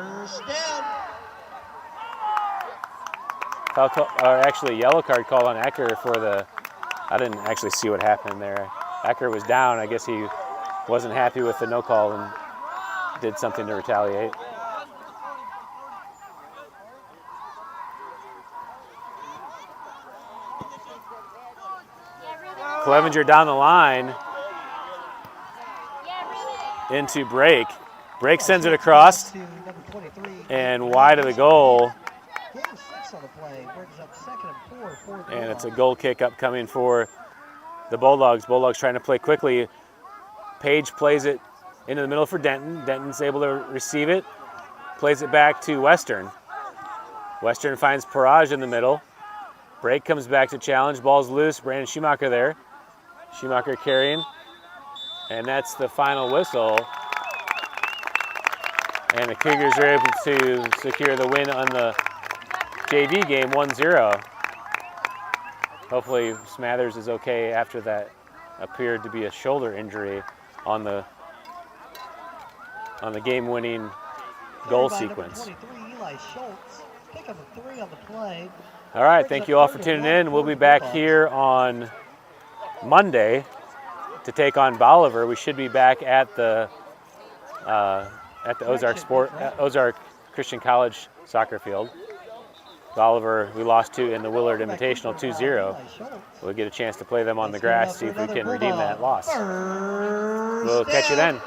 Actually, yellow card called on Ecker for the. I didn't actually see what happened there. Ecker was down. I guess he wasn't happy with the no call and did something to retaliate. Clevenger down the line into Brake. Brake sends it across and wide of the goal. And it's a goal kick upcoming for the Bulldogs. Bulldogs trying to play quickly. Page plays it into the middle for Denton. Denton's able to receive it. Plays it back to Western. Western finds Parage in the middle. Brake comes back to challenge. Ball's loose. Brandon Schumacher there. Schumacher carrying. And that's the final whistle. And the Cougars are able to secure the win on the JV game 1-0. Hopefully Smathers is okay after that appeared to be a shoulder injury on the game-winning goal sequence. All right, thank you all for tuning in. We'll be back here on Monday to take on Bolivar. We should be back at the Ozark Christian College soccer field. Bolivar, we lost to in the Willard Invitational 2-0. We'll get a chance to play them on the grass, see if we can redeem that loss. We'll catch you then.